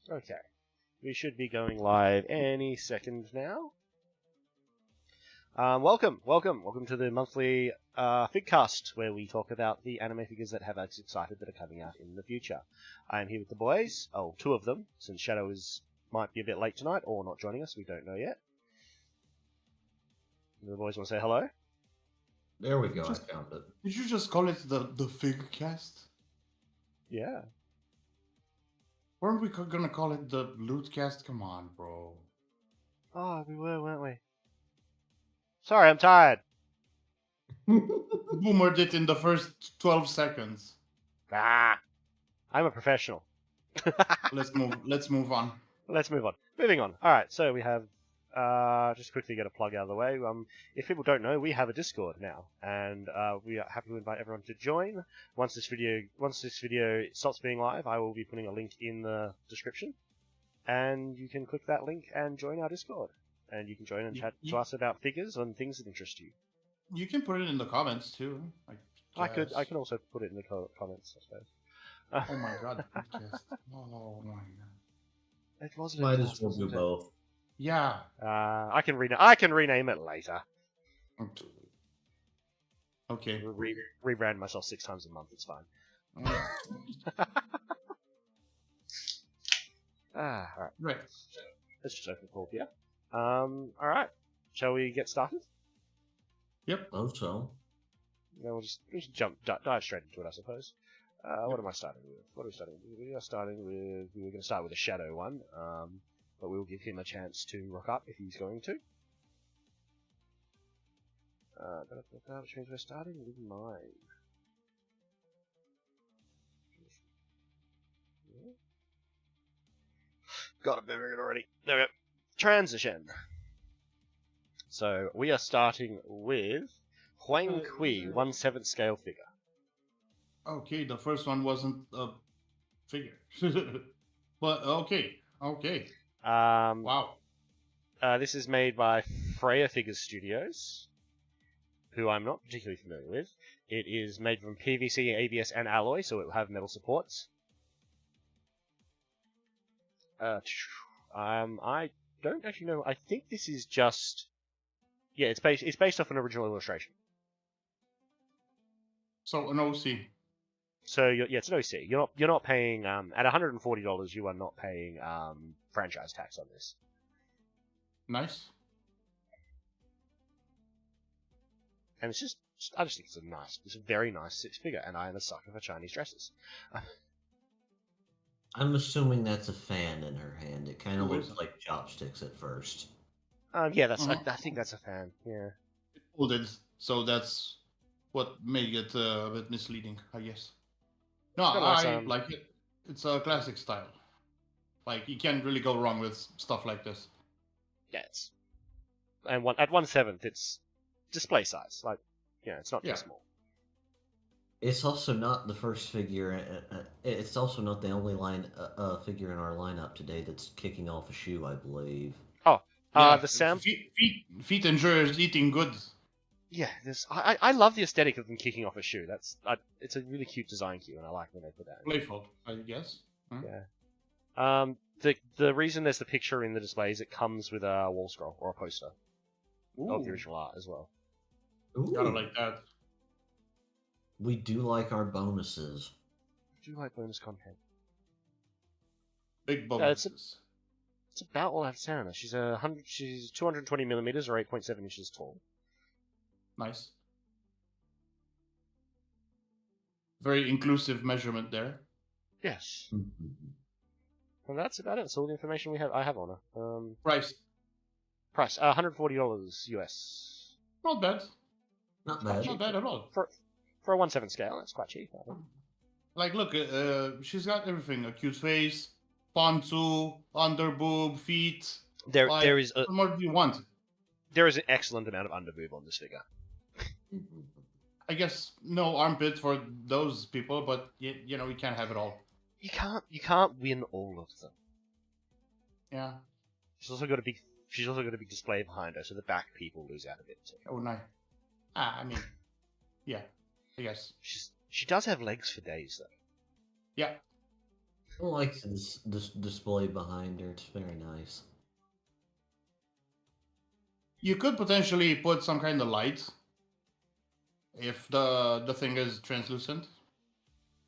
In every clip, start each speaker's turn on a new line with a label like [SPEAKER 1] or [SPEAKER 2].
[SPEAKER 1] Okay. We should be going live any second now. Welcome to the monthly Figcast, where we talk about the anime figures that have us excited that are coming out in the future. I am here with the boys. Oh, two of them, since Shadow might be a bit late tonight, or not joining us, we don't know yet. The boys want to say hello?
[SPEAKER 2] There we go, I found it.
[SPEAKER 3] Did you just call it the Figcast?
[SPEAKER 1] Yeah.
[SPEAKER 3] Weren't we gonna call it the Lootcast? Come on, bro.
[SPEAKER 1] Oh, we were, weren't we? Sorry, I'm tired.
[SPEAKER 3] Boomered it in the first 12 seconds.
[SPEAKER 1] Ah, I'm a professional.
[SPEAKER 3] Let's move on.
[SPEAKER 1] Let's move on. Moving on. All right, so we have just quickly get a plug out of the way. If people don't know, we have a Discord now, and we are happy to invite everyone to join. Once this video stops being live, I will be putting a link in the description, and you can click that link and join our Discord, and you can join and chat to us about figures and things that interest you.
[SPEAKER 3] You can put it in the comments too.
[SPEAKER 1] I can also put it in the comments, I suppose.
[SPEAKER 3] Oh my god, podcast. Oh my god.
[SPEAKER 1] It wasn't.
[SPEAKER 2] Might as well do both.
[SPEAKER 3] Yeah.
[SPEAKER 1] I can rename it later.
[SPEAKER 3] Okay.
[SPEAKER 1] Rebrand myself 6 times a month. It's fine. All right.
[SPEAKER 3] Right.
[SPEAKER 1] Let's just open Paul here. All right. Shall we get started?
[SPEAKER 3] Yep.
[SPEAKER 2] Oh, so.
[SPEAKER 1] Then we'll just dive straight into it, I suppose. What am I starting with? What are we starting with? We were going to start with a Shadow one, but we'll give him a chance to rock up if he's going to. Which means we're starting with mine. Got it moving it already. There we go. Transition. So we are starting with Huang Kui, 1/7 scale figure.
[SPEAKER 3] Okay, the first one wasn't a figure. But okay. Wow.
[SPEAKER 1] This is made by Freya Figures Studios, who I'm not particularly familiar with. It is made from PVC, ABS, and alloy, so it will have metal supports. I don't actually know. I think this is just... Yeah, it's based off an original illustration.
[SPEAKER 3] So an OC.
[SPEAKER 1] So it's an OC. You're not paying at $140. You are not paying franchise tax on this.
[SPEAKER 3] Nice.
[SPEAKER 1] And it's I just think it's a very nice six figure, and I am a sucker for Chinese dresses.
[SPEAKER 2] I'm assuming that's a fan in her hand. It kind of looks like chopsticks at first.
[SPEAKER 1] Yeah, I think that's a fan. Yeah.
[SPEAKER 3] It folded, so that's what made it a bit misleading, I guess. No, I like it. It's a classic style. Like, you can't really go wrong with stuff like this.
[SPEAKER 1] Yeah, and at 1/7, it's display size. Like, it's not too small.
[SPEAKER 2] It's also not the first figure. It's also not the only figure in our lineup today that's kicking off a shoe, I believe.
[SPEAKER 1] Oh,
[SPEAKER 3] yeah,
[SPEAKER 1] the Sam
[SPEAKER 3] feet enjoyers eating good. Yeah,
[SPEAKER 1] I love the aesthetic of them kicking off a shoe. It's a really cute design cue, and I like when they put that in.
[SPEAKER 3] Playful, I guess.
[SPEAKER 1] Yeah. The reason there's the picture in the display is it comes with a wall scroll or a poster of the original art as well.
[SPEAKER 2] Ooh.
[SPEAKER 3] Gotta like that.
[SPEAKER 2] We do like our bonuses.
[SPEAKER 1] We do like bonus content.
[SPEAKER 3] Big bonuses.
[SPEAKER 1] It's about all I have to say on her. She's 220 millimeters or 8.7 inches tall.
[SPEAKER 3] Nice. Very inclusive measurement there.
[SPEAKER 1] Yes. And that's about it. That's all the information I have on her.
[SPEAKER 3] Price.
[SPEAKER 1] $140 US.
[SPEAKER 3] Not bad.
[SPEAKER 2] Not bad.
[SPEAKER 3] Not bad at all.
[SPEAKER 1] For a 1/7 scale, that's quite cheap. I think.
[SPEAKER 3] Like, look, she's got everything: a cute face, ponzu, underboob, feet.
[SPEAKER 1] There is
[SPEAKER 3] what more do you want?
[SPEAKER 1] There is an excellent amount of underboob on this figure.
[SPEAKER 3] I guess no armpit for those people, but you can't have it all.
[SPEAKER 1] You can't win all of them.
[SPEAKER 3] Yeah.
[SPEAKER 1] She's also got a big display behind her, so the back people lose out a bit too.
[SPEAKER 3] Oh no. I mean, yeah, I guess.
[SPEAKER 1] She does have legs for days though.
[SPEAKER 3] Yeah.
[SPEAKER 2] I like this display behind her. It's very nice.
[SPEAKER 3] You could potentially put some kind of light if the thing is translucent.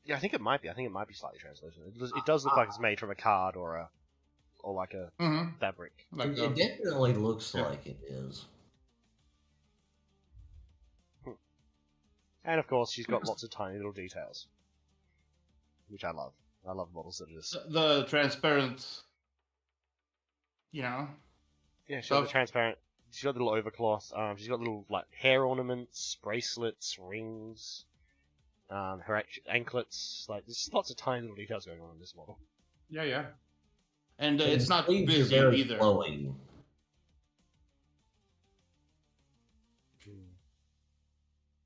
[SPEAKER 1] Yeah, I think it might be. I think it might be slightly translucent. It does look like it's made from a card or like a fabric.
[SPEAKER 3] Like
[SPEAKER 2] It definitely looks like it is.
[SPEAKER 1] And of course, she's got lots of tiny little details, which I love. I love models that are just
[SPEAKER 3] the transparent, you know.
[SPEAKER 1] Yeah, she's got the transparent. She's got little overcloth. She's got little like hair ornaments, bracelets, rings. Her anklets. Like there's lots of tiny little details going on in this model.
[SPEAKER 3] Yeah. And
[SPEAKER 2] And
[SPEAKER 3] it's not
[SPEAKER 2] sleeves are
[SPEAKER 3] busy
[SPEAKER 2] very
[SPEAKER 3] either.
[SPEAKER 2] flowing.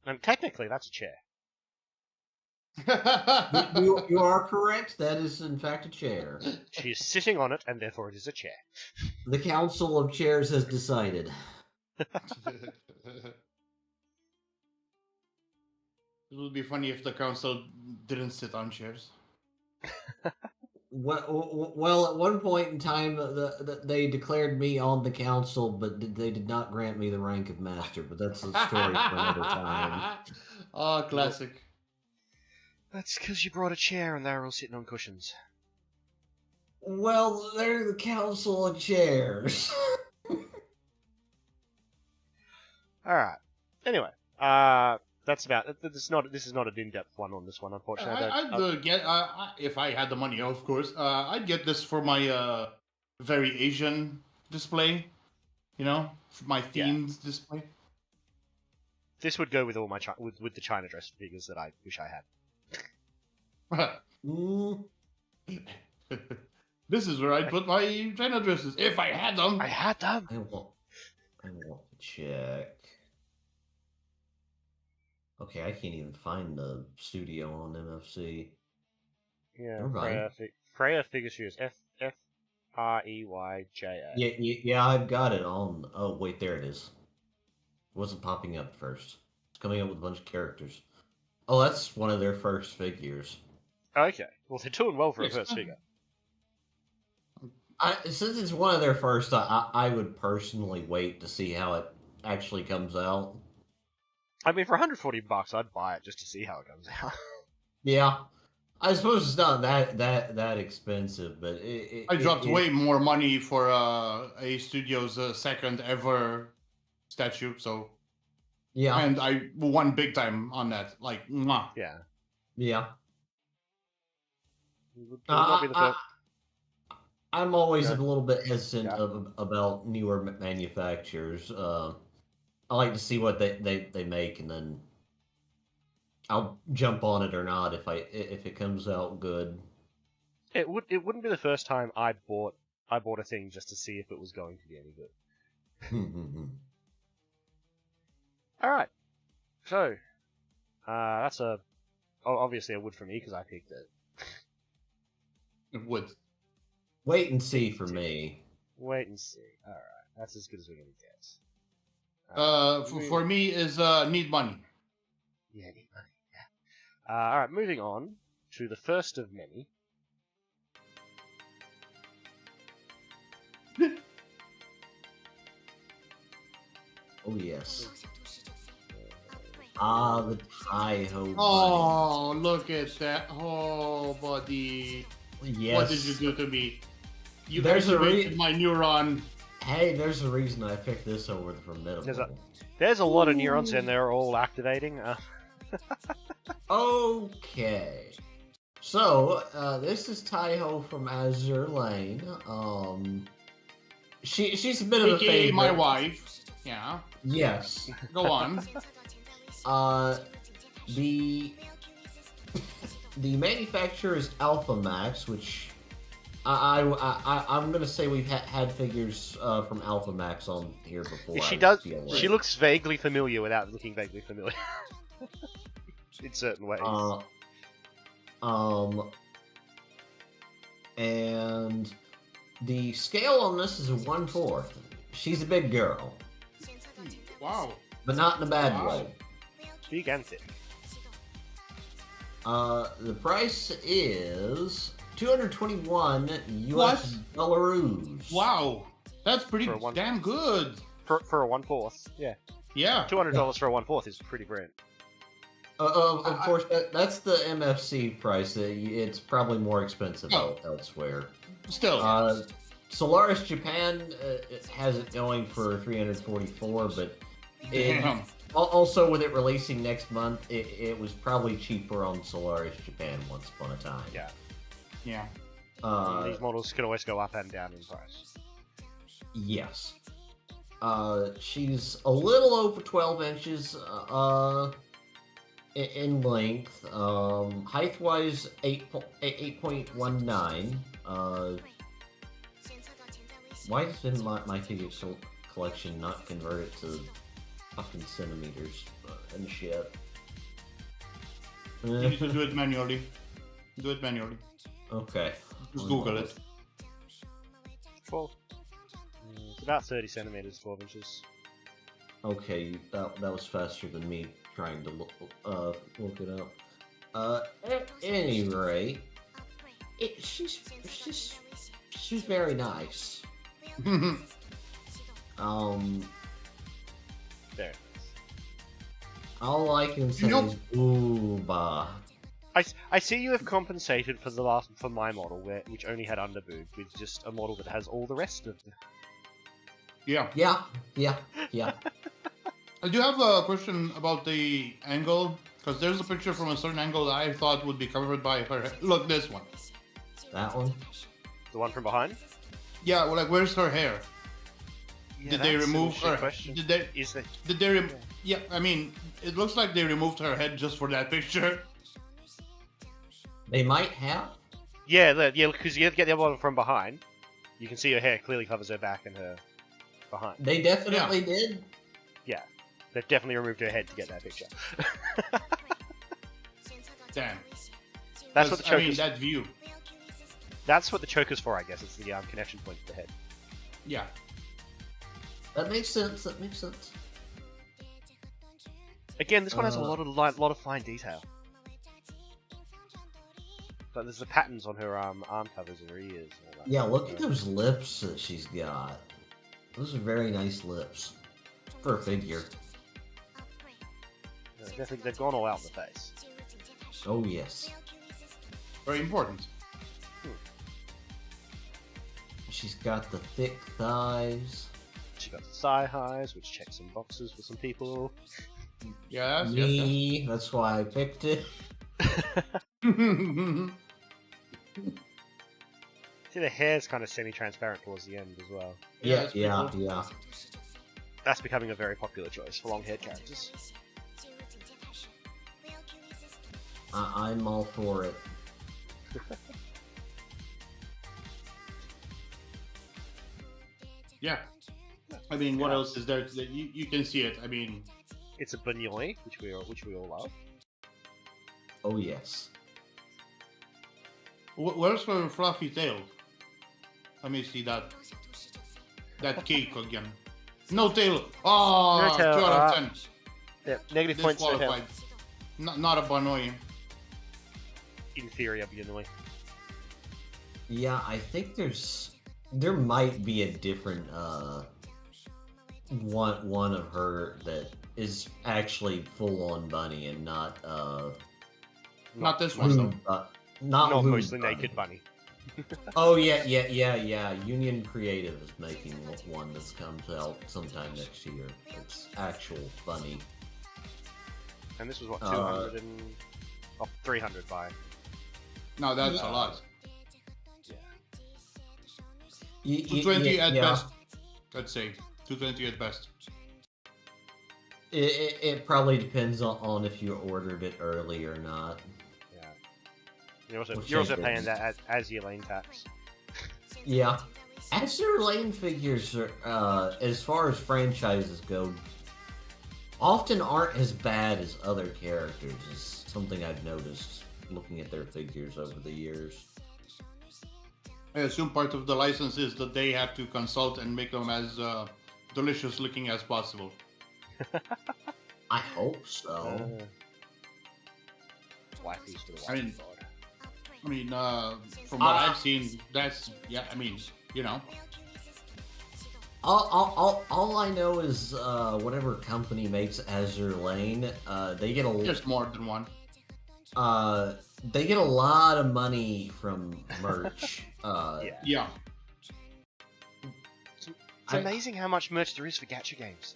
[SPEAKER 1] And technically, that's a chair.
[SPEAKER 2] You are correct. That is, in fact, a chair.
[SPEAKER 1] She is sitting on it, and therefore it is a chair.
[SPEAKER 2] The Council of Chairs has decided.
[SPEAKER 3] It would be funny if the council didn't sit on chairs.
[SPEAKER 2] Well, at one point in time, they declared me on the council, but they did not grant me the rank of master. But that's a story for another time.
[SPEAKER 3] Oh, classic.
[SPEAKER 1] That's because you brought a chair and they're all sitting on cushions.
[SPEAKER 2] Well, they're the Council of Chairs.
[SPEAKER 1] Alright. Anyway, that's about it. This is not an in-depth one on this one, unfortunately.
[SPEAKER 3] I'd get if I had the money, of course. I'd get this for my very Asian display. You know, for my themed display.
[SPEAKER 1] This would go with all my with the China dress figures that I wish I had.
[SPEAKER 3] This is where I'd put my China dresses if I had them.
[SPEAKER 1] I had them.
[SPEAKER 2] I want to check. Okay, I can't even find the studio on MFC.
[SPEAKER 1] Yeah, Freya Figure Shoes. FREYJA.
[SPEAKER 2] Yeah, I've got it on. Oh, wait, there it is. It wasn't popping up first. It's coming up with a bunch of characters. Oh, that's one of their first figures.
[SPEAKER 1] Okay, well, they're doing well for a first figure.
[SPEAKER 2] Since it's one of their first, I would personally wait to see how it actually comes out.
[SPEAKER 1] I mean, for $140, I'd buy it just to see how it comes out.
[SPEAKER 2] Yeah, I suppose it's not that expensive, but
[SPEAKER 3] I dropped way more money for a studio's second ever statue, so
[SPEAKER 2] yeah,
[SPEAKER 3] and I won big time on that. Like, mwah.
[SPEAKER 1] Yeah.
[SPEAKER 2] I'm always a little bit hesitant about newer manufacturers. I like to see what they make, and then I'll jump on it or not if it comes out good.
[SPEAKER 1] It wouldn't be the first time I bought a thing just to see if it was going to be any good. All right, so that's obviously a wood for me because I picked it.
[SPEAKER 3] Wood.
[SPEAKER 2] Wait and see for me.
[SPEAKER 1] Wait and see. All right, that's as good as we're gonna get.
[SPEAKER 3] For me is need money.
[SPEAKER 1] Yeah, need money. Yeah. All right, moving on to the first of many.
[SPEAKER 2] Oh yes. Ah, the Taiho.
[SPEAKER 3] Oh, look at that! Oh, buddy.
[SPEAKER 2] Yes.
[SPEAKER 3] What did you do to me? You
[SPEAKER 2] There's
[SPEAKER 3] activated my neuron.
[SPEAKER 2] Hey, there's a reason I picked this over the Formidable.
[SPEAKER 1] There's a lot of neurons in there all activating.
[SPEAKER 2] Okay. So, this is Taiho from Azure Lane. She's a bit of a favorite.
[SPEAKER 3] My wife. Yeah.
[SPEAKER 2] Yes.
[SPEAKER 3] Go on.
[SPEAKER 2] The manufacturer is Alpha Max, which I'm gonna say we've had figures from Alpha Max on here before.
[SPEAKER 1] She does. She looks vaguely familiar without looking vaguely familiar. In certain ways.
[SPEAKER 2] And the scale on this is a 1/4. She's a big girl.
[SPEAKER 3] Wow.
[SPEAKER 2] But not in a bad way.
[SPEAKER 1] Big and thick.
[SPEAKER 2] The price is 221 US dollars.
[SPEAKER 3] Wow, that's pretty damn good.
[SPEAKER 1] For a 1/4, yeah.
[SPEAKER 3] Yeah.
[SPEAKER 1] $200 for a 1/4 is pretty brilliant.
[SPEAKER 2] Of course, that's the MFC price. It's probably more expensive elsewhere.
[SPEAKER 3] Still.
[SPEAKER 2] Solaris Japan has it going for 344, but also with it releasing next month, it was probably cheaper on Solaris Japan once upon a time.
[SPEAKER 1] Yeah.
[SPEAKER 3] Yeah.
[SPEAKER 1] These models can always go up and down in price.
[SPEAKER 2] Yes. She's a little over 12 inches in length. Height-wise, 8.19. Why did my figure collection not convert it to fucking centimeters and shit?
[SPEAKER 3] You need to do it manually. Do it manually.
[SPEAKER 2] Okay.
[SPEAKER 3] Just Google it.
[SPEAKER 1] Well, it's about 30 centimeters, 12 inches.
[SPEAKER 2] Okay, that was faster than me trying to look it up. At any rate, she's very nice.
[SPEAKER 1] Very nice.
[SPEAKER 2] All I can say is ooh-bah.
[SPEAKER 1] I see you have compensated for my model, which only had underboob, with just a model that has all the rest of the...
[SPEAKER 3] Yeah. I do have a question about the angle, because there's a picture from a certain angle that I thought would be covered by her. Look, this one.
[SPEAKER 2] That one?
[SPEAKER 1] The one from behind?
[SPEAKER 3] Yeah, well, like, where's her hair?
[SPEAKER 1] Yeah,
[SPEAKER 3] did they remove her?
[SPEAKER 1] Question.
[SPEAKER 3] Did they? Yeah, I mean, it looks like they removed her head just for that picture.
[SPEAKER 2] They might have.
[SPEAKER 1] Yeah, because you have to get the other one from behind. You can see her hair clearly covers her back and her behind.
[SPEAKER 2] They definitely did.
[SPEAKER 1] Yeah, they've definitely removed her head to get that picture.
[SPEAKER 3] Damn.
[SPEAKER 1] That's what the choker's...
[SPEAKER 3] I mean, that view.
[SPEAKER 1] That's what the choker's for, I guess. It's the connection point to the head.
[SPEAKER 3] Yeah.
[SPEAKER 2] That makes sense.
[SPEAKER 1] Again, this one has a lot of fine detail. But there's the patterns on her arm covers and her ears. And all that.
[SPEAKER 2] Yeah, look at those lips that she's got. Those are very nice lips for a figure.
[SPEAKER 1] Yeah, definitely, they've gone all out in the face.
[SPEAKER 2] Oh yes.
[SPEAKER 3] Very important.
[SPEAKER 2] She's got the thick thighs.
[SPEAKER 1] She got the thigh highs, which checks some boxes for some people.
[SPEAKER 3] Yes,
[SPEAKER 2] Me,
[SPEAKER 3] yes.
[SPEAKER 2] That's why I picked it.
[SPEAKER 1] See, the hair's kind of semi-transparent towards the end as well.
[SPEAKER 2] Yeah.
[SPEAKER 1] That's becoming a very popular choice for long-haired characters.
[SPEAKER 2] I'm all for it.
[SPEAKER 3] Yeah. I mean, what else is there? You can see it. I mean,
[SPEAKER 1] it's a banyoi, which we all love.
[SPEAKER 2] Oh yes.
[SPEAKER 3] Where's her fluffy tail? Let me see that cake again. No tail. Oh,
[SPEAKER 1] no tail.
[SPEAKER 3] 2 out of 10.
[SPEAKER 1] Yeah, negative points. No tail.
[SPEAKER 3] Not a banyoi.
[SPEAKER 1] Inferior banyoi.
[SPEAKER 2] Yeah, I think there might be a different one of her that is actually full on bunny and not
[SPEAKER 3] this one though.
[SPEAKER 1] Not mostly naked bunny.
[SPEAKER 2] Oh yeah. Union Creative is making one that's comes out sometime next year. It's actual bunny.
[SPEAKER 1] And this was what 200 and 300 by.
[SPEAKER 3] No, that's a lot.
[SPEAKER 2] Yeah.
[SPEAKER 3] 220 at best. Let's say 220 at best.
[SPEAKER 2] It probably depends on if you ordered it early or not.
[SPEAKER 1] Yeah. You're also paying that as your lane tax.
[SPEAKER 2] Yeah. Azure Lane figures, as far as franchises go, often aren't as bad as other characters. Is something I've noticed looking at their figures over the years.
[SPEAKER 3] I assume part of the license is that they have to consult and make them as delicious looking as possible.
[SPEAKER 2] I hope so.
[SPEAKER 1] Waifus for the
[SPEAKER 3] I mean, I mean, from what I've seen, that's I mean, you know.
[SPEAKER 2] All I know is whatever company makes Azure Lane, they get
[SPEAKER 3] There's more than one.
[SPEAKER 2] They get a lot of money from merch.
[SPEAKER 3] Yeah.
[SPEAKER 1] It's amazing how much merch there is for gacha games.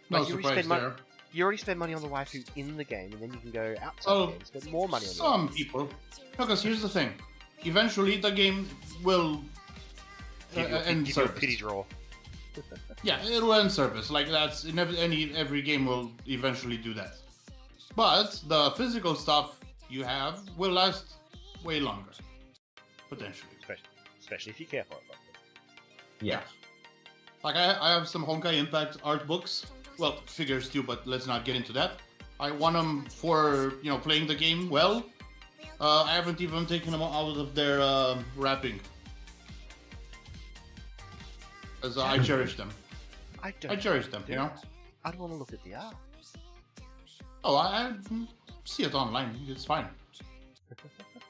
[SPEAKER 3] No
[SPEAKER 1] Like,
[SPEAKER 3] surprise there.
[SPEAKER 1] You already spend money on the waifu in the game, and then you can go outside the game and spend more money on
[SPEAKER 3] some people. No, because here's the thing. Eventually, the game will end service.
[SPEAKER 1] A pity draw.
[SPEAKER 3] Yeah, it will end service. Like, that's in every game will eventually do that. But the physical stuff you have will last way longer, potentially.
[SPEAKER 1] Especially if you care for it.
[SPEAKER 2] Yeah.
[SPEAKER 3] Like, I have some Honkai Impact art books. Well, figures too, but let's not get into that. I want them for, playing the game well. I haven't even taken them out of their wrapping. As I cherish them. I cherish them, you know?
[SPEAKER 1] I don't want to look at the art.
[SPEAKER 3] Oh, I see it online. It's fine.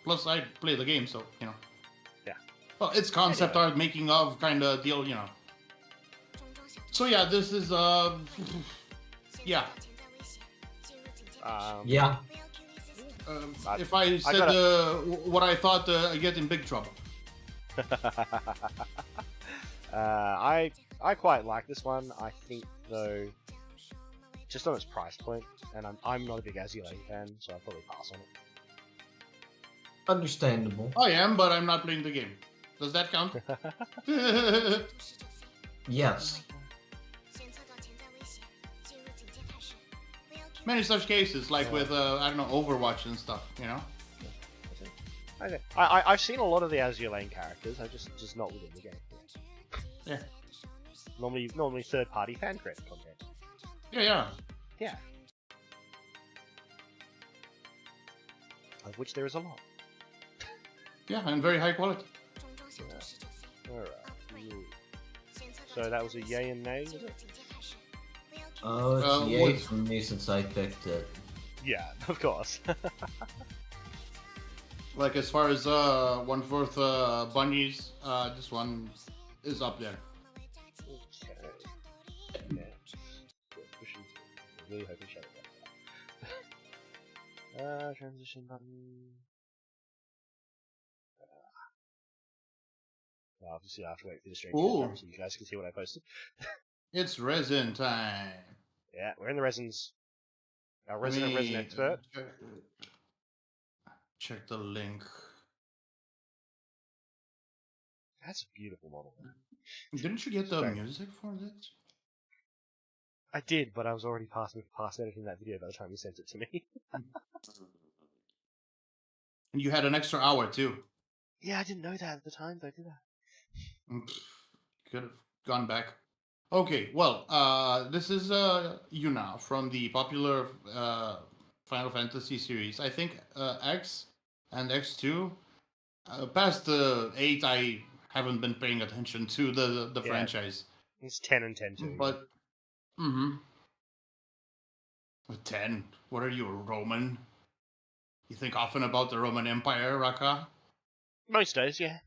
[SPEAKER 3] Plus, I play the game, so, Yeah. Well, it's concept art, making of kind of deal, So yeah, this is yeah. If I said what I thought, I get in big trouble.
[SPEAKER 1] I quite like this one. I think though, just on its price point, and I'm not a big Azulane fan, so I'll probably pass on it.
[SPEAKER 2] Understandable.
[SPEAKER 3] I am, but I'm not playing the game. Does that count?
[SPEAKER 2] Yes.
[SPEAKER 3] Many such cases, like with I don't know, Overwatch and stuff,
[SPEAKER 1] Okay. I've seen a lot of the Azulane characters. I just not within the game.
[SPEAKER 3] Yeah.
[SPEAKER 1] Normally third-party fan created content.
[SPEAKER 3] Yeah.
[SPEAKER 1] Of which there is a lot.
[SPEAKER 3] Yeah, and very high quality.
[SPEAKER 1] Yeah. Alright. So that was a yay and nay, was it?
[SPEAKER 2] Oh, it's yay from me since I picked it.
[SPEAKER 1] Yeah, of course.
[SPEAKER 3] Like, as far as 1/4 bunnies, this one is up there.
[SPEAKER 1] Okay. Really hoping shadow that. Transition button. Obviously, I have to wait for the stream so you guys can see what I posted.
[SPEAKER 3] It's resin time.
[SPEAKER 1] Yeah, we're in the resins. Our resident resin expert.
[SPEAKER 3] Check the link.
[SPEAKER 1] That's a beautiful model.
[SPEAKER 3] Didn't you get the music for this?
[SPEAKER 1] I did, but I was already past editing that video by the time you sent it to me.
[SPEAKER 3] And you had an extra hour too.
[SPEAKER 1] Yeah, I didn't know that at the time, though, did I?
[SPEAKER 3] Could have gone back. Okay, well, this is Yuna from the popular Final Fantasy series. I think X and X2. Past 8, I haven't been paying attention to the franchise.
[SPEAKER 1] It's 10 and 10 too.
[SPEAKER 3] But, With 10? What are you, a Roman? You think often about the Roman Empire, Raka?
[SPEAKER 1] Most days, yeah.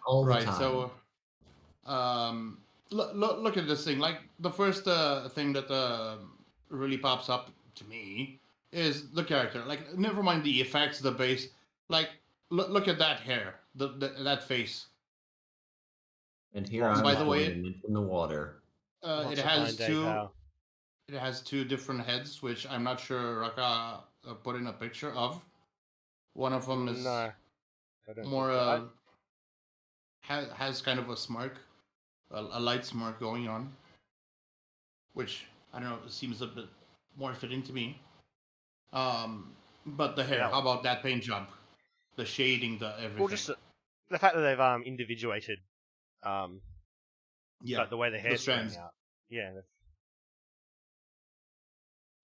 [SPEAKER 2] All the
[SPEAKER 3] right,
[SPEAKER 2] time.
[SPEAKER 3] so look at this thing. Like, the first thing that really pops up to me is the character. Like, never mind the effects, the base. Like, look at that hair, that face.
[SPEAKER 2] And here I'm
[SPEAKER 3] by the way,
[SPEAKER 2] in the water.
[SPEAKER 3] It has two different heads, which I'm not sure Raka put in a picture of. One of them is more has kind of a smirk, a light smirk going on, which I don't know, seems a bit more fitting to me. But the hair, how about that paint job, the shading, the everything.
[SPEAKER 1] Well, just the fact that they've individuated, like the way the hair's standing out. Yeah.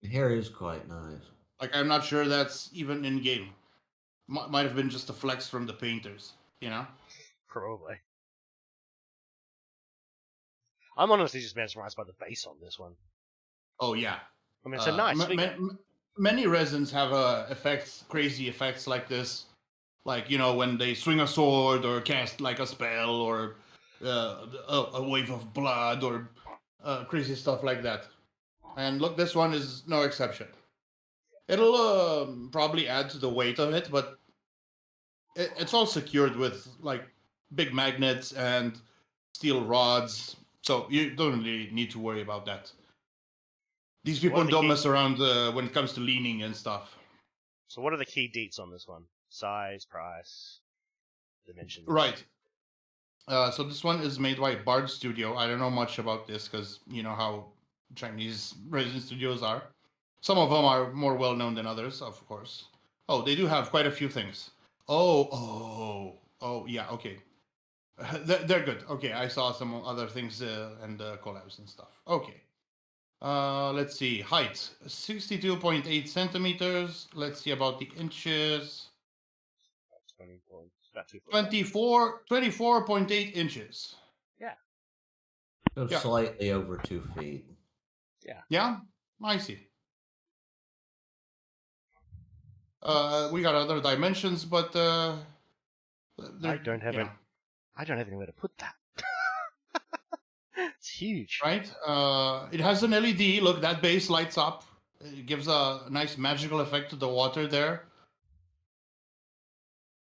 [SPEAKER 2] The hair is quite nice.
[SPEAKER 3] Like, I'm not sure that's even in game. Might have been just a flex from the painters,
[SPEAKER 1] Probably. I'm honestly just mesmerized by the face on this one.
[SPEAKER 3] Oh yeah.
[SPEAKER 1] I mean, it's a nice figure.
[SPEAKER 3] many resins have effects, crazy effects like this, like when they swing a sword or cast like a spell or a wave of blood or crazy stuff like that. And look, this one is no exception. It'll probably add to the weight of it, but it's all secured with like big magnets and steel rods, so you don't really need to worry about that. These people don't mess around when it comes to leaning and stuff.
[SPEAKER 1] So what are the key deets on this one? Size, price, dimensions?
[SPEAKER 3] Right. So this one is made by Bard Studio. I don't know much about this because you know how Chinese resin studios are. Some of them are more well-known than others, of course. Oh, they do have quite a few things. Oh, yeah, okay. They're good. Okay, I saw some other things and collabs and stuff. Okay. Let's see. Height 62.8 centimeters. Let's see about the inches. 24.8 inches.
[SPEAKER 1] Yeah.
[SPEAKER 2] So slightly over 2 feet.
[SPEAKER 1] Yeah.
[SPEAKER 3] Yeah, I see. We got other dimensions, but
[SPEAKER 1] I don't have anywhere to put that. It's huge.
[SPEAKER 3] Right? It has an LED. Look, that base lights up. It gives a nice magical effect to the water there.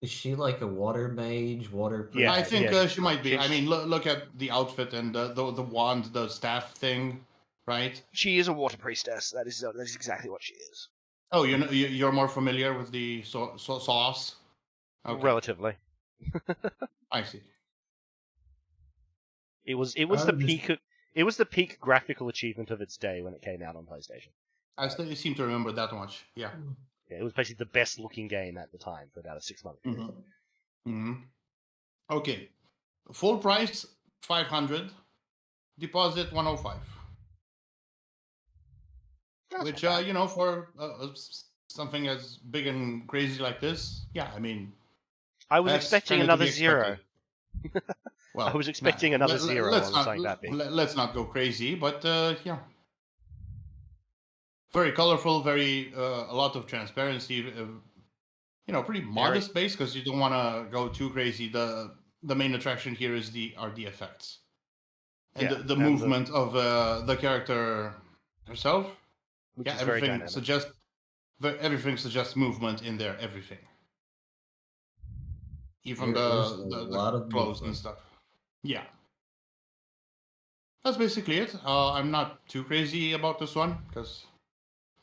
[SPEAKER 2] Is she like a water mage?
[SPEAKER 3] Yeah, I think she might be. I mean, look at the outfit and the wand, the staff thing, right?
[SPEAKER 1] She is a water priestess. That is exactly what she is.
[SPEAKER 3] Oh, you're more familiar with the sauce?
[SPEAKER 1] Okay. Relatively.
[SPEAKER 3] I see.
[SPEAKER 1] It was the peak graphical achievement of its day when it came out on PlayStation.
[SPEAKER 3] I still seem to remember that much. Yeah.
[SPEAKER 1] Yeah, it was basically the best looking game at the time for about a 6-month period.
[SPEAKER 3] Okay. Full price $500. Deposit $105. Which for something as big and crazy like this, yeah, I mean,
[SPEAKER 1] I was expecting another zero. Well, I was expecting another zero.
[SPEAKER 3] Let's not go crazy, but yeah, very colorful, very a lot of transparency. Pretty modest base because you don't want to go too crazy. The main attraction here is the effects and the movement of the character herself. Yeah, everything suggests movement in there. Everything, even the clothes and stuff. Yeah, that's basically it. I'm not too crazy about this one because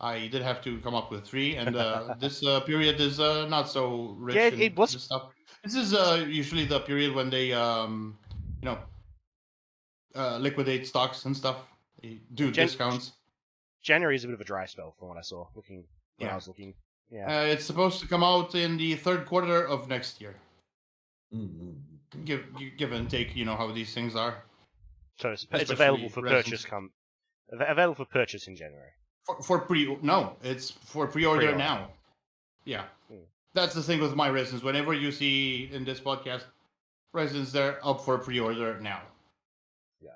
[SPEAKER 3] I did have to come up with 3, and this period is not so rich. Yeah, it was. This stuff. This is usually the period when they liquidate stocks and stuff. They do discounts.
[SPEAKER 1] January is a bit of a dry spell from what I saw. I was looking. Yeah.
[SPEAKER 3] It's supposed to come out in the 3rd quarter of next year. Mm-hmm. Give and take, how these things are.
[SPEAKER 1] So it's available for purchase. Available for purchase in January.
[SPEAKER 3] It's for pre-order now. Yeah, That's the thing with my resins. Whenever you see in this podcast resins, they're up for pre-order now.
[SPEAKER 1] Yeah.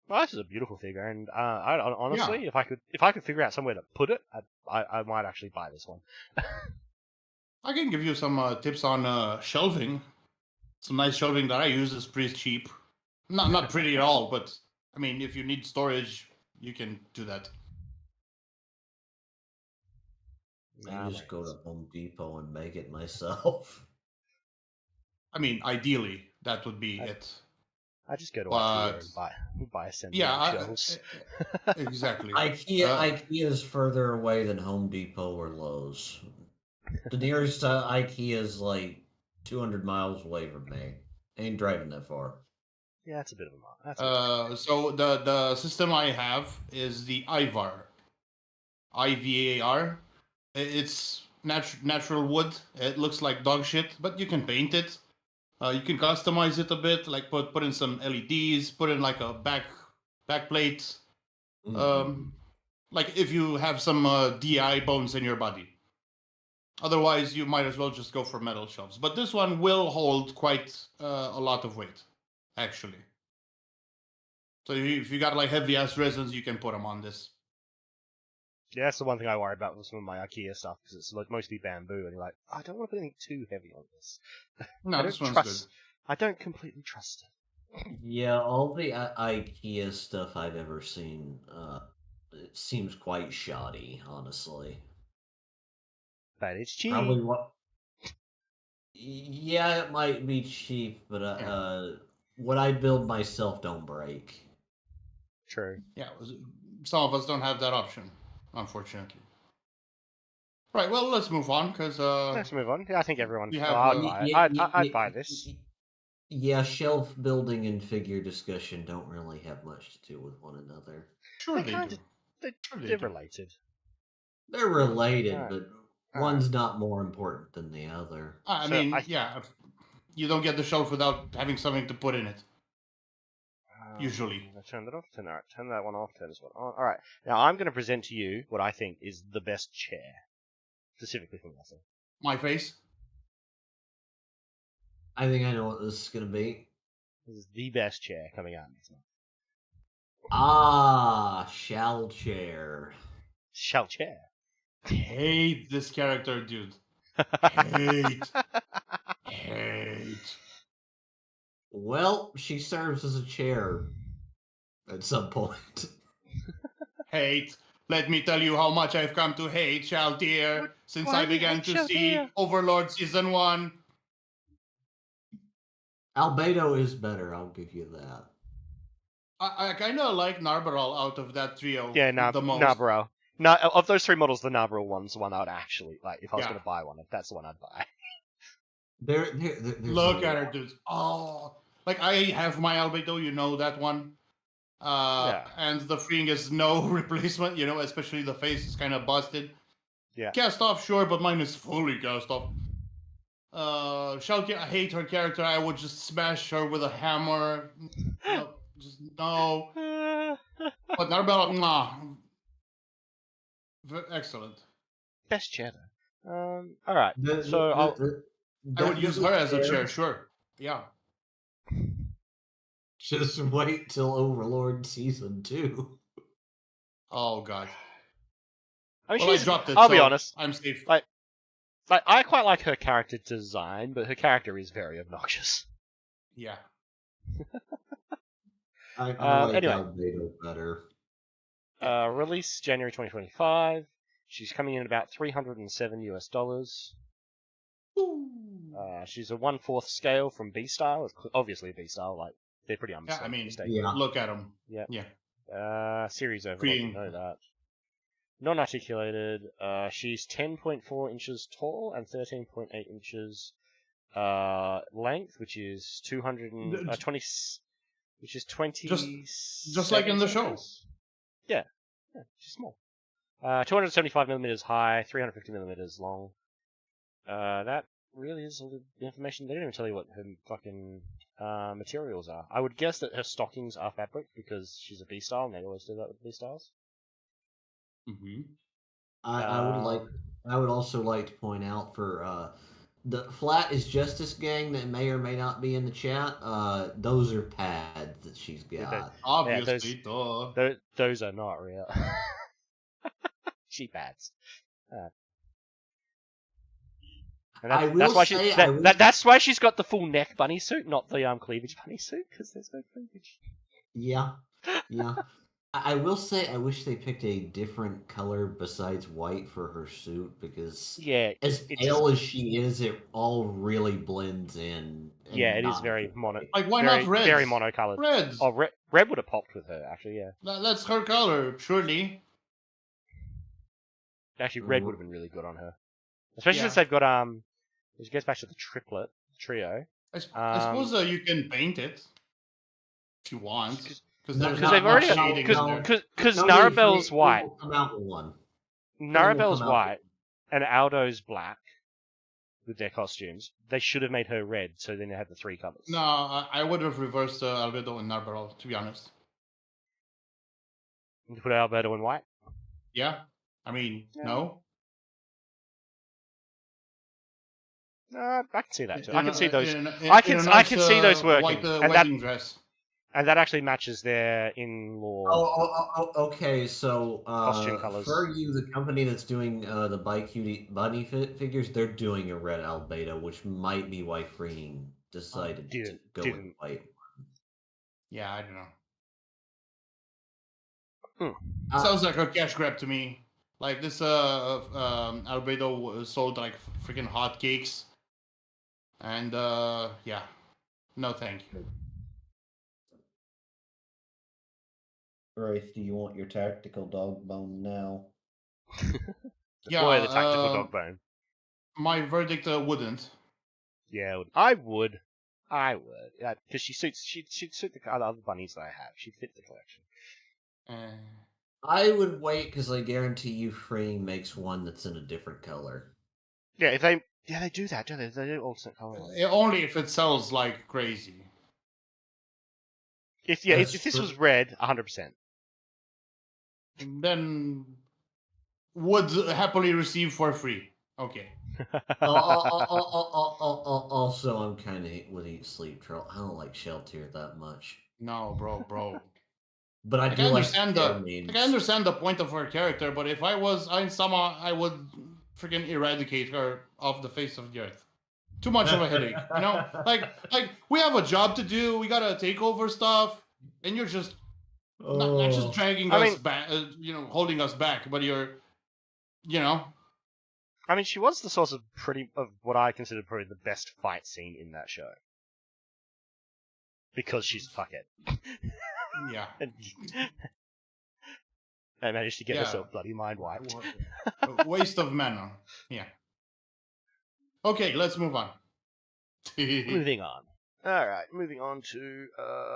[SPEAKER 1] Well, this is a beautiful figure, and I honestly, if I could figure out somewhere to put it, I might actually buy this one.
[SPEAKER 3] I can give you some tips on shelving. Some nice shelving that I use is pretty cheap. Not pretty at all, but I mean, if you need storage, you can do that.
[SPEAKER 2] I just go to Home Depot and make it myself.
[SPEAKER 3] I mean, ideally, that would be it.
[SPEAKER 1] I just go to IKEA and buy assembly shelves.
[SPEAKER 3] Exactly.
[SPEAKER 2] IKEA is further away than Home Depot or Lowe's. The nearest IKEA is like 200 miles away from me. I ain't driving that far.
[SPEAKER 1] Yeah, that's a bit of a lot.
[SPEAKER 3] So the system I have is the IVAR. IVAR. It's natural wood. It looks like dog shit, but you can paint it. You can customize it a bit, like put in some LEDs, put in like a back plate. Mm-hmm. Like if you have some DI bones in your body. Otherwise, you might as well just go for metal shelves. But this one will hold quite a lot of weight, actually. So if you got like heavy ass resins, you can put them on this.
[SPEAKER 1] Yeah, that's the one thing I worry about with some of my IKEA stuff, because it's like mostly bamboo, and you're like, I don't want to put anything too heavy on this.
[SPEAKER 3] No, this one's good.
[SPEAKER 1] I don't completely trust it.
[SPEAKER 2] Yeah, all the IKEA stuff I've ever seen, it seems quite shoddy, honestly.
[SPEAKER 1] But it's cheap.
[SPEAKER 2] Probably what? Yeah, it might be cheap, but what I build myself don't break.
[SPEAKER 1] True.
[SPEAKER 3] Yeah, some of us don't have that option, unfortunately. Right, well, let's move on, because...
[SPEAKER 1] Let's move on. Yeah, I think everyone...
[SPEAKER 3] I'd
[SPEAKER 1] buy this.
[SPEAKER 2] Yeah, shelf building and figure discussion don't really have much to do with one another.
[SPEAKER 3] Sure they do.
[SPEAKER 1] They're related.
[SPEAKER 2] They're related, but one's not more important than the other.
[SPEAKER 3] I mean, you don't get the shelf without having something to put in it. Usually.
[SPEAKER 1] I turned it off. Turn that one off. Turn this one on. All right. Now I'm going to present to you what I think is the best chair, specifically from Russell.
[SPEAKER 3] My face.
[SPEAKER 2] I think I know what this is going to be.
[SPEAKER 1] This is the best chair coming out next month.
[SPEAKER 2] Ah, Shell Chair.
[SPEAKER 1] Shell Chair.
[SPEAKER 3] Hate this character, dude. Hate.
[SPEAKER 2] Well, she serves as a chair at some point.
[SPEAKER 3] Hate. Let me tell you how much I've come to hate Shaltier since I began to see Overlord Season 1.
[SPEAKER 2] Albedo is better, I'll give you that.
[SPEAKER 3] I kind of like Narbaral out of that trio the most.
[SPEAKER 1] Narbaral. Of those three models, the Narbaral one's the one I would actually, like, if I was going to buy one, if that's the one I'd buy.
[SPEAKER 3] Look at her, dude. Oh, like, I have my Albedo, you know that one. And the freeing is no replacement, you know, especially the face is kind of busted.
[SPEAKER 1] Yeah.
[SPEAKER 3] Cast off, sure, but mine is fully cast off. Shalky, I hate her character. I would just smash her with a hammer. No. But Narbella, excellent.
[SPEAKER 1] Best chair, though. Alright,
[SPEAKER 3] I would use her as a chair, sure. Yeah.
[SPEAKER 2] Just wait till Overlord Season 2.
[SPEAKER 3] Oh, God.
[SPEAKER 1] I mean,
[SPEAKER 3] I dropped it,
[SPEAKER 1] I'll be honest.
[SPEAKER 3] I'm safe.
[SPEAKER 1] Like, I quite like her character design, but her character is very obnoxious.
[SPEAKER 3] Yeah.
[SPEAKER 2] I like Albedo better.
[SPEAKER 1] Release January 2025. She's coming in at about $307 US. She's a 1/4 scale from B style. It's obviously a B style. Like, they're pretty unmistakable.
[SPEAKER 3] Yeah, look at them.
[SPEAKER 1] Yeah. Series over. I know that. Non-articulated. She's 10.4 inches tall and 13.8 inches length, which is 220. Which is 20.
[SPEAKER 3] Just like in the show.
[SPEAKER 1] Yeah, she's small. 275 millimeters high, 350 millimeters long. That really is all the information. They didn't even tell you what her fucking materials are. I would guess that her stockings are fabric because she's a B style, and they always do that with B styles.
[SPEAKER 3] Mm-hmm.
[SPEAKER 2] I would also like to point out for the Flat is Justice gang that may or may not be in the chat. Those are pads that she's got.
[SPEAKER 3] Obviously,
[SPEAKER 1] those are not real. Cheap pads. That's why she's got the full neck bunny suit, not the cleavage bunny suit, because there's no cleavage.
[SPEAKER 2] Yeah. I will say I wish they picked a different color besides white for her suit, because as pale as she is, it all really blends in.
[SPEAKER 1] Yeah, it is very mono.
[SPEAKER 3] Like, why not red?
[SPEAKER 1] Very monocolored.
[SPEAKER 3] Reds.
[SPEAKER 1] Oh, red would have popped with her, actually. Yeah.
[SPEAKER 3] That's her color, surely.
[SPEAKER 1] Actually, red would have been really good on her, especially since they've got Which gets back to the trio.
[SPEAKER 3] I suppose you can paint it if you want. Because
[SPEAKER 1] Narabelle's white.
[SPEAKER 2] Come out with one.
[SPEAKER 1] Narabelle's white, and Aldo's black with their costumes. They should have made her red, so then they had the three colors.
[SPEAKER 3] No, I would have reversed Albedo and Narbelle, to be honest.
[SPEAKER 1] You put Albedo in white?
[SPEAKER 3] Yeah. I mean, no.
[SPEAKER 1] I can see that too. I can see those. I can see those working.
[SPEAKER 3] Like the wedding dress.
[SPEAKER 1] And that actually matches their in-law.
[SPEAKER 2] Oh, okay. So,
[SPEAKER 1] costume colors.
[SPEAKER 2] Furyu, the company that's doing the Cutie Bunny figures, they're doing a red albedo, which might be why Freeing decided to go with white.
[SPEAKER 3] Yeah, I don't know.
[SPEAKER 2] Sounds
[SPEAKER 3] like a cash grab to me. Like this albedo sold like freaking hotcakes, and yeah, no thank you.
[SPEAKER 2] Rafe, do you want your tactical dog bone now?
[SPEAKER 1] Deploy the tactical dog bone.
[SPEAKER 3] My verdict wouldn't.
[SPEAKER 1] Yeah, I would. Yeah, because she'd suit the other bunnies that I have. She'd fit the collection.
[SPEAKER 2] I would wait because I guarantee you Freeing makes one that's in a different color.
[SPEAKER 1] Yeah, they do that, don't they? They do alternate color.
[SPEAKER 3] Only if it sells like crazy.
[SPEAKER 1] If this was red, 100%.
[SPEAKER 3] Then would happily receive for free. Okay.
[SPEAKER 2] Also, I'm kind of with Eat Sleep Troll. I don't like Shell Tear that much.
[SPEAKER 3] No, bro.
[SPEAKER 2] But I do
[SPEAKER 3] understand I understand the point of her character, but if I was Ain-sama, I would freaking eradicate her off the face of the earth. Too much of a headache, you know? Like we have a job to do. We gotta take over stuff, and you're just not just dragging us back, holding us back, but you're,
[SPEAKER 1] I mean, she was the source of what I consider probably the best fight scene in that show. Because she's a fuckhead.
[SPEAKER 3] Yeah.
[SPEAKER 1] I managed to get herself bloody mind wiped.
[SPEAKER 3] Waste of mana. Yeah. Okay, let's move on.
[SPEAKER 1] Moving on. Alright, moving on to...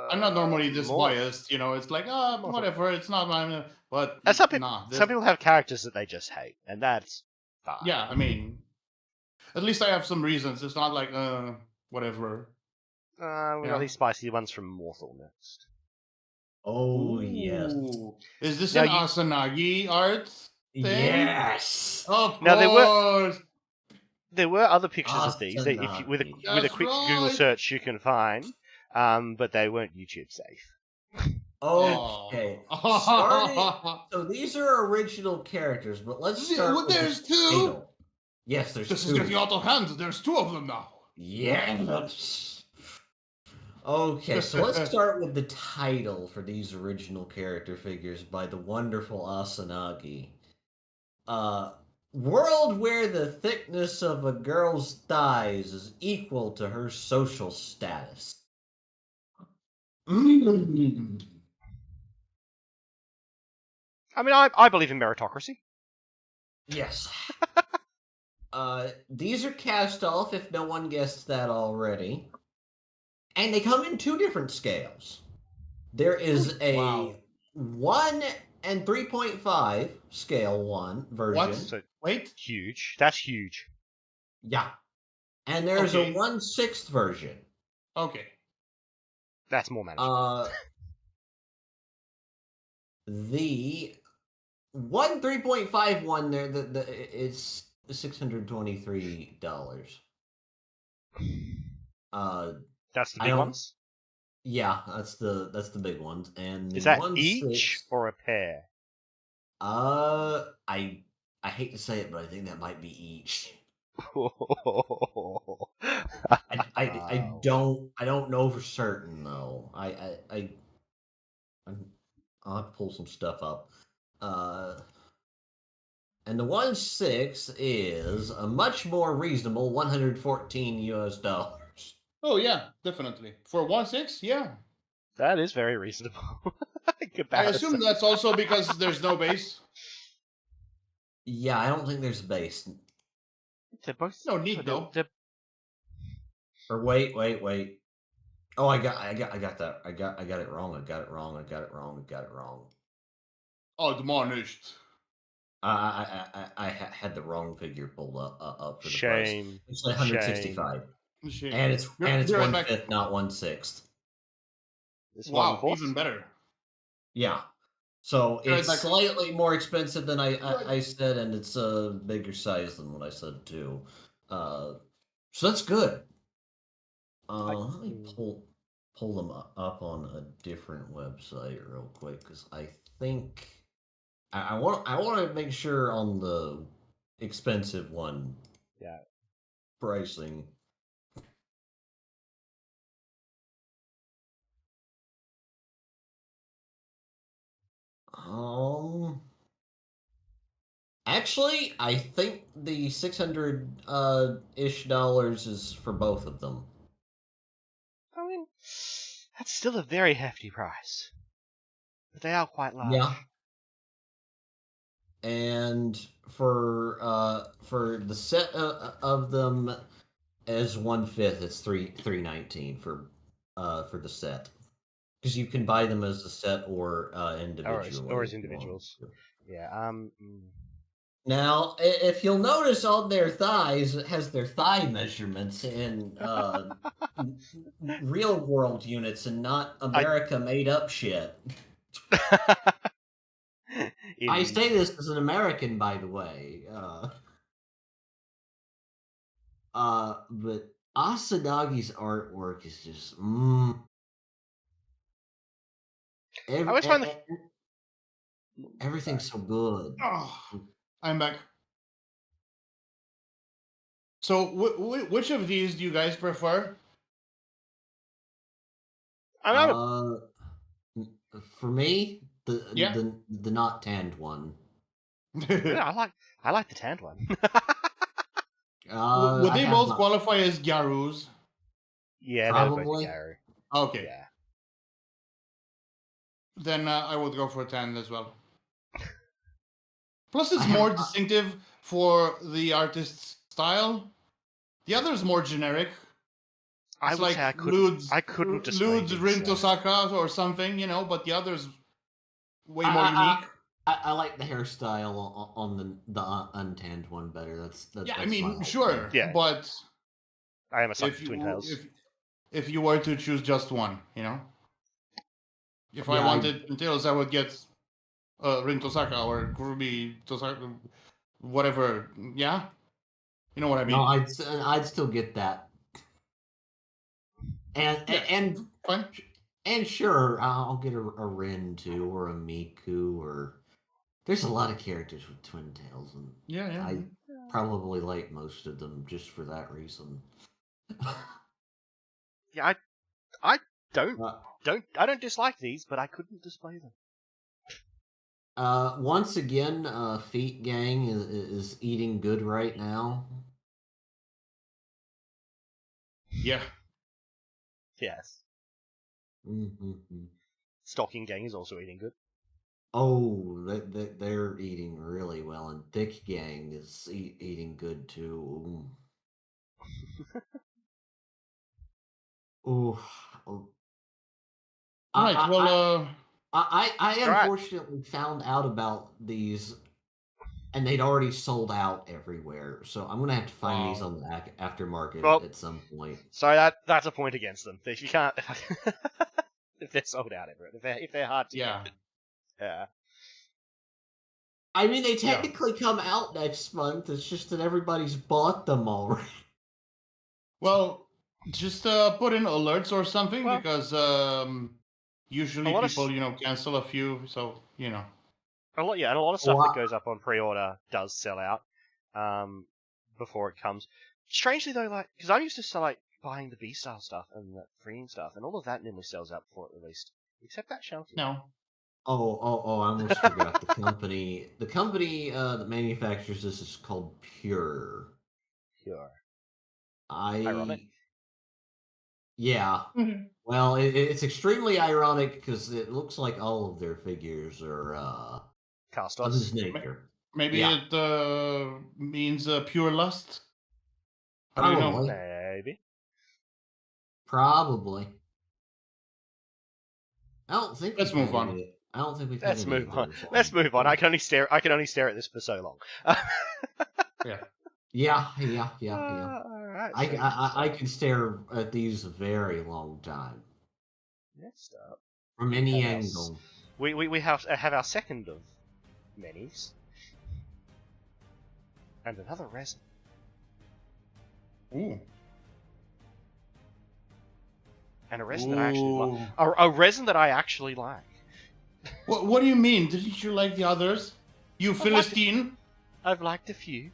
[SPEAKER 3] I'm not normally this biased, it's like, whatever, it's not my... But,
[SPEAKER 1] some people have characters that they just hate, and that's fine.
[SPEAKER 3] Yeah, I mean, at least I have some reasons. It's not like, whatever.
[SPEAKER 1] We got these spicy ones from Mortal next.
[SPEAKER 2] Oh, yes.
[SPEAKER 3] Is this an Asanagi art thing?
[SPEAKER 2] Yes!
[SPEAKER 3] Of course!
[SPEAKER 1] There were other pictures of these that with a quick Google search you can find, but they weren't YouTube safe.
[SPEAKER 2] Okay. So these are original characters, but let's start with
[SPEAKER 3] there's two?
[SPEAKER 2] Yes, there's
[SPEAKER 3] this
[SPEAKER 2] two.
[SPEAKER 3] This is getting out of hand. There's two of them now.
[SPEAKER 2] Yes. Okay, so let's start with the title for these original character figures by the wonderful Asanagi. World where the thickness of a girl's thighs is equal to her social status.
[SPEAKER 1] I mean, I believe in meritocracy.
[SPEAKER 2] Yes. These are cast off, if no one guessed that already. And they come in two different scales. There is a 1 and 3.5 scale 1 version.
[SPEAKER 3] What? So, wait.
[SPEAKER 1] Huge. That's huge.
[SPEAKER 2] Yeah. And there's a 1/6 version.
[SPEAKER 3] Okay.
[SPEAKER 1] That's more manageable.
[SPEAKER 2] The 3.5 one there, it's $623.
[SPEAKER 1] That's the big ones?
[SPEAKER 2] Yeah, that's the big ones. And
[SPEAKER 1] is that each or a pair?
[SPEAKER 2] I hate to say it, but I think that might be each. I don't know for certain though. I'll have to pull some stuff up. And the 1/6 is a much more reasonable $114.
[SPEAKER 3] Oh yeah, definitely. For 1/6, yeah.
[SPEAKER 1] That is very reasonable.
[SPEAKER 3] I assume that's also because there's no base.
[SPEAKER 2] Yeah, I don't think there's a base.
[SPEAKER 1] They're both
[SPEAKER 3] no need though.
[SPEAKER 2] Or wait. Oh, I got that. I got it wrong. I got it wrong.
[SPEAKER 3] Admonished.
[SPEAKER 2] I had the wrong figure pulled up for the
[SPEAKER 1] Shame.
[SPEAKER 2] price. It's like 165.
[SPEAKER 3] Shame.
[SPEAKER 2] And it's 1/5, not 1/6.
[SPEAKER 3] Wow, even better.
[SPEAKER 2] Yeah. So it's slightly more expensive than I said, and it's a bigger size than what I said too. So that's good. Let me pull them up on a different website real quick because I think I want to make sure on the expensive one.
[SPEAKER 1] Yeah.
[SPEAKER 2] Pricing. Actually, I think the $600 ish is for both of them.
[SPEAKER 1] I mean, that's still a very hefty price. But they are quite large.
[SPEAKER 2] Yeah. And for the set of them as 1/5, it's $319 for the set. Because you can buy them as a set or individually.
[SPEAKER 1] Or as individuals. Yeah.
[SPEAKER 2] Now, if you'll notice on their thighs, it has their thigh measurements in real world units and not America made up shit. I say this as an American, by the way. But Asadagi's artwork is just
[SPEAKER 1] I always find
[SPEAKER 2] everything's so good.
[SPEAKER 3] Oh, I'm back. So, which of these do you guys prefer?
[SPEAKER 2] For me, the not tanned one.
[SPEAKER 1] Yeah, I like the tanned one.
[SPEAKER 3] Would they both qualify as Gyarus?
[SPEAKER 1] Yeah,
[SPEAKER 2] probably.
[SPEAKER 1] Gyaru.
[SPEAKER 3] Okay.
[SPEAKER 1] Yeah.
[SPEAKER 3] Then I would go for tanned as well. Plus, it's more distinctive for the artist's style. The other is more generic.
[SPEAKER 1] I would say I couldn't display
[SPEAKER 3] Lude's Rintosaka or something, but the other's way more unique.
[SPEAKER 2] I like the hairstyle on the untanned one better. That's
[SPEAKER 3] I mean, sure. Yeah. But
[SPEAKER 1] I am a sucker for twin tails.
[SPEAKER 3] If you were to choose just one, if I wanted twin tails, I would get Rintosaka or Kurubi Tosaka, whatever. Yeah, you know what I mean.
[SPEAKER 2] No, I'd still get that. And
[SPEAKER 3] fine.
[SPEAKER 2] And sure, I'll get a Rin too, or a Miku, or there's a lot of characters with twin tails, and I probably like most of them just for that reason.
[SPEAKER 1] Yeah, I don't dislike these, but I couldn't display them.
[SPEAKER 2] Once again, Feet Gang is eating good right now.
[SPEAKER 3] Yeah.
[SPEAKER 1] Yes.
[SPEAKER 2] Mm-hmm.
[SPEAKER 1] Stocking Gang is also eating good.
[SPEAKER 2] Oh, they're eating really well, and Thick Gang is eating good too. Ooh.
[SPEAKER 3] Right. Well,
[SPEAKER 2] I unfortunately found out about these, and they'd already sold out everywhere. So I'm gonna have to find these on the aftermarket at some point.
[SPEAKER 1] So that's a point against them. If you can't, if they're sold out everywhere, if they're hard to get. Yeah.
[SPEAKER 2] I mean, they technically come out next month. It's just that everybody's bought them already.
[SPEAKER 3] Well, just put in alerts or something because usually people, cancel a few. So
[SPEAKER 1] a lot of stuff that goes up on pre-order does sell out before it comes. Strangely though, because I'm used to buying the B-style stuff and the freeing stuff, and all of that normally sells out before it released, except that Shelty.
[SPEAKER 3] No.
[SPEAKER 2] Oh! I almost forgot the company. The company that manufactures this is called Pure.
[SPEAKER 1] Ironic.
[SPEAKER 2] Yeah.
[SPEAKER 3] Mm-hmm.
[SPEAKER 2] Well, it's extremely ironic because it looks like all of their figures are
[SPEAKER 1] cast
[SPEAKER 2] of this nature.
[SPEAKER 3] Maybe it means pure lust.
[SPEAKER 2] Probably.
[SPEAKER 3] How do you know?
[SPEAKER 1] Maybe.
[SPEAKER 2] Probably. I don't think.
[SPEAKER 3] Let's move on.
[SPEAKER 2] I don't think we've.
[SPEAKER 1] Let's move on. Let's move on. I can only stare at this for so long.
[SPEAKER 2] Yeah.
[SPEAKER 1] Alright,
[SPEAKER 2] I can stare at these a very long time.
[SPEAKER 1] Next up,
[SPEAKER 2] from any angle.
[SPEAKER 1] We have our second of minis, and another resin.
[SPEAKER 3] Ooh.
[SPEAKER 1] and a resin that I actually like. A resin that I actually like.
[SPEAKER 3] What do you mean? Didn't you like the others? You Philistine?
[SPEAKER 1] I've liked a few.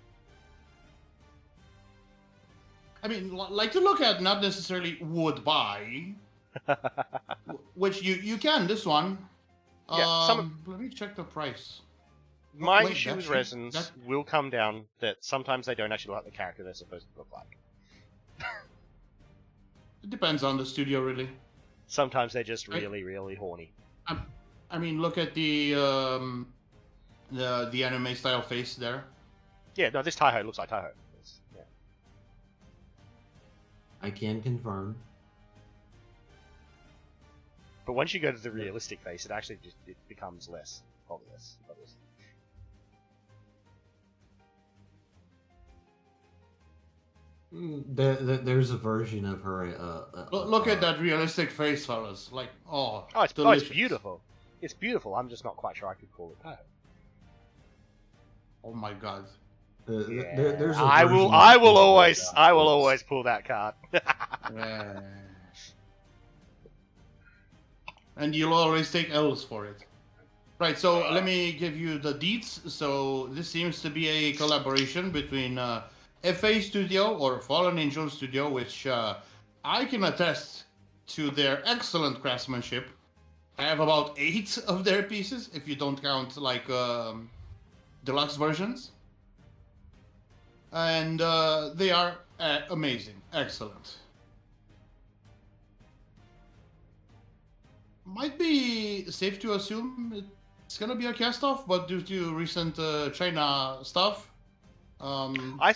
[SPEAKER 3] I mean, like to look at, not necessarily would buy. Which you can, this one.
[SPEAKER 1] Yeah,
[SPEAKER 3] let me check the price.
[SPEAKER 1] My issue with resins will come down that sometimes they don't actually look like the character they're supposed to look like.
[SPEAKER 3] It depends on the studio, really.
[SPEAKER 1] Sometimes they're just really, really horny.
[SPEAKER 3] I mean, look at the anime style face there.
[SPEAKER 1] Yeah, no, this Taiho looks like Taiho. Yeah.
[SPEAKER 2] I can confirm.
[SPEAKER 1] But once you go to the realistic face, it actually just becomes less obvious.
[SPEAKER 2] There's a version of her.
[SPEAKER 3] Look at that realistic face, fellas. Like,
[SPEAKER 1] it's beautiful. It's beautiful. I'm just not quite sure I could call it Taiho.
[SPEAKER 3] Oh my god.
[SPEAKER 2] There's
[SPEAKER 1] I will always pull that card.
[SPEAKER 3] And you'll always take L's for it. Right, so let me give you the deets. So this seems to be a collaboration between FA Studio or Fallen Angel Studio, which I can attest to their excellent craftsmanship. I have about 8 of their pieces, if you don't count like deluxe versions. And they are amazing, excellent. Might be safe to assume it's gonna be a cast-off, but due to recent China stuff,
[SPEAKER 1] I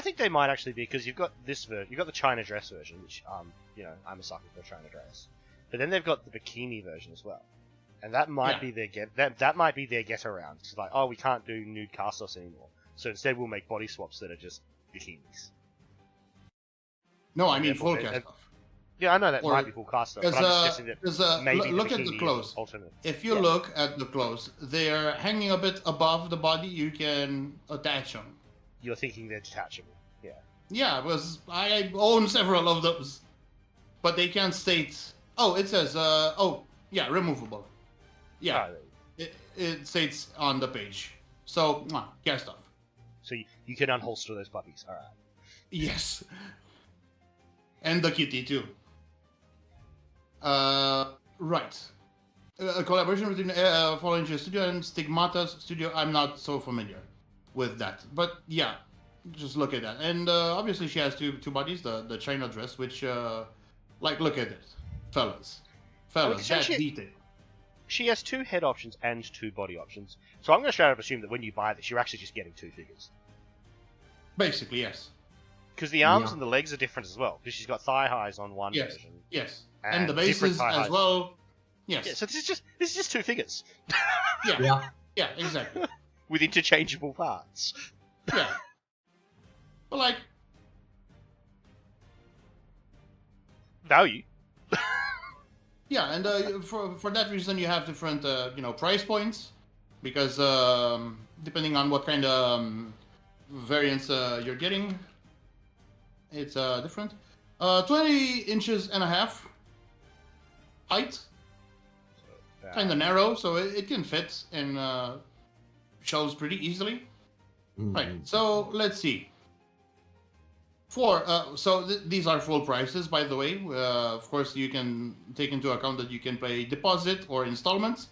[SPEAKER 1] think they might actually be, because you've got this version, you've got the China dress version, which I'm a sucker for China dress, but then they've got the bikini version as well, and that might be their that might be their get around. It's like, we can't do nude cast-offs anymore, so instead we'll make body swaps that are just bikinis.
[SPEAKER 3] No, I mean full cast-off.
[SPEAKER 1] Yeah, I know that might be full cast-off, but I'm just guessing that maybe
[SPEAKER 3] look at the clothes. If you look at the clothes, they're hanging a bit above the body. You can attach them.
[SPEAKER 1] You're thinking they're detachable. Yeah.
[SPEAKER 3] Yeah, because I own several of those, but they can't state. Oh, it says. Removable. Yeah, it states on the page. So, cast off.
[SPEAKER 1] So you can unholster those puppies. All right.
[SPEAKER 3] Yes. And the kitty too. Right. A collaboration between Fallen Angel Studio and Stigmata Studio. I'm not so familiar with that, but yeah, just look at that. And obviously she has two bodies. The China dress, which look at it, fellas, that detail.
[SPEAKER 1] She has 2 head options and 2 body options. So I'm going to straight up assume that when you buy this, you're actually just getting 2 figures.
[SPEAKER 3] Basically, yes.
[SPEAKER 1] Because the arms and the legs are different as well. Because she's got thigh highs on one version.
[SPEAKER 3] Yes. And the bases as well. Yes.
[SPEAKER 1] Yeah, so this is just 2 figures.
[SPEAKER 3] Yeah, exactly.
[SPEAKER 1] With interchangeable parts.
[SPEAKER 3] Yeah. But
[SPEAKER 1] value.
[SPEAKER 3] Yeah, and for that reason you have different price points, because depending on what kind of variants you're getting, it's different. 20 inches and a half height, kind of narrow, so it can fit in shelves pretty easily. Right, so let's see. These are full prices, by the way. Of course, you can take into account that you can pay deposit or installments.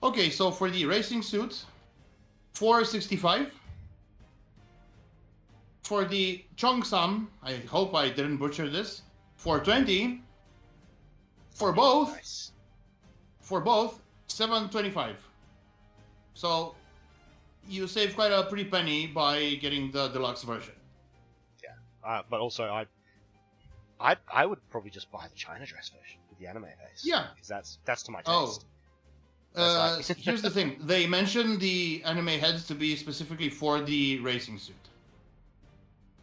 [SPEAKER 3] Okay, so for the racing suit, $465. For the Cheongsam, I hope I didn't butcher this, $420. For both, $725. So you save quite a pretty penny by getting the deluxe version.
[SPEAKER 1] But also, I would probably just buy the China dress version with the anime face.
[SPEAKER 3] Yeah,
[SPEAKER 1] because that's to my taste.
[SPEAKER 3] Here's the thing: they mentioned the anime heads to be specifically for the racing suit,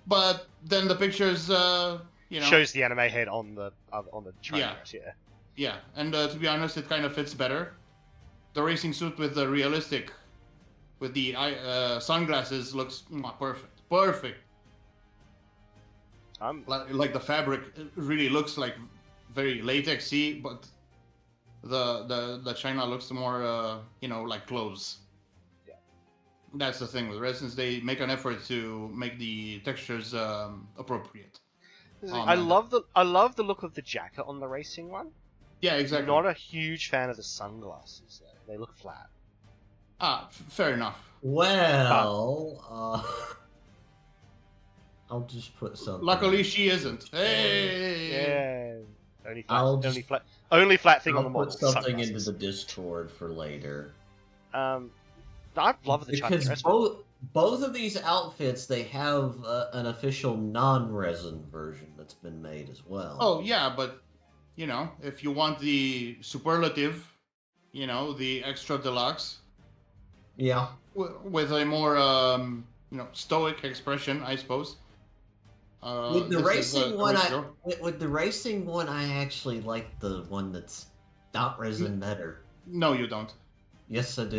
[SPEAKER 3] but then the pictures,
[SPEAKER 1] shows the anime head on the China dress.
[SPEAKER 3] Yeah, and to be honest, it kind of fits better. The racing suit with the realistic, with the sunglasses looks perfect. Like the fabric really looks like very latexy, but the China looks more like clothes.
[SPEAKER 1] Yeah.
[SPEAKER 3] That's the thing with resins. They make an effort to make the textures appropriate.
[SPEAKER 1] I love the look of the jacket on the racing one.
[SPEAKER 3] Yeah, exactly.
[SPEAKER 1] Not a huge fan of the sunglasses though. They look flat.
[SPEAKER 3] Fair enough.
[SPEAKER 2] Well, I'll just put something.
[SPEAKER 3] Luckily, she isn't. Hey.
[SPEAKER 1] Yeah. Only flat thing on the model.
[SPEAKER 2] I'll put something into the Discord for later.
[SPEAKER 1] I love the China dress.
[SPEAKER 2] Both of these outfits, they have an official non-resin version that's been made as well.
[SPEAKER 3] Oh yeah, but if you want the superlative, the extra deluxe.
[SPEAKER 2] Yeah.
[SPEAKER 3] With a more stoic expression, I suppose.
[SPEAKER 2] With the racing one, I actually like the one that's not resin better.
[SPEAKER 3] No, you don't.
[SPEAKER 2] Yes, I do.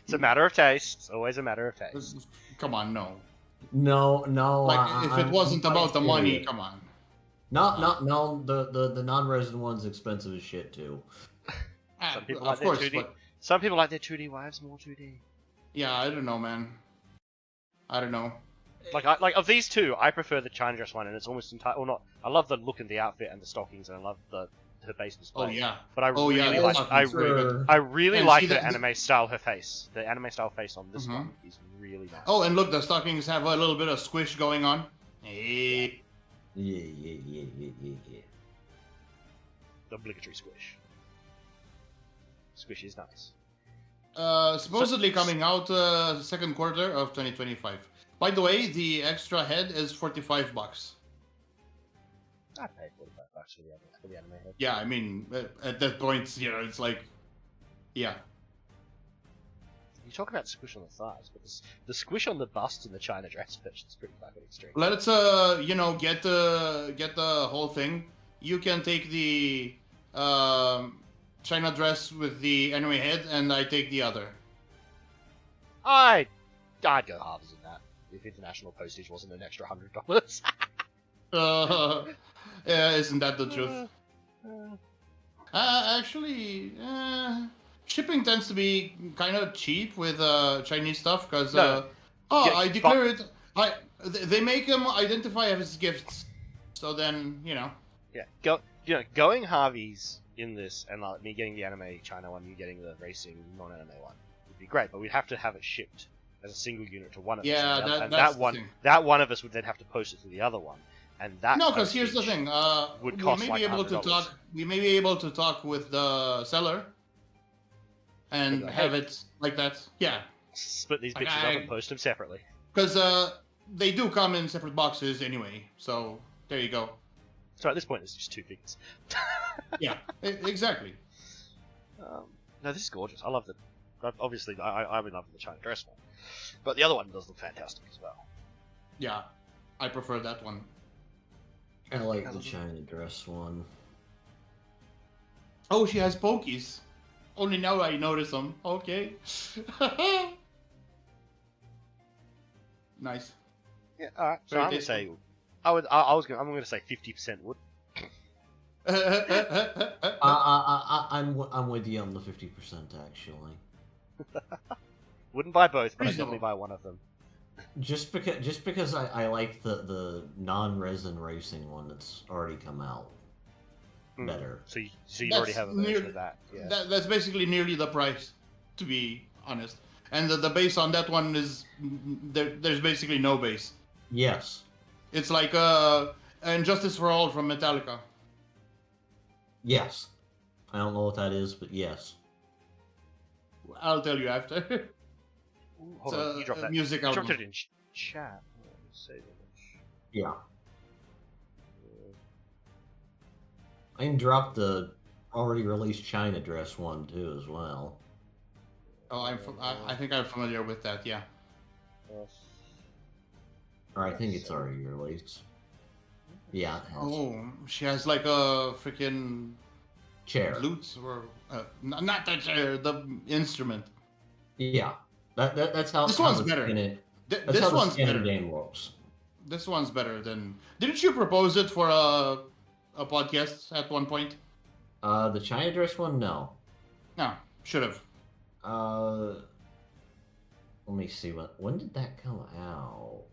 [SPEAKER 1] It's a matter of taste. It's always a matter of taste.
[SPEAKER 3] Come on, no.
[SPEAKER 2] No.
[SPEAKER 3] Like if it wasn't about the money, come on.
[SPEAKER 2] No. The non-resin one's expensive as shit too.
[SPEAKER 1] Some people like their 2D. Some people like their 2D wives more 2D.
[SPEAKER 3] Yeah, I don't know, man. I don't know.
[SPEAKER 1] Like of these two, I prefer the China dress one, and it's almost entire. Or not. I love the look of the outfit and the stockings, and I love her base display.
[SPEAKER 3] Oh yeah.
[SPEAKER 1] But I really like the anime style her face. The anime style face on this one is really nice.
[SPEAKER 3] Oh, and look, the stockings have a little bit of squish going on. Hey.
[SPEAKER 2] Yeah.
[SPEAKER 1] The obligatory squish. Squish is nice.
[SPEAKER 3] Supposedly coming out second quarter of 2025. By the way, the extra head is $45.
[SPEAKER 1] I'd pay $45 for the anime head.
[SPEAKER 3] Yeah, I mean, at that point, it's like, yeah.
[SPEAKER 1] You talk about squish on the thighs, but the squish on the bust in the China dress version is pretty fucking extreme.
[SPEAKER 3] Let's get the whole thing. You can take the China dress with the anime head, and I take the other.
[SPEAKER 1] I'd go halves in that if international postage wasn't an extra $100.
[SPEAKER 3] Yeah, isn't that the truth? Actually, shipping tends to be kind of cheap with Chinese stuff because I declare it. They make them identify as gifts, so then
[SPEAKER 1] Yeah, going Harvey's in this, and like me getting the anime China one, you getting the racing non-anime one would be great, but we'd have to have it shipped as a single unit to one of us.
[SPEAKER 3] Yeah,
[SPEAKER 1] that one of us would then have to post it to the other one, and that
[SPEAKER 3] no, because here's the thing:
[SPEAKER 1] would cost
[SPEAKER 3] we may be able to talk. We may be able to talk with the seller and have it like that. Yeah,
[SPEAKER 1] split these bitches up and post them separately.
[SPEAKER 3] Because they do come in separate boxes anyway. So there you go.
[SPEAKER 1] So at this point, it's just two figures.
[SPEAKER 3] Yeah, exactly.
[SPEAKER 1] No, this is gorgeous. I love the. Obviously, I'm in love with the China dress one, but the other one does look fantastic as well.
[SPEAKER 3] Yeah, I prefer that one.
[SPEAKER 2] I like the China dress one.
[SPEAKER 3] Oh, she has pokies. Only now I notice them. Okay. Nice.
[SPEAKER 1] Yeah. All right. So
[SPEAKER 3] Very
[SPEAKER 1] I'm gonna say. I'm gonna say 50% wood.
[SPEAKER 2] I'm with you on the 50% actually.
[SPEAKER 1] Wouldn't buy both, but I'd definitely buy one of them.
[SPEAKER 2] Just because I like the non-resin racing one that's already come out better.
[SPEAKER 1] So you already have a version of that. Yeah.
[SPEAKER 3] That's basically nearly the price, to be honest. And the base on that one is there's basically no base.
[SPEAKER 2] Yes.
[SPEAKER 3] It's like Injustice for All from Metallica.
[SPEAKER 2] Yes. I don't know what that is, but yes.
[SPEAKER 3] I'll tell you after.
[SPEAKER 1] Hold on, you dropped that.
[SPEAKER 3] Music album.
[SPEAKER 1] Dropped it in chat.
[SPEAKER 2] Yeah. I can drop the already released China dress one too as well.
[SPEAKER 3] Oh, I think I'm familiar with that. Yeah.
[SPEAKER 2] Or I think it's already released. Yeah. It has.
[SPEAKER 3] Oh, she has like a freaking
[SPEAKER 2] chair.
[SPEAKER 3] Lute or not the chair, the instrument.
[SPEAKER 2] Yeah. That's how.
[SPEAKER 3] This one's better. This one's better.
[SPEAKER 2] Game works.
[SPEAKER 3] This one's better than. Didn't you propose it for a podcast at one point?
[SPEAKER 2] The China dress one, no.
[SPEAKER 3] No, should have.
[SPEAKER 2] Let me see when did that come out?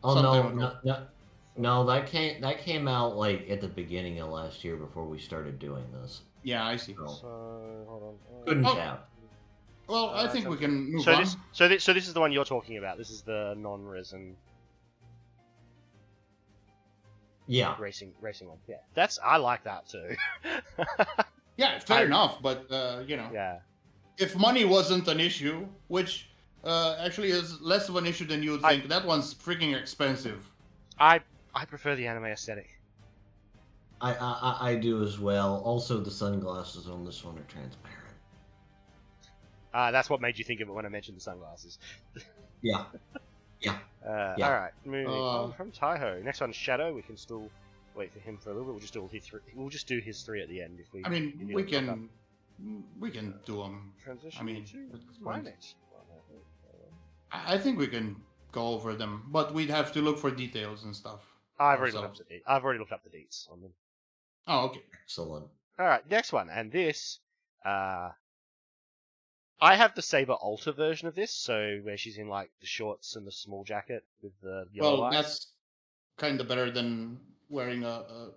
[SPEAKER 2] Oh
[SPEAKER 3] Sometime
[SPEAKER 2] no,
[SPEAKER 3] ago.
[SPEAKER 2] no, that came out like at the beginning of last year before we started doing this.
[SPEAKER 3] Yeah, I see.
[SPEAKER 2] So,
[SPEAKER 1] hold on.
[SPEAKER 2] couldn't
[SPEAKER 3] Oh.
[SPEAKER 2] tap.
[SPEAKER 3] Well, I think we can move
[SPEAKER 1] so
[SPEAKER 3] on.
[SPEAKER 1] This is the one you're talking about. This is the non-resin
[SPEAKER 2] Yeah.
[SPEAKER 1] racing one. Yeah, I like that too.
[SPEAKER 3] Yeah, fair enough, but you know,
[SPEAKER 1] Yeah.
[SPEAKER 3] if money wasn't an issue, which actually is less of an issue than you would think, that one's freaking expensive.
[SPEAKER 1] I prefer the anime aesthetic.
[SPEAKER 2] I do as well. Also, the sunglasses on this one are transparent.
[SPEAKER 1] That's what made you think of it when I mentioned the sunglasses.
[SPEAKER 2] Yeah. Yeah.
[SPEAKER 1] All right, moving on from Taiho. Next one, Shadow. We can still wait for him for a little bit. We'll just do his three at the end if we.
[SPEAKER 3] I mean, we can do them.
[SPEAKER 1] Transition.
[SPEAKER 3] I mean,
[SPEAKER 1] to my next one.
[SPEAKER 3] I think we can go over them, but we'd have to look for details and stuff.
[SPEAKER 1] I've already looked up the deets on them.
[SPEAKER 3] Oh, okay.
[SPEAKER 2] Excellent.
[SPEAKER 1] All right, next one, and this, I have the Saber Alta version of this, so where she's in like the shorts and the small jacket with the yellow eyes.
[SPEAKER 3] That's kind of better than wearing a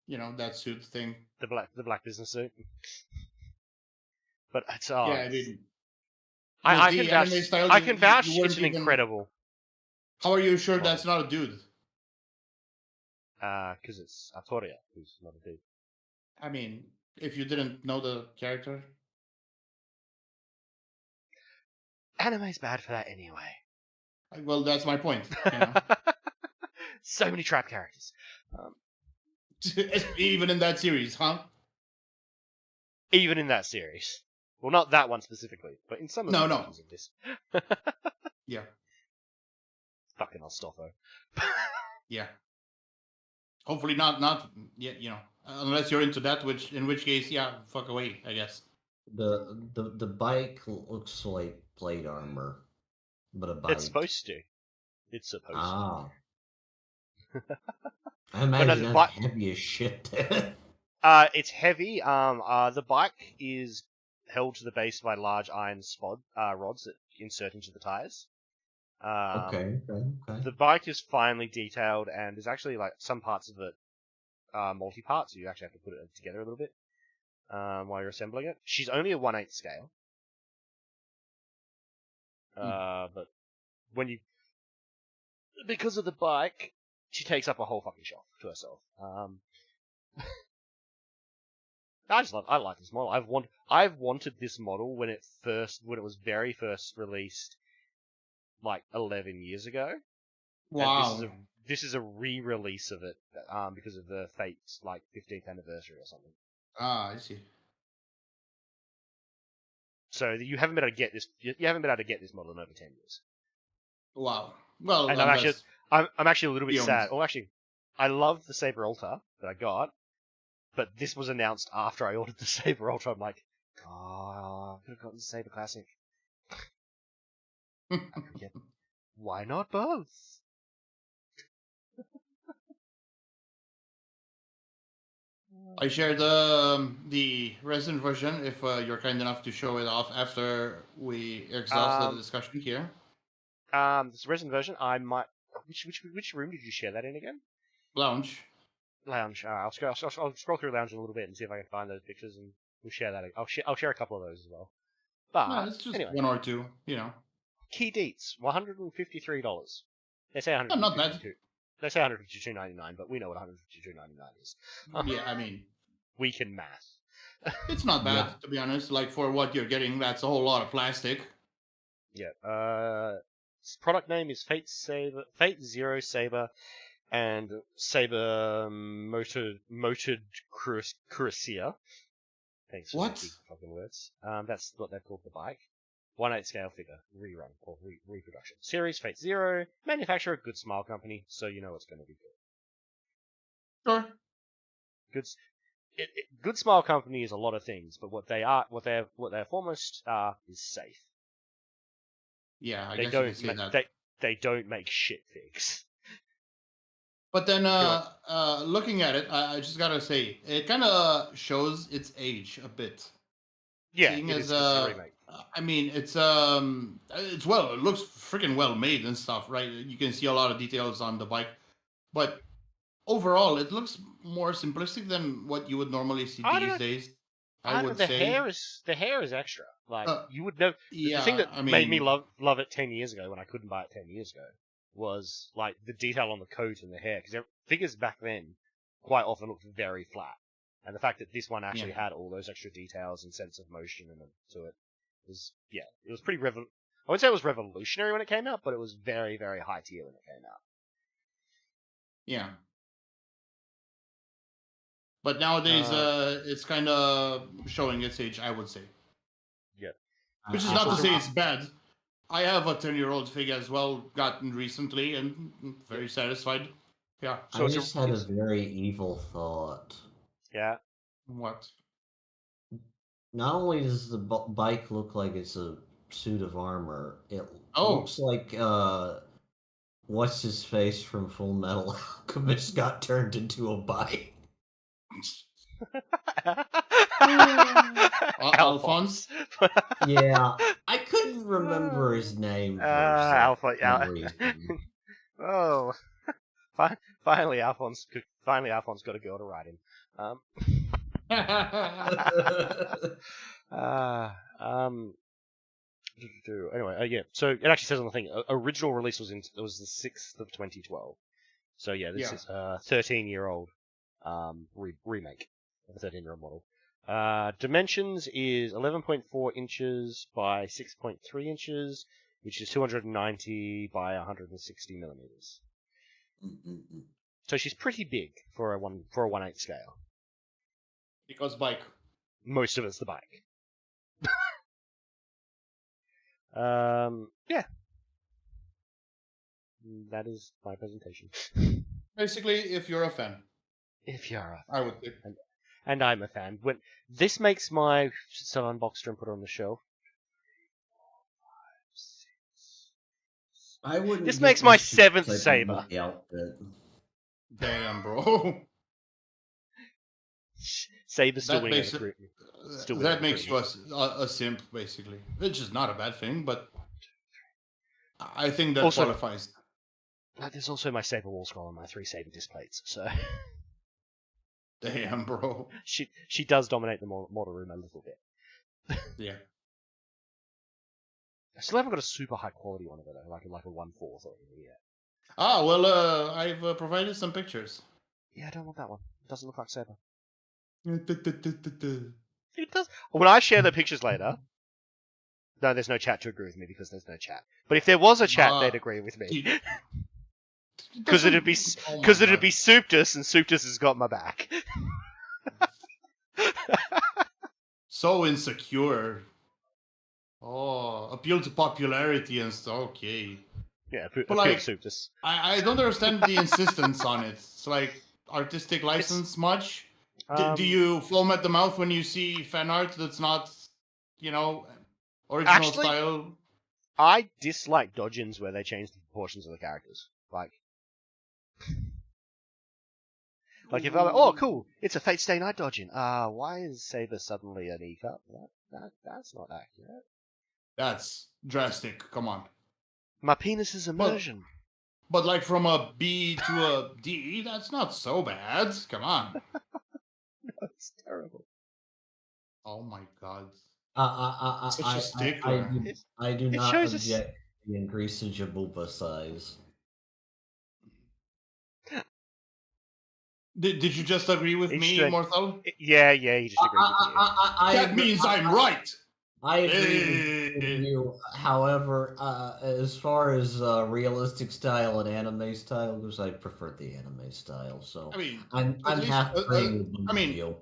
[SPEAKER 3] that suit thing.
[SPEAKER 1] The black business suit. But it's
[SPEAKER 3] yeah, I mean,
[SPEAKER 1] I can vouch it's incredible.
[SPEAKER 3] How are you sure that's not a dude?
[SPEAKER 1] Because it's Artoria, who's not a dude.
[SPEAKER 3] I mean, if you didn't know the character.
[SPEAKER 1] Anime's bad for that anyway.
[SPEAKER 3] Well, that's my point. You know?
[SPEAKER 1] So many trap characters.
[SPEAKER 3] Even in that series, huh?
[SPEAKER 1] Even in that series. Well, not that one specifically, but in some of the versions of this.
[SPEAKER 3] Yeah.
[SPEAKER 1] Fucking Ostofo.
[SPEAKER 3] Yeah. Hopefully not yet, unless you're into that, in which case, yeah, fuck away, I guess.
[SPEAKER 2] The bike looks like plate armor, but a bike.
[SPEAKER 1] It's supposed to. It's supposed to.
[SPEAKER 2] I imagine that's heavy as shit.
[SPEAKER 1] It's heavy. The bike is held to the base by large iron rods that insert into the tires.
[SPEAKER 2] Okay.
[SPEAKER 1] The bike is finely detailed, and there's actually like some parts of it multi-part, so you actually have to put it together a little bit while you're assembling it. She's only a 1/8 scale, but because of the bike, she takes up a whole fucking shelf to herself. I like this model. I've wanted this model when it was very first released, like 11 years ago.
[SPEAKER 3] Wow.
[SPEAKER 1] And this is a re-release of it, because of the Fate's like 15th anniversary or something.
[SPEAKER 3] Ah, I see.
[SPEAKER 1] So you haven't been able to get this. You haven't been able to get this model in over 10 years.
[SPEAKER 3] Wow. Well,
[SPEAKER 1] and I'm actually a little bit sad. Well, actually, I love the Saber Ultra that I got, but this was announced after I ordered the Saber Ultra. I'm like, oh, I could have gotten the Saber Classic. Why not both?
[SPEAKER 3] I shared the resin version. If you're kind enough to show it off after we exhaust the discussion here.
[SPEAKER 1] This resin version, I might. Which room did you share that in again?
[SPEAKER 3] Lounge.
[SPEAKER 1] I'll scroll through Lounge a little bit and see if I can find those pictures, and we'll share that. I'll share a couple of those as well. But
[SPEAKER 3] no, it's just
[SPEAKER 1] anyway.
[SPEAKER 3] one or two,
[SPEAKER 1] Key deets, $153. They say $152.
[SPEAKER 3] Not bad.
[SPEAKER 1] They say $152.99, but we know what $152.99 is.
[SPEAKER 3] Yeah, I mean,
[SPEAKER 1] we can math.
[SPEAKER 3] It's not bad, to be honest. Like, for what you're getting, that's a whole lot of plastic.
[SPEAKER 1] Yeah. Product name is Fate Zero Saber, and Saber Motored Cuirassier. Thanks for the fucking words. That's what they've called the bike. 1/8 scale figure, rerun, or reproduction. Series, Fate Zero, manufacturer, Good Smile Company, so you know it's going to be
[SPEAKER 3] good.
[SPEAKER 1] Sure. Good Smile Company is a lot of things, but what they're foremost are is safe.
[SPEAKER 3] Yeah, I guess you can say that.
[SPEAKER 1] They don't make shit figs.
[SPEAKER 3] But then, looking at it, I just gotta say, it kind of shows its age a bit.
[SPEAKER 1] Yeah,
[SPEAKER 3] Seeing
[SPEAKER 1] it
[SPEAKER 3] as
[SPEAKER 1] is a remake.
[SPEAKER 3] I mean, it looks freaking well made and stuff, right? You can see a lot of details on the bike, but overall, it looks more simplistic than what you would normally see these days. I would
[SPEAKER 1] the
[SPEAKER 3] say
[SPEAKER 1] hair is extra. Like you would know. The
[SPEAKER 3] yeah,
[SPEAKER 1] thing that
[SPEAKER 3] I
[SPEAKER 1] made me
[SPEAKER 3] mean,
[SPEAKER 1] love it 10 years ago when I couldn't buy it 10 years ago was like the detail on the coat and the hair, because figures back then quite often looked very flat, and the fact that this one actually had all those extra details and sense of motion to it was it was pretty I wouldn't say it was revolutionary when it came out, but it was very, very high tier when it came out.
[SPEAKER 3] Yeah. But nowadays, it's kind of showing its age, I would say.
[SPEAKER 1] Yeah.
[SPEAKER 3] Which is not to say it's bad. I have a 10-year-old fig as well, gotten recently, and very satisfied. Yeah.
[SPEAKER 2] So I just had a very evil thought.
[SPEAKER 1] Yeah.
[SPEAKER 3] What?
[SPEAKER 2] Not only does the bike look like it's a suit of armor, it looks like what's his face from Full Metal Alchemist got turned into a bike.
[SPEAKER 3] Alphonse?
[SPEAKER 2] Yeah, I couldn't remember his name for some reason.
[SPEAKER 1] Oh, finally Alphonse got a girl to ride him. Anyway, yeah. So it actually says on the thing, original release was the 6th of 2012. So yeah, this is a 13-year-old remake of a 13-year-old model. Dimensions is 11.4 inches by 6.3 inches, which is 290 by 160 millimeters. So she's pretty big for a 1/8 scale.
[SPEAKER 3] Because bike.
[SPEAKER 1] Most of it's the bike. Yeah. That is my presentation.
[SPEAKER 3] Basically, if you're a fan.
[SPEAKER 1] If you're a fan.
[SPEAKER 3] I would think.
[SPEAKER 1] And I'm a fan. This makes my still unboxed and put on the shelf. This makes my 7th saber.
[SPEAKER 3] Damn, bro.
[SPEAKER 1] Saber's still winning.
[SPEAKER 3] That makes you a simp, basically. Which is not a bad thing, but I think that also qualifies.
[SPEAKER 1] There's also my saber wall scroll and my 3 saber disc plates, so.
[SPEAKER 3] Damn, bro.
[SPEAKER 1] She does dominate the model room a little bit.
[SPEAKER 3] Yeah.
[SPEAKER 1] I still haven't got a super high quality one of it, like a 1/4 or anything yet.
[SPEAKER 3] Ah, well, I've provided some pictures.
[SPEAKER 1] Yeah, I don't want that one. It doesn't look like Saber.
[SPEAKER 3] It
[SPEAKER 1] does. When I share the pictures later, no, there's no chat to agree with me because there's no chat. But if there was a chat, they'd agree with me. Because it'd be Souptus, and Souptus has got my back.
[SPEAKER 3] So insecure. Oh, appeal to popularity and stuff. Okay.
[SPEAKER 1] Yeah, but like, Souptus.
[SPEAKER 3] I don't understand the insistence on it. It's like artistic license much. Do you foam at the mouth when you see fan art that's not, original style?
[SPEAKER 1] I dislike dodgins where they change the proportions of the characters. Like if I'm like, oh cool, it's a Fate Stay Night dodgin. Why is Saber suddenly an E cup? That's not accurate.
[SPEAKER 3] That's drastic. Come on.
[SPEAKER 1] My penis is immersion.
[SPEAKER 3] But like from a B to a D, that's not so bad. Come on.
[SPEAKER 1] No, it's terrible.
[SPEAKER 3] Oh my god.
[SPEAKER 2] Such
[SPEAKER 3] a stickler.
[SPEAKER 2] I do not object to the increase in Jabuba size.
[SPEAKER 3] Did you just agree with me, Morthal?
[SPEAKER 1] Yeah, you just agreed with me.
[SPEAKER 3] That means I'm right!
[SPEAKER 2] I agree with you. However, as far as realistic style and anime style goes, I prefer the anime style. So I'm half agreeing with you.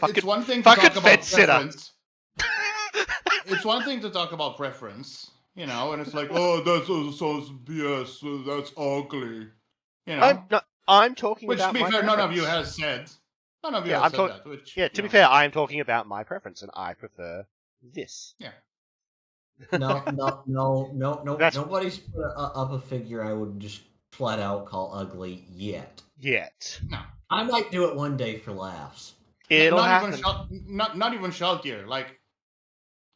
[SPEAKER 3] It's one thing to talk about preference. It's one thing to talk about preference, and it's like, oh, that's so BS, that's ugly,
[SPEAKER 1] I'm talking about.
[SPEAKER 3] Which, to be fair, none of you has said. None of you has said that. Which,
[SPEAKER 1] to be fair, I'm talking about my preference, and I prefer this.
[SPEAKER 3] Yeah.
[SPEAKER 2] No. Nobody's put up a figure I would just flat out call ugly yet.
[SPEAKER 3] No.
[SPEAKER 2] I might do it one day for laughs.
[SPEAKER 1] It'll happen.
[SPEAKER 3] Not even Shaltier. Like,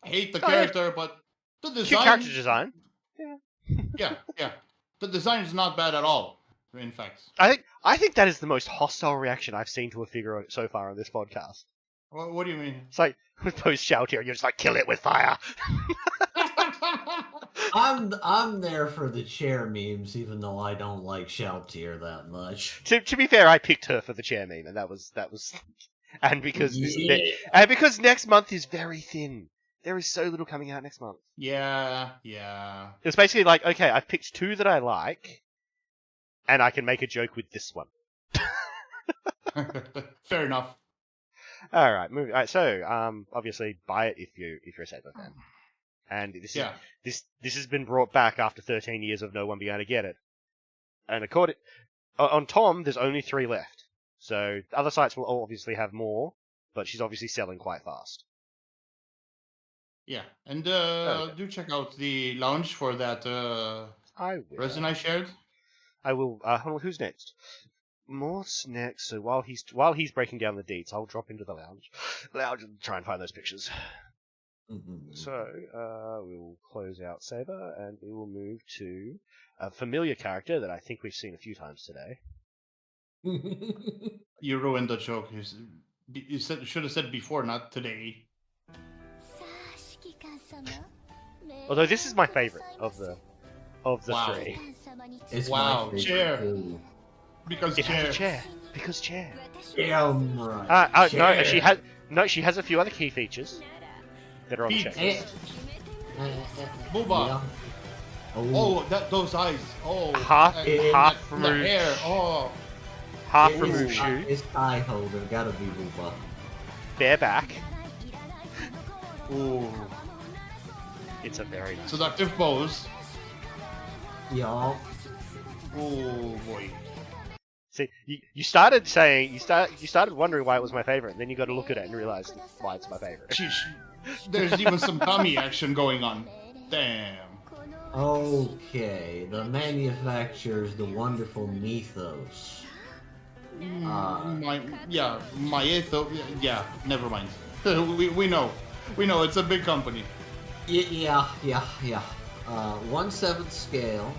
[SPEAKER 3] I hate the character, but the design.
[SPEAKER 1] Cute character design.
[SPEAKER 3] Yeah. The design is not bad at all. In fact,
[SPEAKER 1] I think that is the most hostile reaction I've seen to a figure so far on this podcast.
[SPEAKER 3] What do you mean?
[SPEAKER 1] It's like with post Shaltier, you're just like kill it with fire.
[SPEAKER 2] I'm there for the chair memes, even though I don't like Shaltier that much.
[SPEAKER 1] To be fair, I picked her for the chair meme, and that was, and because because next month is very thin. There is so little coming out next month.
[SPEAKER 3] Yeah.
[SPEAKER 1] It's basically like, okay, I've picked 2 that I like, and I can make a joke with this one.
[SPEAKER 3] Fair enough.
[SPEAKER 1] All right, moving. All right, so obviously buy it if you're a Saber fan. And this has been brought back after 13 years of no one being able to get it. And according on Tom, there's only 3 left. So other sites will obviously have more, but she's obviously selling quite fast.
[SPEAKER 3] Yeah, and do check out the launch for that resin I shared.
[SPEAKER 1] I will. Hold on, who's next? Morse next. So while he's breaking down the deets, I'll drop into the lounge and try and find those pictures. So we will close out Saber, and we will move to a familiar character that I think we've seen a few times today.
[SPEAKER 3] You ruined the joke. You should have said before, not today.
[SPEAKER 1] Although this is my favorite of the 3.
[SPEAKER 2] It's
[SPEAKER 3] chair. Because chair.
[SPEAKER 1] Because chair.
[SPEAKER 2] Yeah, right.
[SPEAKER 1] No, she has a few other key features that are on the checklist.
[SPEAKER 3] Booba.
[SPEAKER 2] Yeah.
[SPEAKER 3] Oh, those eyes. Oh,
[SPEAKER 1] half removed.
[SPEAKER 3] The hair. Oh,
[SPEAKER 1] half removed shoe.
[SPEAKER 2] His tie holder gotta be Booba.
[SPEAKER 1] Bare back. Ooh. It's a very nice.
[SPEAKER 3] Seductive pose.
[SPEAKER 2] Y'all.
[SPEAKER 3] Oh boy.
[SPEAKER 1] See, you started wondering why it was my favorite, and then you got to look at it and realize why it's my favorite.
[SPEAKER 3] There's even some tummy action going on. Damn.
[SPEAKER 2] Okay, the manufacturer's the wonderful Mythos.
[SPEAKER 3] My ethos. Yeah, never mind. we know it's a big company.
[SPEAKER 2] Yeah. 1/7 scale,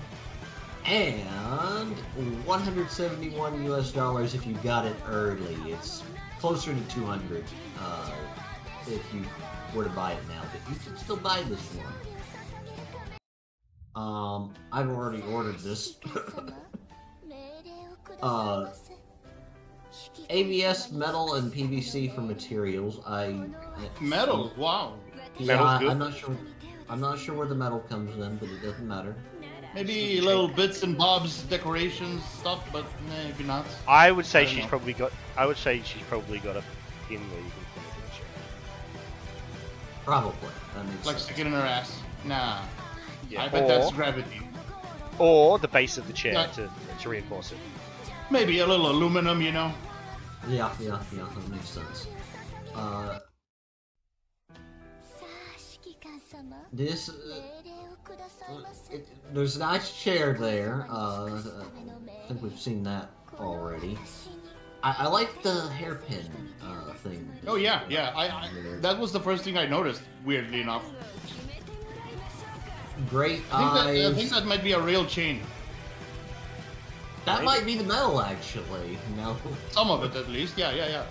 [SPEAKER 2] and $171 if you got it early. It's closer to 200 if you were to buy it now, but you can still buy this one. I've already ordered this. ABS metal and PVC for materials.
[SPEAKER 3] Metal, wow.
[SPEAKER 2] Yeah, I'm not sure where the metal comes in, but it doesn't matter.
[SPEAKER 3] Maybe little bits and bobs, decorations, stuff, but maybe not.
[SPEAKER 1] I would say she's probably got a pin where you can put it in the chair.
[SPEAKER 2] Probably. That makes
[SPEAKER 3] like
[SPEAKER 2] sense.
[SPEAKER 3] stick it in her ass. Nah.
[SPEAKER 1] Yeah.
[SPEAKER 3] I bet that's gravity.
[SPEAKER 1] Or the base of the chair to reinforce it.
[SPEAKER 3] Maybe a little aluminum, you know.
[SPEAKER 2] Yeah, that makes sense. There's a nice chair there. I think we've seen that already. I like the hairpin thing.
[SPEAKER 3] Oh yeah. I that was the first thing I noticed. Weirdly enough.
[SPEAKER 2] Great eyes.
[SPEAKER 3] I think that might be a real chain.
[SPEAKER 2] That might be the metal, actually. No.
[SPEAKER 3] Some of it, at least. Yeah.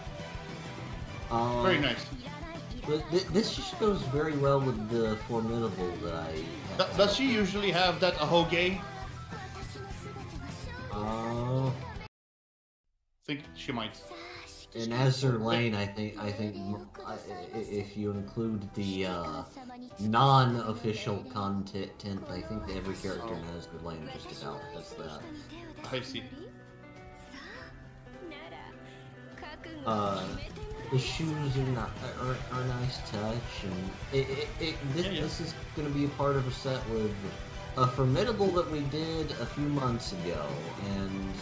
[SPEAKER 3] Very nice.
[SPEAKER 2] But this just goes very well with the Formidable that I have.
[SPEAKER 3] Does she usually have that ahoge?
[SPEAKER 2] I
[SPEAKER 3] think she might.
[SPEAKER 2] In Azure Lane, I think if you include the non-official content, I think every character in Azure Lane just about does that.
[SPEAKER 3] I see.
[SPEAKER 2] The shoes are a nice touch, and this is going to be a part of a set with a Formidable that we did a few months ago, and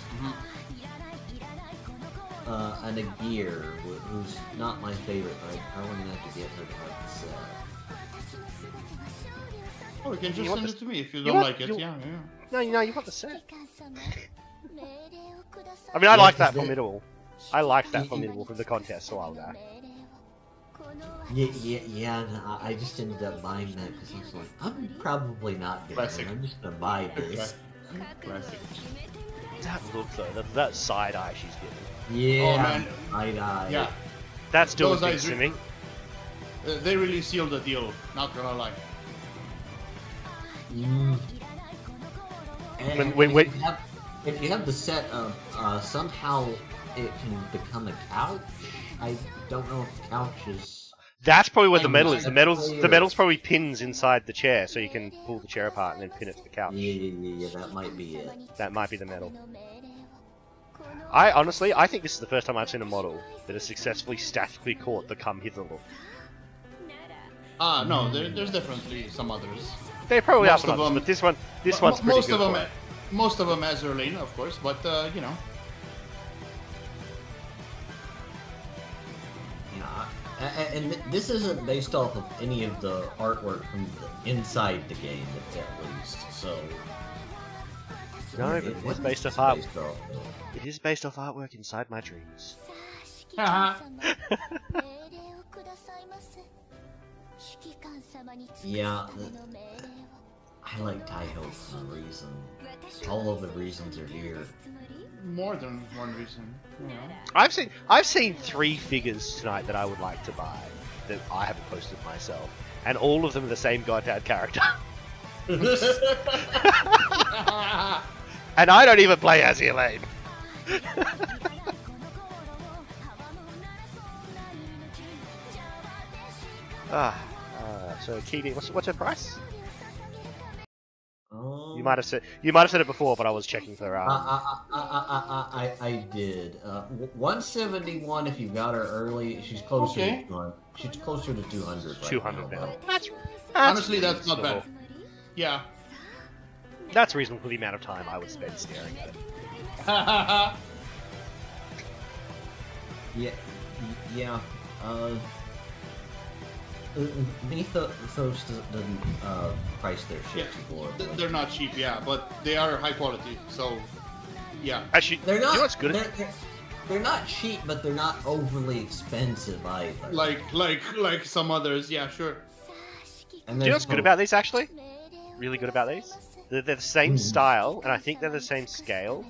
[SPEAKER 2] and a Gear, who's not my favorite, but I probably have to get her to like the set.
[SPEAKER 3] Oh, you can just send it to me if you don't
[SPEAKER 1] want,
[SPEAKER 3] like it. Yeah.
[SPEAKER 1] No, you want the set. I mean, I like that formidable. I liked that formidable from the contest a while back.
[SPEAKER 2] Yeah. I just ended up buying that because I was like, I'm probably not gonna win. I'm just gonna buy this.
[SPEAKER 3] Classic.
[SPEAKER 1] That look though, that side eye she's giving.
[SPEAKER 2] Yeah.
[SPEAKER 3] Oh man.
[SPEAKER 2] Side eye.
[SPEAKER 3] Yeah.
[SPEAKER 1] That's doing things to me.
[SPEAKER 3] They really sealed the deal. Not gonna lie.
[SPEAKER 2] And if you have the set of somehow it can become a couch. I don't know if couch is.
[SPEAKER 1] That's probably where the medal is. The medal's probably pins inside the chair, so you can pull the chair apart and then pin it to the couch.
[SPEAKER 2] Yeah, that might be it.
[SPEAKER 1] That might be the medal. I think this is the first time I've seen a model that has successfully statically caught the come hither look.
[SPEAKER 3] No, there's definitely some others.
[SPEAKER 1] There probably are some others, but this one's pretty good.
[SPEAKER 3] Most of them as Erlane, of course, but you know.
[SPEAKER 2] And this isn't based off of any of the artwork from inside the game, at least. So.
[SPEAKER 1] No, but it is based off art. It is based off artwork inside my dreams.
[SPEAKER 2] Yeah, I like Taiho for a reason. All of the reasons are here.
[SPEAKER 3] More than one reason. You know.
[SPEAKER 1] I've seen 3 figures tonight that I would like to buy that I haven't posted myself, and all of them are the same goddamn character. And I don't even play as Elaine. So Keating, what's her price? You might have said it before, but I was checking for.
[SPEAKER 2] I did. 171 if you got her early. She's closer.
[SPEAKER 3] Okay.
[SPEAKER 2] She's closer to 200. Right
[SPEAKER 1] 200 now.
[SPEAKER 3] Honestly, that's not bad. Yeah.
[SPEAKER 1] That's reasonable for the amount of time I would spend staring at it.
[SPEAKER 2] Yeah. Mythos doesn't price their shit for.
[SPEAKER 3] They're not cheap, yeah, but they are high quality. So, yeah.
[SPEAKER 1] Actually,
[SPEAKER 2] they're not.
[SPEAKER 1] You know what's good?
[SPEAKER 2] They're not cheap, but they're not overly expensive either.
[SPEAKER 3] Like some others, yeah, sure.
[SPEAKER 1] And do you know what's good about these? Actually, really good about these. They're the same style, and I think they're the same scale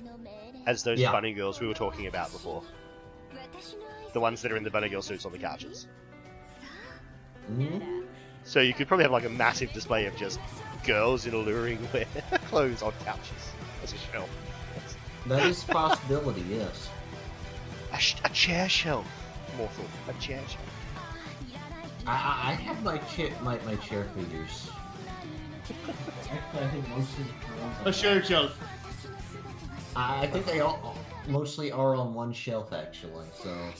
[SPEAKER 1] as those bunny girls we were talking about before. The ones that are in the bunny girl suits on the couches. So you could probably have like a massive display of just girls in alluring wear clothes on couches as a shelf.
[SPEAKER 2] That is a possibility, yes.
[SPEAKER 1] A chair shelf, Mortal. A chair shelf.
[SPEAKER 2] I have my chair figures. Actually, I think most of
[SPEAKER 3] a chair shelf.
[SPEAKER 2] I think they all mostly are on one shelf, actually. So.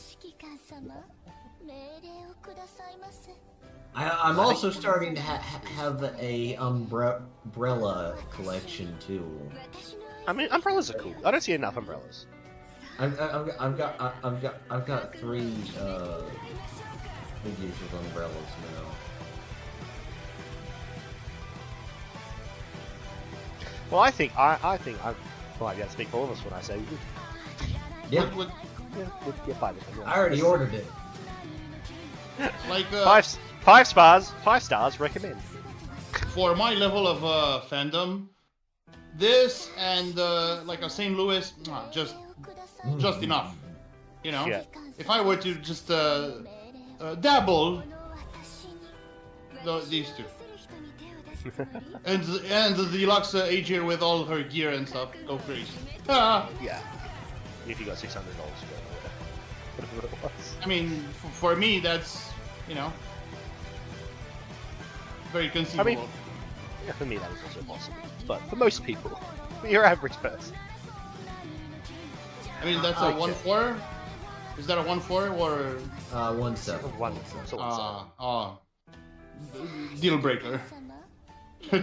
[SPEAKER 2] I'm also starting to have a umbrella collection too.
[SPEAKER 1] I mean, umbrellas are cool. I don't see enough umbrellas.
[SPEAKER 2] I've got 3 figures with umbrellas now.
[SPEAKER 1] Well, I think I might be able to speak for all of us when I say we would.
[SPEAKER 2] Yeah.
[SPEAKER 1] We'd buy this one.
[SPEAKER 2] I already ordered it.
[SPEAKER 3] Like
[SPEAKER 1] 5 stars. 5 stars. Recommend.
[SPEAKER 3] For my level of fandom, this and like a St. Louis, just enough. You know, if I were to just dabble, these 2. and the deluxe Aegir with all her gear and stuff, go crazy.
[SPEAKER 1] Yeah. If you got $600 whatever it was.
[SPEAKER 3] I mean, for me, that's, you know, very conceivable.
[SPEAKER 1] I mean, yeah, for me that is also possible. But for most people, for your average person.
[SPEAKER 3] I mean, that's a 1-4? Is that a 1-4 or
[SPEAKER 2] 1-7?
[SPEAKER 1] 1-7.
[SPEAKER 3] Deal breaker.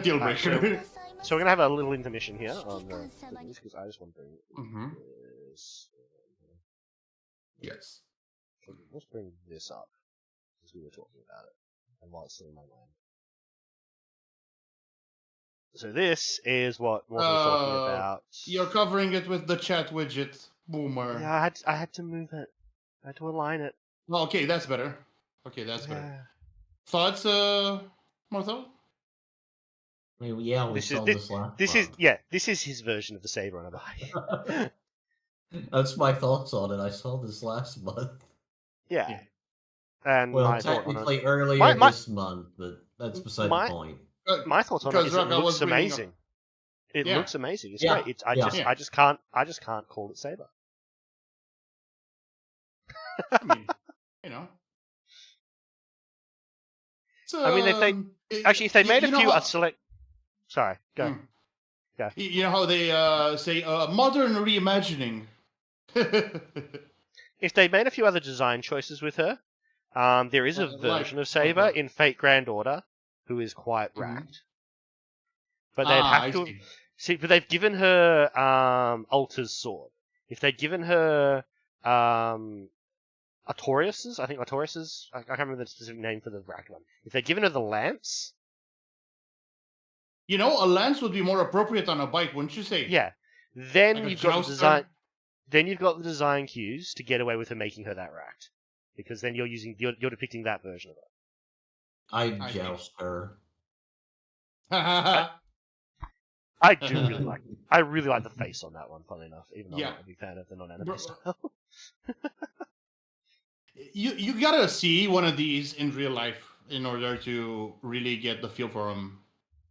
[SPEAKER 3] Deal breaker.
[SPEAKER 1] So we're gonna have a little intermission here on the things because I just want to bring this.
[SPEAKER 3] Yes.
[SPEAKER 1] Let's bring this up because we were talking about it and while it's still in my mind. So this is what Mortal was talking about.
[SPEAKER 3] You're covering it with the chat widget, boomer.
[SPEAKER 1] Yeah, I had to move it. I had to align it.
[SPEAKER 3] Well, okay, that's better. Okay, that's better. Thoughts, Mortal?
[SPEAKER 2] I mean, yeah, we saw this last month.
[SPEAKER 1] This is his version of the Saber on a bike.
[SPEAKER 2] That's my thoughts on it. I saw this last month.
[SPEAKER 1] Yeah. And
[SPEAKER 2] well, technically earlier this month, but that's beside the point.
[SPEAKER 1] My thoughts on it is it looks amazing. It looks amazing. It's great. I just can't call it Saber.
[SPEAKER 3] I mean, you know.
[SPEAKER 1] I mean, if they made a few select. Sorry, go. Go.
[SPEAKER 3] You know how they say modern reimagining.
[SPEAKER 1] If they made a few other design choices with her, there is a version of Saber in Fate Grand Order who is quite racked. But they'd have to see. But they've given her Alta's sword. If they'd given her Artorius's, I think Artorius's, I can't remember the specific name for the racked one. If they'd given her the lance.
[SPEAKER 3] You know, a lance would be more appropriate on a bike, wouldn't you say?
[SPEAKER 1] Yeah. Then like you've got the design. Then you've got the design cues to get away with her making her that racked, because then you're depicting that version of it.
[SPEAKER 2] I joust her.
[SPEAKER 1] I really like the face on that one. Funnily enough, even though I'm not a big fan of the non-anime style.
[SPEAKER 3] You gotta see one of these in real life in order to really get the feel for them.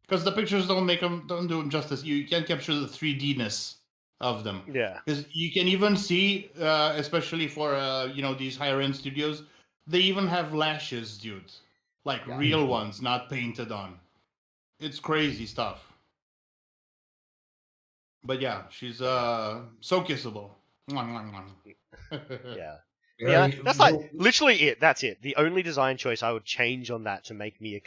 [SPEAKER 3] Because the pictures don't do them justice. You can't capture the 3D-ness of them.
[SPEAKER 1] Yeah.
[SPEAKER 3] Because you can even see, especially for these higher end studios, they even have lashes, dude. Like real ones, not painted on. It's crazy stuff. But yeah, she's so kissable.
[SPEAKER 1] Yeah. Yeah, that's like literally it. That's it. The only design choice I would change on that to make me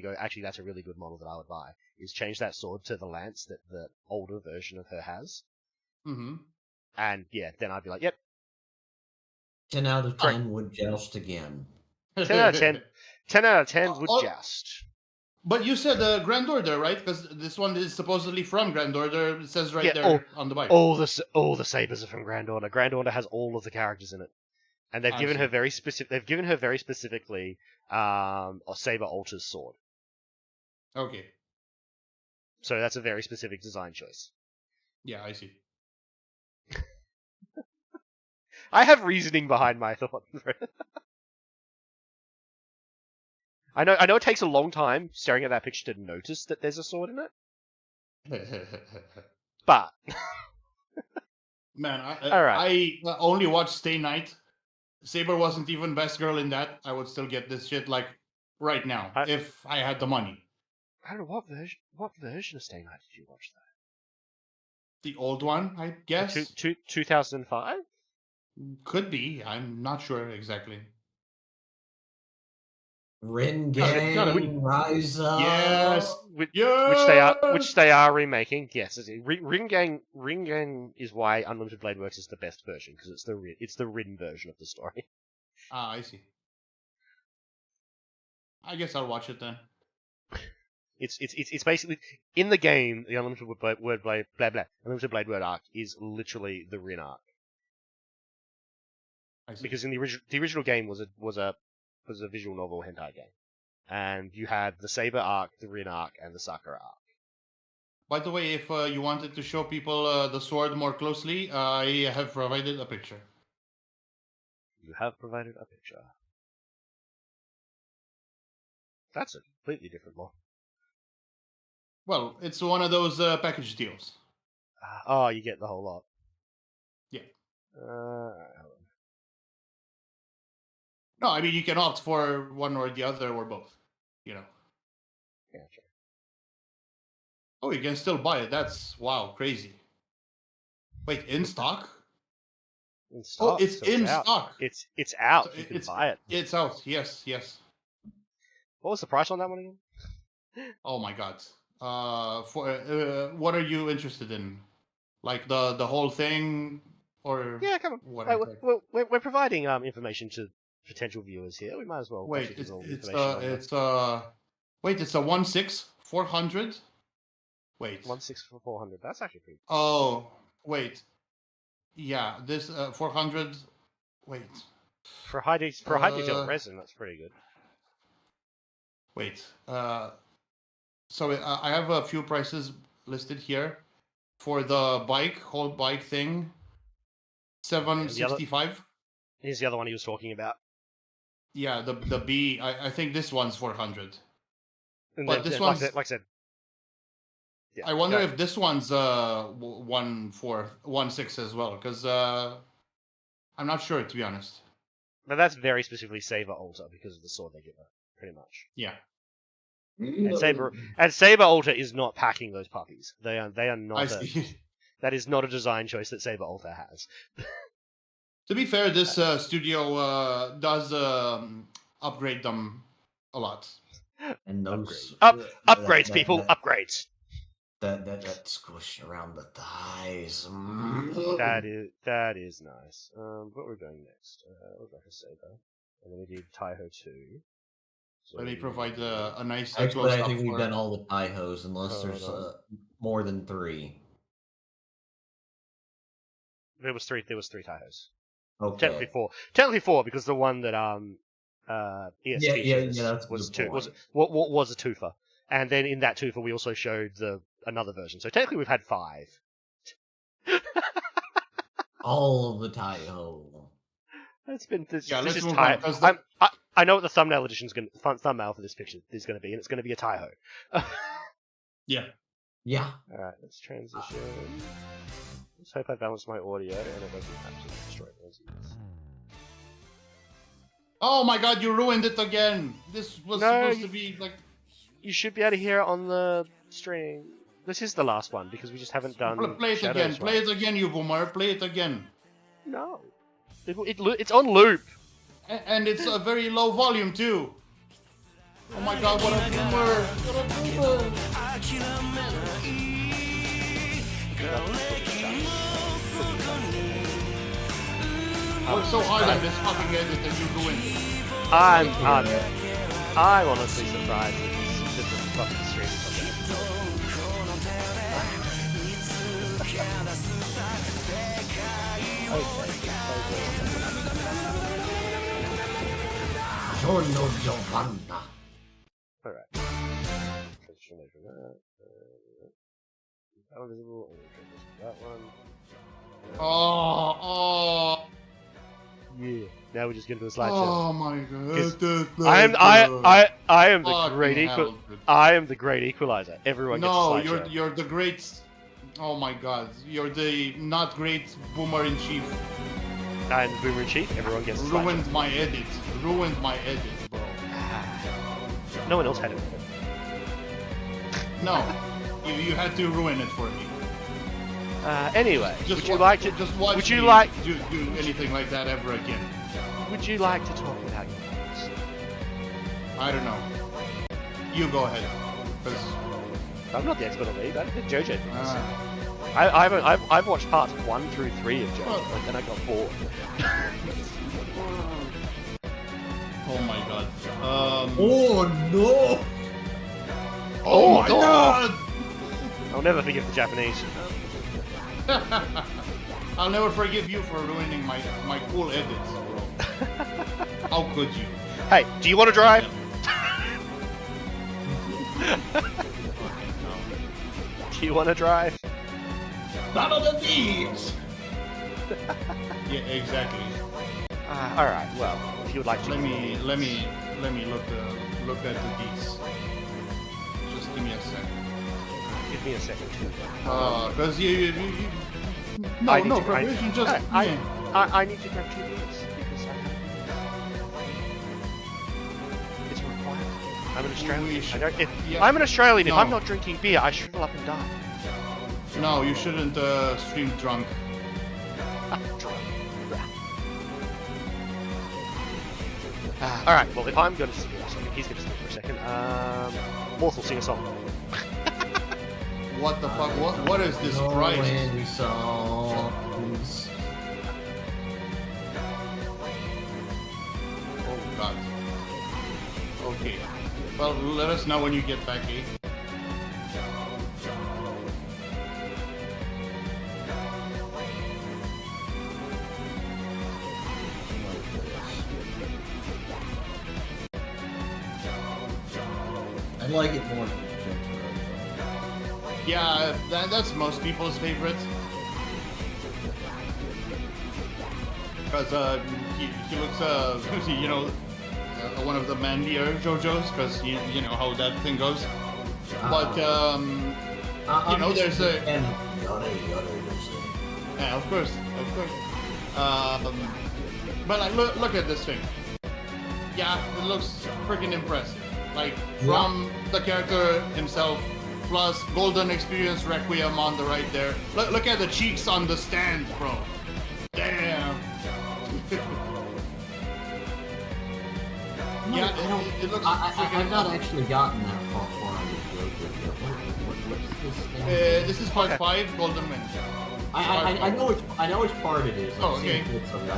[SPEAKER 1] go, actually, that's a really good model that I would buy, is change that sword to the lance that the older version of her has.
[SPEAKER 3] Mm-hmm.
[SPEAKER 1] And yeah, then I'd be like, yep.
[SPEAKER 2] 10 out of 10 would joust again.
[SPEAKER 1] 10 out of 10. 10 out of 10 would joust.
[SPEAKER 3] But you said Grand Order, right? Because this one is supposedly from Grand Order. It says right there on the bike.
[SPEAKER 1] All the sabers are from Grand Order. Grand Order has all of the characters in it. And they've given her very specific. They've given her very specifically a Saber Alta's sword.
[SPEAKER 3] Okay.
[SPEAKER 1] So that's a very specific design choice.
[SPEAKER 3] Yeah, I see.
[SPEAKER 1] I have reasoning behind my thought. I know it takes a long time staring at that picture to notice that there's a sword in it. But
[SPEAKER 3] man, I only watched Stay Night. Saber wasn't even best girl in that. I would still get this shit like right now if I had the money.
[SPEAKER 1] I don't know what version of Stay Night did you watch that?
[SPEAKER 3] The old one, I guess.
[SPEAKER 1] 2005?
[SPEAKER 3] Could be. I'm not sure exactly.
[SPEAKER 2] Rin Gang, Rise Up.
[SPEAKER 3] Yes.
[SPEAKER 1] Which they are remaking. Yes, Rin Gang is why Unlimited Blade Works is the best version, because it's the Rin version of the story.
[SPEAKER 3] Ah, I see. I guess I'll watch it then.
[SPEAKER 1] It's basically in the game. The Unlimited Unlimited Blade Word arc is literally the Rin arc.
[SPEAKER 3] I see.
[SPEAKER 1] Because in the original game was a visual novel hentai game, and you had the Saber arc, the Rin arc, and the Sakura arc.
[SPEAKER 3] By the way, if you wanted to show people the sword more closely, I have provided a picture.
[SPEAKER 1] You have provided a picture. That's a completely different model.
[SPEAKER 3] Well, it's one of those package deals.
[SPEAKER 1] Oh, you get the whole lot.
[SPEAKER 3] Yeah.
[SPEAKER 1] Hold on.
[SPEAKER 3] No, I mean, you can opt for one or the other or both, you know.
[SPEAKER 1] Gotcha.
[SPEAKER 3] Oh, you can still buy it. That's, wow, crazy. Wait, in stock?
[SPEAKER 1] In stock?
[SPEAKER 3] Oh, it's in stock.
[SPEAKER 1] It's out. So you can buy it.
[SPEAKER 3] It's out, yes.
[SPEAKER 1] What was the price on that one again?
[SPEAKER 3] Oh my god. What are you interested in? Like the whole thing? Or
[SPEAKER 1] yeah, come on. We're providing information to potential viewers here. We might as well.
[SPEAKER 3] Wait, it's a 1/6 400 Wait.
[SPEAKER 1] 1.6 for 400. That's actually pretty.
[SPEAKER 3] Oh, wait. Yeah, this 400. Wait.
[SPEAKER 1] For high detail resin, that's pretty good.
[SPEAKER 3] Wait. So I have a few prices listed here for the whole bike thing. 765.
[SPEAKER 1] Here's the other one he was talking about.
[SPEAKER 3] Yeah, the B. I think this one's 400.
[SPEAKER 1] And
[SPEAKER 3] but
[SPEAKER 1] then,
[SPEAKER 3] this one's
[SPEAKER 1] like I said. Yeah,
[SPEAKER 3] I wonder if this one's 1.6 as well, because I'm not sure, to be honest.
[SPEAKER 1] But that's very specifically Saber Alter because of the sword they give her, pretty much.
[SPEAKER 3] Yeah.
[SPEAKER 1] And Saber Alter is not packing those puppies. They are not. That is not a design choice that Saber Alter has.
[SPEAKER 3] To be fair, this studio does upgrade them a lot.
[SPEAKER 2] And those
[SPEAKER 1] upgrades, people, upgrades.
[SPEAKER 2] That squish around the thighs.
[SPEAKER 1] That is nice. What we're doing next? Like a Saber, and then we do Taiho 2. So
[SPEAKER 3] Let me provide a nice.
[SPEAKER 2] Actually, I think we've done all the Taihos, unless there's more than 3.
[SPEAKER 1] There was 3 Taihos.
[SPEAKER 2] Okay.
[SPEAKER 1] Technically 4. Technically 4 because the one that EST was 2. What was a twofer, and then in that twofer we also showed another version. So technically we've had 5.
[SPEAKER 2] All of the Taiho.
[SPEAKER 1] It's been this
[SPEAKER 3] let's
[SPEAKER 1] is
[SPEAKER 3] move on,
[SPEAKER 1] I know what the thumbnail thumbnail for this picture is going to be, and it's going to be a Taiho.
[SPEAKER 3] Yeah.
[SPEAKER 2] Yeah.
[SPEAKER 1] All right, let's transition. Let's hope I balance my audio and it doesn't absolutely destroy those ears.
[SPEAKER 3] Oh my god, you ruined it again! This was supposed to be like.
[SPEAKER 1] You should be able to hear it on the string. This is the last one because we just haven't done.
[SPEAKER 3] Play it again.
[SPEAKER 1] Right.
[SPEAKER 3] Play it again, you boomer. Play it again.
[SPEAKER 1] No, it's on loop.
[SPEAKER 3] And it's a very low volume too. Oh my god, what a boomer! What a boomer! I worked so hard on this fucking edit and you ruined it.
[SPEAKER 1] I'm honestly surprised that the fucking stream is Alright. Transition over that. Invisible, and we transition that one.
[SPEAKER 3] Oh.
[SPEAKER 1] Yeah. Now we're just gonna do a slideshow.
[SPEAKER 3] Oh my god.
[SPEAKER 1] I am the great I am the great equalizer. Everyone gets a slideshow.
[SPEAKER 3] No, you're the great. Oh my god, you're the not great boomer in chief.
[SPEAKER 1] And the boomer in chief, everyone gets a slideshow.
[SPEAKER 3] Ruined my edit, bro.
[SPEAKER 1] No one else had it.
[SPEAKER 3] No, you had to ruin it for me.
[SPEAKER 1] Anyway,
[SPEAKER 3] Just
[SPEAKER 1] would you like to?
[SPEAKER 3] Just watch
[SPEAKER 1] would you
[SPEAKER 3] me
[SPEAKER 1] like
[SPEAKER 3] do anything like that ever again?
[SPEAKER 1] Would you like to talk about your thoughts?
[SPEAKER 3] I don't know. You go ahead, because
[SPEAKER 1] I'm not the expert on these. I don't think JoJo did this. I've watched parts 1 through 3 of JoJo, and then I got bored.
[SPEAKER 3] Oh my god.
[SPEAKER 2] Oh no!
[SPEAKER 3] Oh my god!
[SPEAKER 1] I'll never forgive the Japanese.
[SPEAKER 3] I'll never forgive you for ruining my cool edits, bro. How could you?
[SPEAKER 1] Hey, do you want to drive? Do you want to drive?
[SPEAKER 2] None of the beats!
[SPEAKER 3] Yeah, exactly.
[SPEAKER 1] Alright, well, if you would like to...
[SPEAKER 3] Let me look at the beats. Just give me a second.
[SPEAKER 1] Give me a second too.
[SPEAKER 3] Because you
[SPEAKER 1] No,
[SPEAKER 3] preparation just...
[SPEAKER 1] I need to grab 2 beers because I have It's required. I'm an Australian. I'm an Australian. If I'm not drinking beer, I shrivel up and die.
[SPEAKER 3] No, you shouldn't stream drunk.
[SPEAKER 1] Alright, well, if I'm going to sleep for a second, he's going to sleep for a second. Morthal, sing a song.
[SPEAKER 3] What the fuck? What is this price?
[SPEAKER 2] Songs.
[SPEAKER 3] Oh god. Okay. Well, let us know when you get back, eh?
[SPEAKER 2] like it more than Jotaro.
[SPEAKER 3] Yeah, that's most people's favorite. Because he looks you know, one of the manlier JoJo's, because you know how that thing goes. But you know, there's a yeah, of course. But like, look at this thing. Yeah, it looks freaking impressive. Like from the character himself, plus Golden Experience Requiem on the right there. Look at the cheeks on the stand, bro. Damn. Yeah, it looks.
[SPEAKER 2] I've not actually gotten that far into JoJo yet. What's this stand?
[SPEAKER 3] This is part 5, Golden Wind.
[SPEAKER 2] I know which part it is.
[SPEAKER 3] Oh, okay.
[SPEAKER 2] I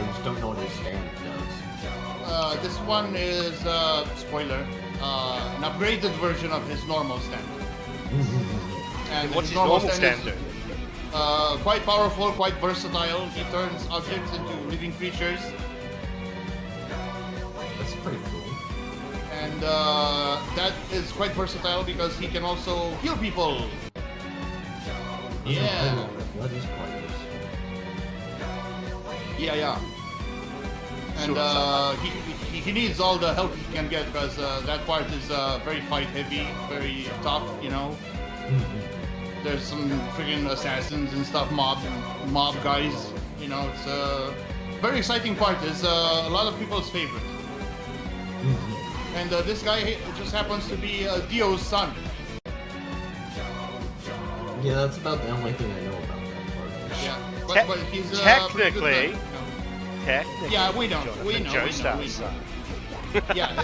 [SPEAKER 2] just don't know what his stand does.
[SPEAKER 3] This one is spoiler, an upgraded version of his normal stand. And
[SPEAKER 1] what's his normal stand do?
[SPEAKER 3] Quite powerful, quite versatile. He turns objects into living creatures.
[SPEAKER 2] That's pretty cool.
[SPEAKER 3] And that is quite versatile because he can also heal people. Yeah.
[SPEAKER 2] That is quite useful.
[SPEAKER 3] Yeah. And he needs all the help he can get because that part is very fight heavy, very tough, you know. There's some freaking assassins and stuff, mob guys, you know. It's a very exciting part. It's a lot of people's favorite. And this guy just happens to be Dio's son.
[SPEAKER 2] Yeah, that's about the only thing I know about that part.
[SPEAKER 3] Yeah, but he's
[SPEAKER 1] technically.
[SPEAKER 3] Yeah, we know. Yeah,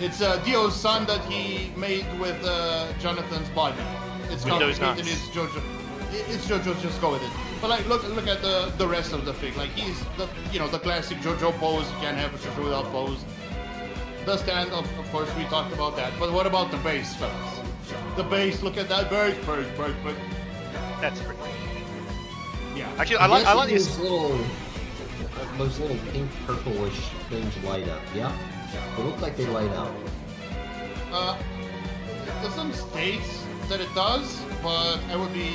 [SPEAKER 3] it's Dio's son that he made with Jonathan's body. It's complicated. It's JoJo. It's JoJo. Just go with it. But like, look at the rest of the fig. Like he's the the classic JoJo pose. You can't have a JoJo without pose. The stand, of course, we talked about that. But what about the base, fellas? The base. Look at that base.
[SPEAKER 1] That's pretty cool.
[SPEAKER 3] Yeah.
[SPEAKER 1] Actually, I like these
[SPEAKER 2] those little pink purplish things light up. Yeah, they look like they light up.
[SPEAKER 3] It doesn't state that it does, but I would be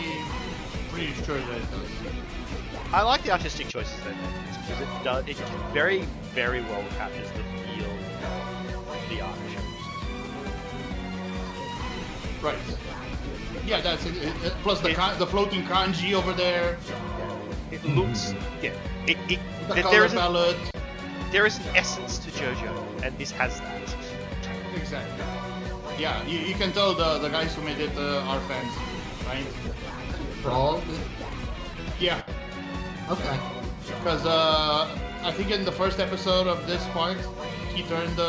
[SPEAKER 3] pretty sure that it does.
[SPEAKER 1] I like the artistic choices they make because it very, very well captures the feel of the art shows.
[SPEAKER 3] Right. Yeah, that's it. Plus the floating kanji over there.
[SPEAKER 1] Yeah. It looks
[SPEAKER 3] color palette.
[SPEAKER 1] There is an essence to JoJo, and this has that.
[SPEAKER 3] Exactly. Yeah, you can tell the guys who made it are fans, right?
[SPEAKER 2] Frog?
[SPEAKER 3] Yeah.
[SPEAKER 2] Okay.
[SPEAKER 3] Because I think in the first episode of this part, he turned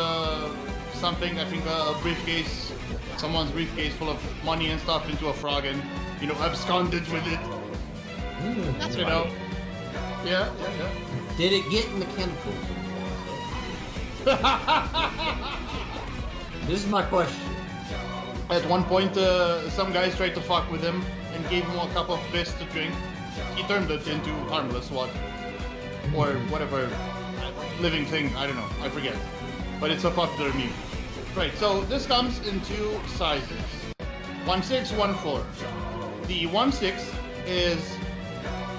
[SPEAKER 3] something, I think a briefcase, someone's briefcase full of money and stuff into a frog and, absconded with it.
[SPEAKER 1] That's
[SPEAKER 3] you know? Yeah.
[SPEAKER 2] Did it get in the chemicals This is my question.
[SPEAKER 3] At one point, some guys tried to fuck with him and gave him a cup of piss to drink. He turned it into harmless water. Or whatever living thing, I don't know, I forget. But it's a popular meme. Right, so this comes in 2 sizes. 1/6, 1/4. The 1/6 is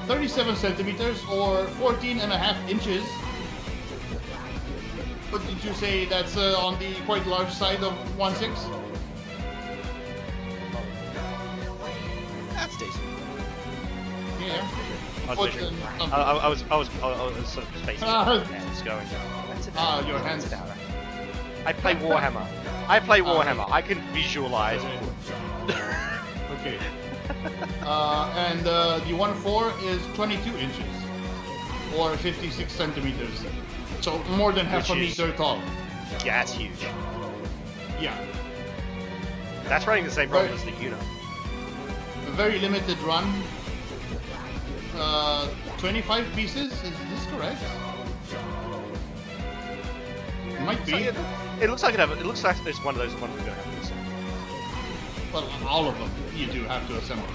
[SPEAKER 3] 37 centimeters or 14.5 inches. But did you say that's on the quite large side of 1/6?
[SPEAKER 1] That's decent.
[SPEAKER 3] Yeah.
[SPEAKER 1] I was sort of spacing hands going. That's about
[SPEAKER 3] your hands.
[SPEAKER 1] I play Warhammer. I can visualize.
[SPEAKER 3] Okay. And the 1/4 is 22 inches or 56 centimeters. So more than half a meter tall.
[SPEAKER 1] Yeah, that's huge.
[SPEAKER 3] Yeah.
[SPEAKER 1] That's running the same problem as the Uno.
[SPEAKER 3] A very limited run. 25 pieces, is this correct? It might be.
[SPEAKER 1] It looks like it's one of those ones we're gonna have to assemble.
[SPEAKER 3] Well, all of them you do have to assemble.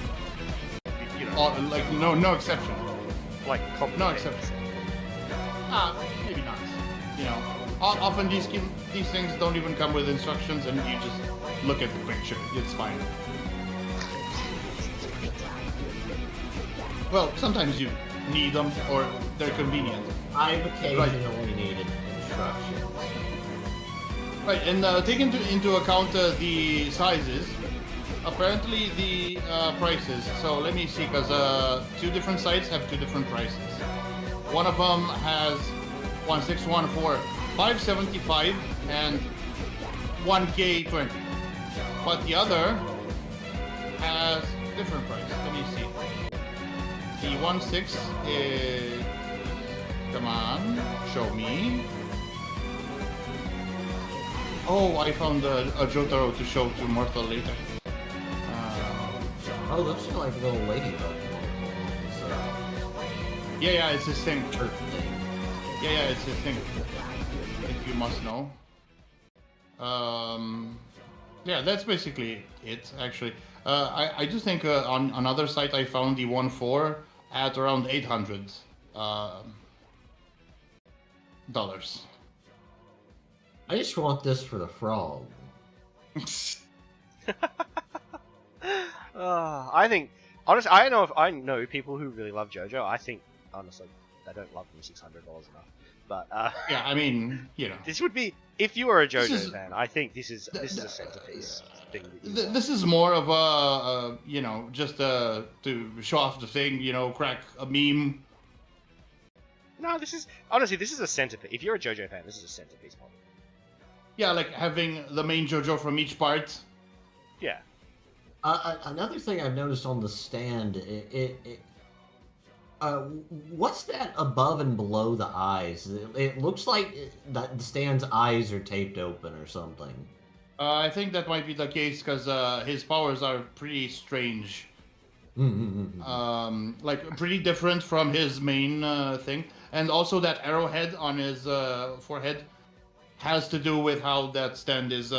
[SPEAKER 3] All, like no exception.
[SPEAKER 1] Like
[SPEAKER 3] no exception. Maybe not. Often these things don't even come with instructions, and you just look at the picture. It's fine. Well, sometimes you need them or they're convenient.
[SPEAKER 2] I've occasionally needed instructions.
[SPEAKER 3] Right, and take into account the sizes. Apparently the prices. So let me see, because two different sites have two different prices. One of them has 161 for $575 and $1K20, but the other has different price. Let me see. The 1.6 is, come on, show me. Oh, I found a Jotaro to show to Martha later.
[SPEAKER 2] Oh, those are like little ladybug.
[SPEAKER 3] Yeah, it's his thing. Yeah, it's his thing. If you must know. Yeah, that's basically it, actually. I do think on another site I found the 1.4 at around $800.
[SPEAKER 2] I just want this for the frog.
[SPEAKER 1] I think, honestly, I know people who really love JoJo. I think, honestly, they don't love them $600 enough. But
[SPEAKER 3] yeah, I mean, you know,
[SPEAKER 1] this would be, if you were a JoJo fan, I think this is a centerpiece thing.
[SPEAKER 3] This is more of a you know, just to show off the thing, you know, crack a meme.
[SPEAKER 1] No, this is honestly, this is a centerpiece. If you're a JoJo fan, this is a centerpiece model.
[SPEAKER 3] Yeah, like having the main JoJo from each part.
[SPEAKER 1] Yeah.
[SPEAKER 2] Another thing I've noticed on the stand, what's that above and below the eyes? It looks like that the stand's eyes are taped open or something.
[SPEAKER 3] I think that might be the case because his powers are pretty strange. Like pretty different from his main thing, and also that arrowhead on his forehead has to do with how that stand is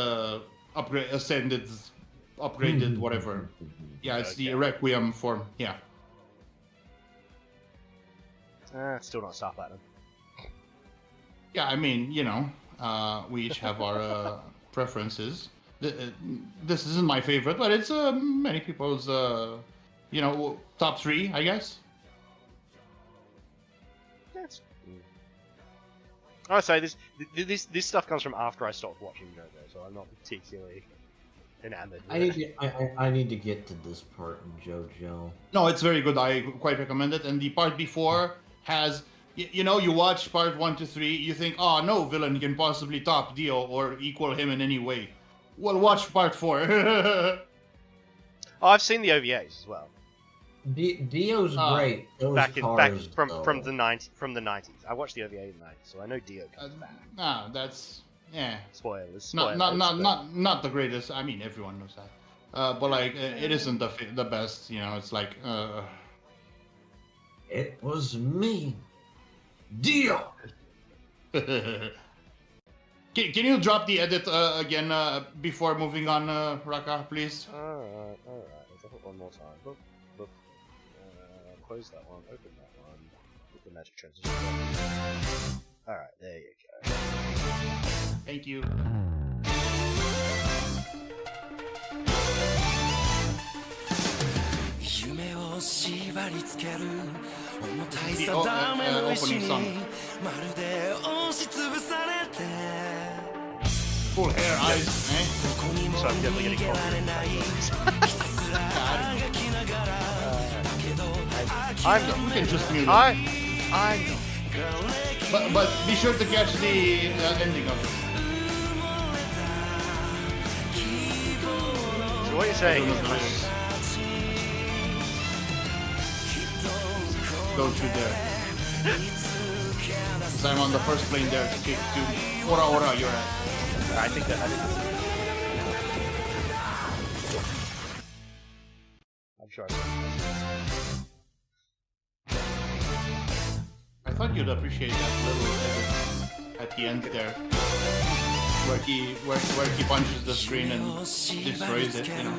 [SPEAKER 3] upgraded, whatever. Yeah, it's the Requiem form. Yeah.
[SPEAKER 1] Still not Star Platinum.
[SPEAKER 3] Yeah, I mean, you know, we each have our preferences. This isn't my favorite, but it's many people's, you know, top 3, I guess.
[SPEAKER 1] That's. I say this stuff comes from after I stopped watching JoJo, so I'm not particularly enamored.
[SPEAKER 2] I need to get to this part in JoJo.
[SPEAKER 3] No, it's very good. I quite recommend it. And the part before has, you know, you watch part 1 to 3, you think, oh, no villain can possibly top Dio or equal him in any way. Well, watch part 4.
[SPEAKER 1] Oh, I've seen the OVAs as well.
[SPEAKER 2] Dio's great.
[SPEAKER 1] Back from the 90s. I watched the OVA in the 90s, so I know Dio comes back.
[SPEAKER 3] Nah, that's
[SPEAKER 1] Spoilers.
[SPEAKER 3] Not the greatest. I mean, everyone knows that. But like, it isn't the best. You know, it's like.
[SPEAKER 2] It was me, Dio.
[SPEAKER 3] Can you drop the edit again before moving on, Raka, please?
[SPEAKER 1] Alright. Drop it one more time. Boop. Close that one, open that one, put the magic transition. Alright, there you go.
[SPEAKER 3] Thank you. The opening song. Full hair, eyes, eh?
[SPEAKER 1] So I'm definitely getting I'm not.
[SPEAKER 3] You can just mute it.
[SPEAKER 1] I'm not.
[SPEAKER 3] But be sure to catch the ending of it.
[SPEAKER 1] So what you're saying is
[SPEAKER 3] go through there. Because I'm on the first plane there to kick to Ora you're at.
[SPEAKER 1] I think that's I'm sure.
[SPEAKER 3] I thought you'd appreciate that little edit at the end there, where he punches the screen and destroys it. You know.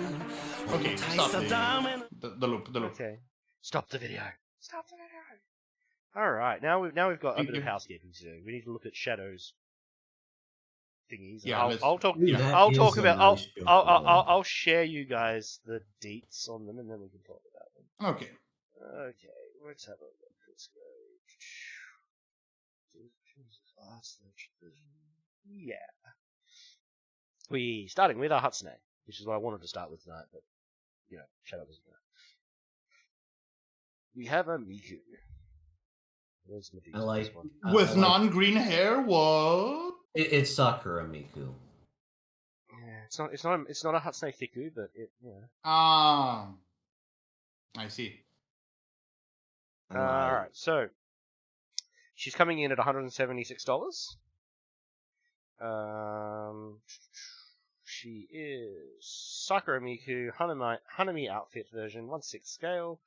[SPEAKER 3] Okay, stop the loop.
[SPEAKER 1] Okay, stop the video. All right, now we've got a bit of housekeeping to do. We need to look at Shadow's thingies.
[SPEAKER 3] Yeah,
[SPEAKER 1] I'll talk.
[SPEAKER 2] That
[SPEAKER 1] I'll
[SPEAKER 2] is
[SPEAKER 1] talk
[SPEAKER 2] a
[SPEAKER 1] about.
[SPEAKER 2] nice
[SPEAKER 1] I'll share you guys the deets on them, and then we can talk about them.
[SPEAKER 3] Okay.
[SPEAKER 1] Okay, let's have a look. Let's go. Yeah. We starting with our Hatsune, which is what I wanted to start with tonight, but Shadow doesn't know. We have a Miku. Where's
[SPEAKER 2] I like
[SPEAKER 1] this one?
[SPEAKER 3] With non-green hair, what?
[SPEAKER 2] It's Sakura Miku.
[SPEAKER 1] Yeah, it's not a Hatsune Fiku, but
[SPEAKER 3] Ah, I see.
[SPEAKER 1] Alright, so she's coming in at $176. She is Sakura Miku Hanami outfit version, 1/6 scale.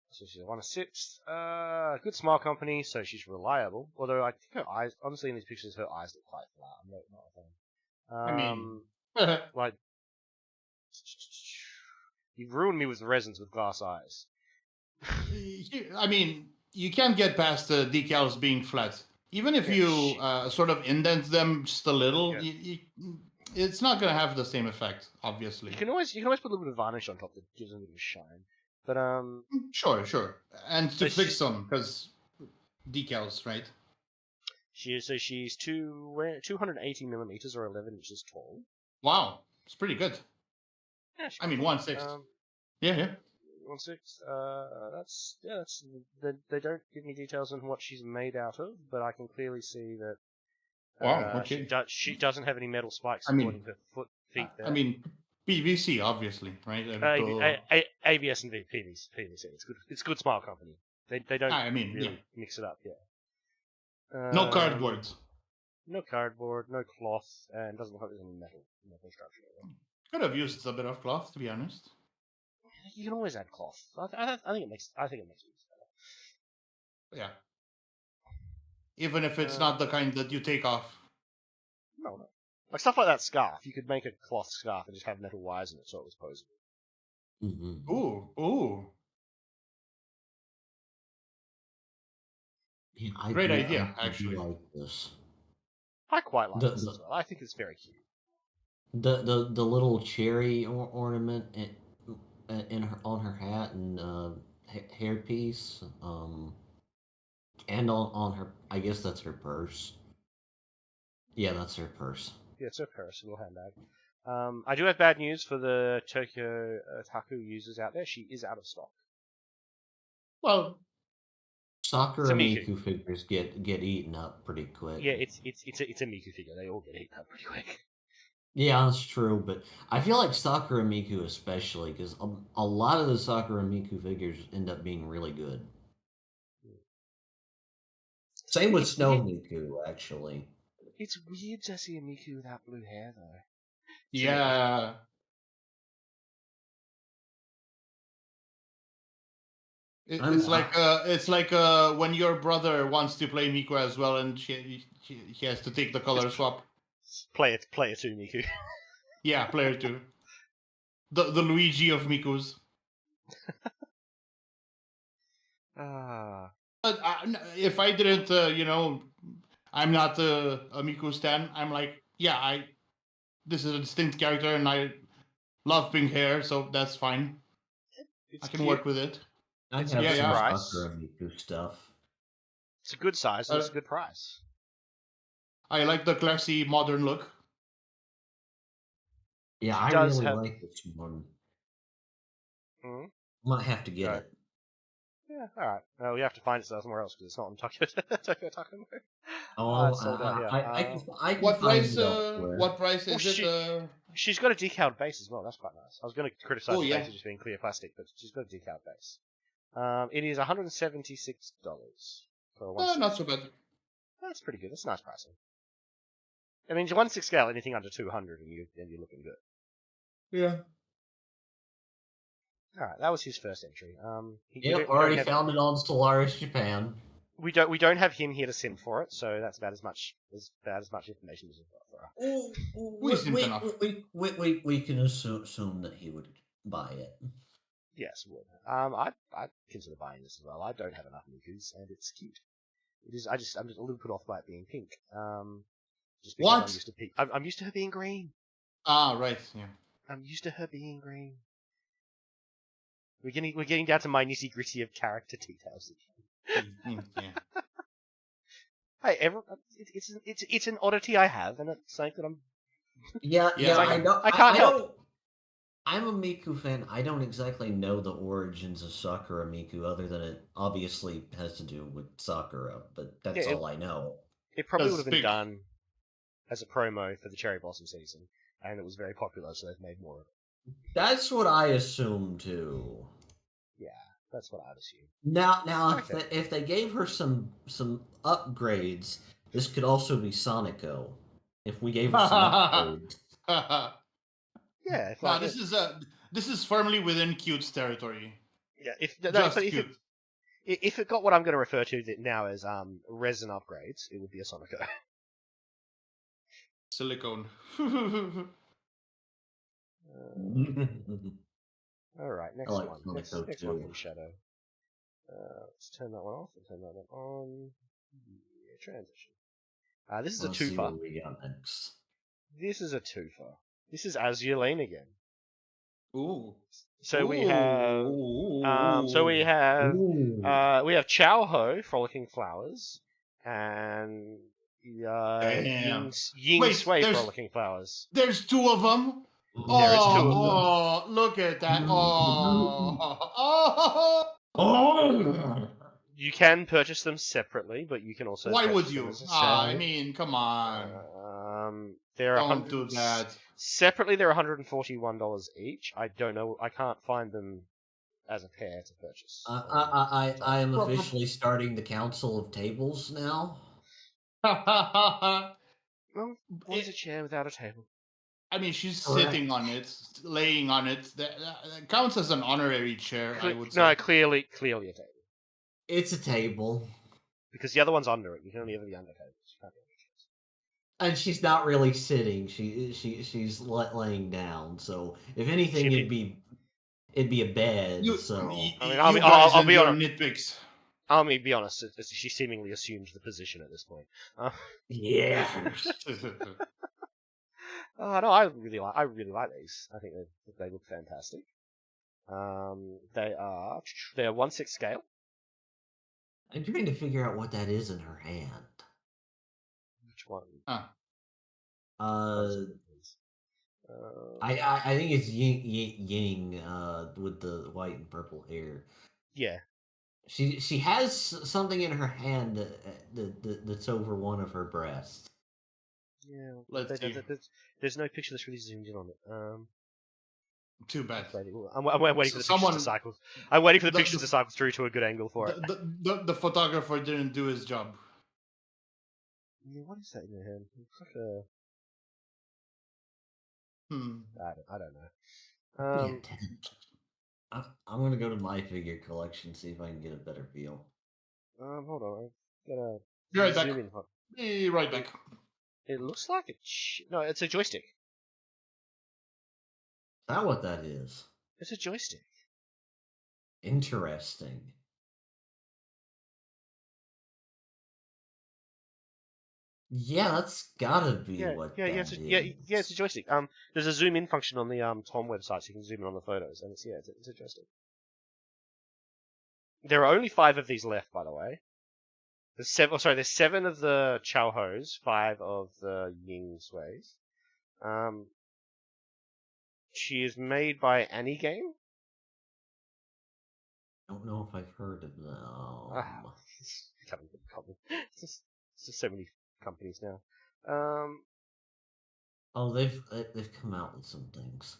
[SPEAKER 1] So she's a 1/6. Good smile company, so she's reliable. Although I think her eyes, honestly, in these pictures, her eyes look quite flat. I'm not a fan.
[SPEAKER 3] I mean,
[SPEAKER 1] like, you've ruined me with resins with glass eyes.
[SPEAKER 3] I mean, you can't get past the decals being flat. Even if you sort of indent them just a little, it's not going to have the same effect, obviously.
[SPEAKER 1] You can always put a little bit of varnish on top that gives them a bit of shine. But
[SPEAKER 3] Sure, and to fix them because decals, right?
[SPEAKER 1] She's 280 millimeters or 11 inches tall.
[SPEAKER 3] Wow, it's pretty good.
[SPEAKER 1] Yeah,
[SPEAKER 3] I mean 1/6. Yeah.
[SPEAKER 1] 1/6. That's. They don't give me details on what she's made out of, but I can clearly see that.
[SPEAKER 3] Wow. Okay.
[SPEAKER 1] She doesn't have any metal spikes
[SPEAKER 3] I mean,
[SPEAKER 1] supporting her feet there.
[SPEAKER 3] I mean, PVC, obviously, right?
[SPEAKER 1] ABS and PVC. It's good smile company. They don't really mix it up. Yeah.
[SPEAKER 3] No cardboard.
[SPEAKER 1] No cardboard, no cloth, and doesn't look like there's any metal structure.
[SPEAKER 3] Could have used a bit of cloth, to be honest.
[SPEAKER 1] You can always add cloth. I think it makes it better.
[SPEAKER 3] Yeah. Even if it's not the kind that you take off.
[SPEAKER 1] No. Like stuff like that scarf. You could make a cloth scarf and just have metal wires in it so it was posable.
[SPEAKER 2] Mm-hmm.
[SPEAKER 3] Ooh.
[SPEAKER 2] Yeah,
[SPEAKER 3] Great idea, actually.
[SPEAKER 2] I like this.
[SPEAKER 1] I quite like this as well. I think it's very cute.
[SPEAKER 2] The little cherry ornament on her hat and hairpiece, and on her, I guess that's her purse. Yeah, that's her purse.
[SPEAKER 1] Yeah, it's her purse, a little handbag. I do have bad news for the Tokyo Taku users out there. She is out of stock.
[SPEAKER 3] Well,
[SPEAKER 2] Sakura Miku figures get eaten up pretty quick.
[SPEAKER 1] Yeah, it's a Miku figure. They all get eaten up pretty quick.
[SPEAKER 2] Yeah, that's true, but I feel like Sakura Miku especially, because a lot of the Sakura Miku figures end up being really good. Same with Snow Miku, actually.
[SPEAKER 1] It's weird to see a Miku without blue hair, though.
[SPEAKER 3] Yeah. It's like when your brother wants to play Miku as well, and he has to take the color swap.
[SPEAKER 1] Player 2 Miku.
[SPEAKER 3] Yeah, player 2. The Luigi of Mikus. But if I didn't, I'm not a Miku stan. I'm like, this is a distinct character, and I love pink hair, so that's fine. I can work with it.
[SPEAKER 2] I have some Sakura Miku stuff.
[SPEAKER 1] It's a good size and it's a good price.
[SPEAKER 3] I like the classy modern look.
[SPEAKER 2] Yeah, I really like this one. Might have to get it.
[SPEAKER 1] Yeah, alright. Well, we have to find it somewhere else because it's not on Tokyo Taku.
[SPEAKER 3] What price? What price is it?
[SPEAKER 1] She's got a decaled base as well. That's quite nice. I was going to criticize the base as just being clear plastic, but she's got a decaled base. It is $176 for a 1/6.
[SPEAKER 3] Not so bad.
[SPEAKER 1] That's pretty good. That's nice pricing. I mean, 1/6 scale, anything under 200, and you're looking good.
[SPEAKER 3] Yeah.
[SPEAKER 1] All right, that was his first entry.
[SPEAKER 2] Already found it on Stellaris Japan.
[SPEAKER 1] We don't have him here to sim for it, so that's about as much information as we've got for her.
[SPEAKER 2] We can assume that he would buy it.
[SPEAKER 1] Yes, would. I consider buying this as well. I don't have enough Mikus, and it's cute. It is. I'm just a little put off by it being pink. Just because
[SPEAKER 3] What?
[SPEAKER 1] I'm used to her being green.
[SPEAKER 3] Ah, right. Yeah.
[SPEAKER 1] I'm used to her being green. We're getting down to my nitty gritty of character details.
[SPEAKER 3] Yeah.
[SPEAKER 1] Hey, it's an oddity I have, and it's something that I'm.
[SPEAKER 2] Yeah, I know.
[SPEAKER 1] I can't help.
[SPEAKER 2] I'm a Miku fan. I don't exactly know the origins of Sakura Miku, other than it obviously has to do with Sakura, but that's all I know.
[SPEAKER 1] It probably would have been done as a promo for the Cherry Blossom season, and it was very popular, so they've made more of it.
[SPEAKER 2] That's what I assume too.
[SPEAKER 1] Yeah, that's what I'd assume.
[SPEAKER 2] Now, if they gave her some upgrades, this could also be Sonico. If we gave her some upgrades.
[SPEAKER 1] Yeah.
[SPEAKER 3] No, this is firmly within cute's territory.
[SPEAKER 1] Yeah, if it got what I'm going to refer to now as resin upgrades, it would be a Sonico.
[SPEAKER 3] Silicone.
[SPEAKER 1] All right, next one. Next one from Shadow. Let's turn that one off and turn that one on. Yeah, transition. This is a twofer.
[SPEAKER 2] See what we got next.
[SPEAKER 1] This is a twofer. This is Azulene again.
[SPEAKER 3] Ooh.
[SPEAKER 1] So we have. We have Chowho, Frolicking Flowers, and Ying Sui, Frolicking Flowers.
[SPEAKER 3] There's two of them.
[SPEAKER 1] There is two of them.
[SPEAKER 3] Oh, look at that!
[SPEAKER 2] Oh.
[SPEAKER 1] You can purchase them separately, but you can also.
[SPEAKER 3] Why would you? I
[SPEAKER 1] set.
[SPEAKER 3] mean, come on.
[SPEAKER 1] Don't
[SPEAKER 3] do that.
[SPEAKER 1] Separately, they're $141 each. I don't know. I can't find them as a pair to purchase.
[SPEAKER 2] I am officially starting the Council of Tables now.
[SPEAKER 1] Well, what is a chair without a table?
[SPEAKER 3] I mean, she's sitting on it, laying on it. That counts as an honorary chair, I would say.
[SPEAKER 1] No, clearly a table.
[SPEAKER 2] It's a table.
[SPEAKER 1] Because the other one's under it. You can only ever be under tables. You can't be under chairs.
[SPEAKER 2] And she's not really sitting. She's laying down. So if anything, it'd be a bed.
[SPEAKER 1] I'll be honest.
[SPEAKER 3] Nitpicks.
[SPEAKER 1] I'll be honest. She seemingly assumed the position at this point.
[SPEAKER 2] Yeah.
[SPEAKER 1] No, I really like these. I think they look fantastic. They're 1/6 scale.
[SPEAKER 2] I'm trying to figure out what that is in her hand.
[SPEAKER 1] Which one?
[SPEAKER 2] I think it's Ying with the white and purple hair.
[SPEAKER 1] Yeah.
[SPEAKER 2] She has something in her hand that's over one of her breasts.
[SPEAKER 1] Yeah. There's no picture that's really zoomed in on it.
[SPEAKER 3] Too bad.
[SPEAKER 1] I'm waiting for the pictures to cycle. I'm waiting for the pictures to cycle through to a good angle for it.
[SPEAKER 3] The photographer didn't do his job.
[SPEAKER 1] Yeah, what is that in your hand? It's like a. I don't know.
[SPEAKER 2] I'm gonna go to my figure collection, see if I can get a better feel.
[SPEAKER 1] Hold on. I've got to.
[SPEAKER 3] Be right back. Be right back.
[SPEAKER 1] It looks like no, it's a joystick.
[SPEAKER 2] Is that what that is?
[SPEAKER 1] It's a joystick.
[SPEAKER 2] Interesting. Yeah, that's gotta be what that is.
[SPEAKER 1] It's a joystick. There's a zoom in function on the Tom website, so you can zoom in on the photos, and it's a joystick. There are only 5 of these left, by the way. There's 7 of the Chowhos, 5 of the Ying Suis. She is made by Anigame.
[SPEAKER 2] I don't know if I've heard of them.
[SPEAKER 1] It's just so many companies now.
[SPEAKER 2] They've come out with some things.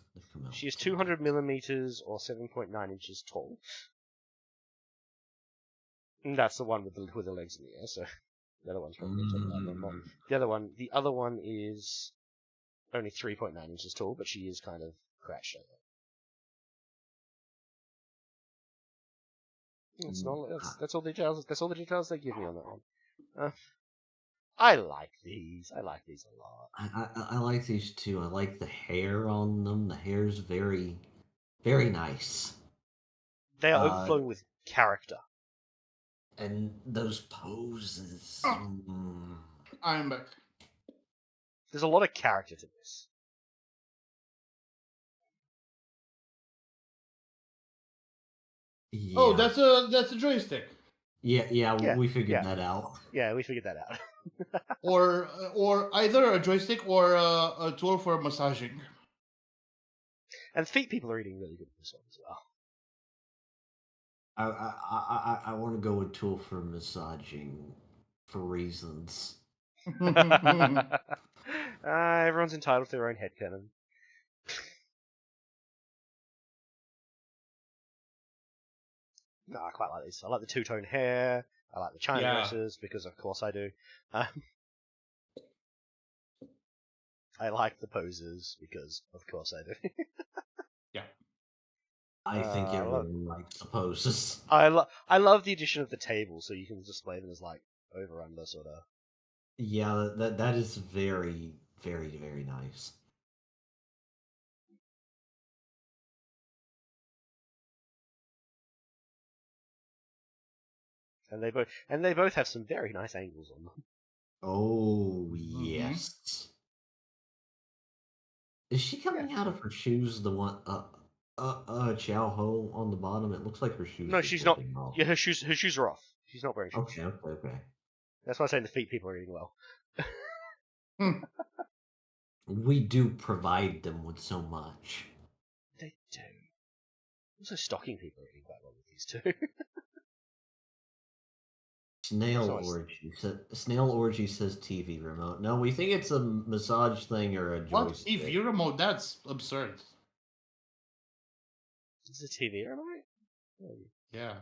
[SPEAKER 1] She is 200 millimeters or 7.9 inches tall. And that's the one with the legs in the air. So the other one's probably the other one is only 3.9 inches tall, but she is kind of crouched over. That's all the details. That's all the details they give me on that one. I like these. I like these a lot.
[SPEAKER 2] I like these too. I like the hair on them. The hair's very, very nice.
[SPEAKER 1] They are overflowing with character.
[SPEAKER 2] And those poses.
[SPEAKER 3] I'm back.
[SPEAKER 1] There's a lot of character to this.
[SPEAKER 2] Yeah.
[SPEAKER 3] Oh, that's a joystick.
[SPEAKER 2] Yeah,
[SPEAKER 1] Yeah,
[SPEAKER 2] we figured
[SPEAKER 1] yeah.
[SPEAKER 2] that out.
[SPEAKER 1] Yeah, we figured that out.
[SPEAKER 3] or either a joystick or a tool for massaging.
[SPEAKER 1] And feet people are eating really good this one as well.
[SPEAKER 2] I want to go with tool for massaging for reasons.
[SPEAKER 1] Everyone's entitled to their own headcanon. No, I quite like these. I like the two-tone hair. I like the China dresses, because of course I do. I like the poses, because of course I do.
[SPEAKER 3] Yeah.
[SPEAKER 2] I think everyone likes the poses.
[SPEAKER 1] I love the addition of the table, so you can display them as like over-under sort of.
[SPEAKER 2] Yeah, that is very, very, very nice.
[SPEAKER 1] And they both have some very nice angles on them.
[SPEAKER 2] Oh yes. Is she coming out of her shoes? The one Chow Ho on the bottom. It looks like her shoes.
[SPEAKER 1] No, she's not. Yeah, her shoes are off. She's not wearing shoes.
[SPEAKER 2] Okay.
[SPEAKER 1] That's why I'm saying the feet people are eating well.
[SPEAKER 2] We do provide them with so much.
[SPEAKER 1] They do. Also, stocking people are eating quite well with these too.
[SPEAKER 2] Snail Orgy says TV remote. No, we think it's a massage thing or a
[SPEAKER 3] What
[SPEAKER 2] joystick.
[SPEAKER 3] TV remote? That's absurd.
[SPEAKER 1] Is it a TV remote?
[SPEAKER 3] Yeah.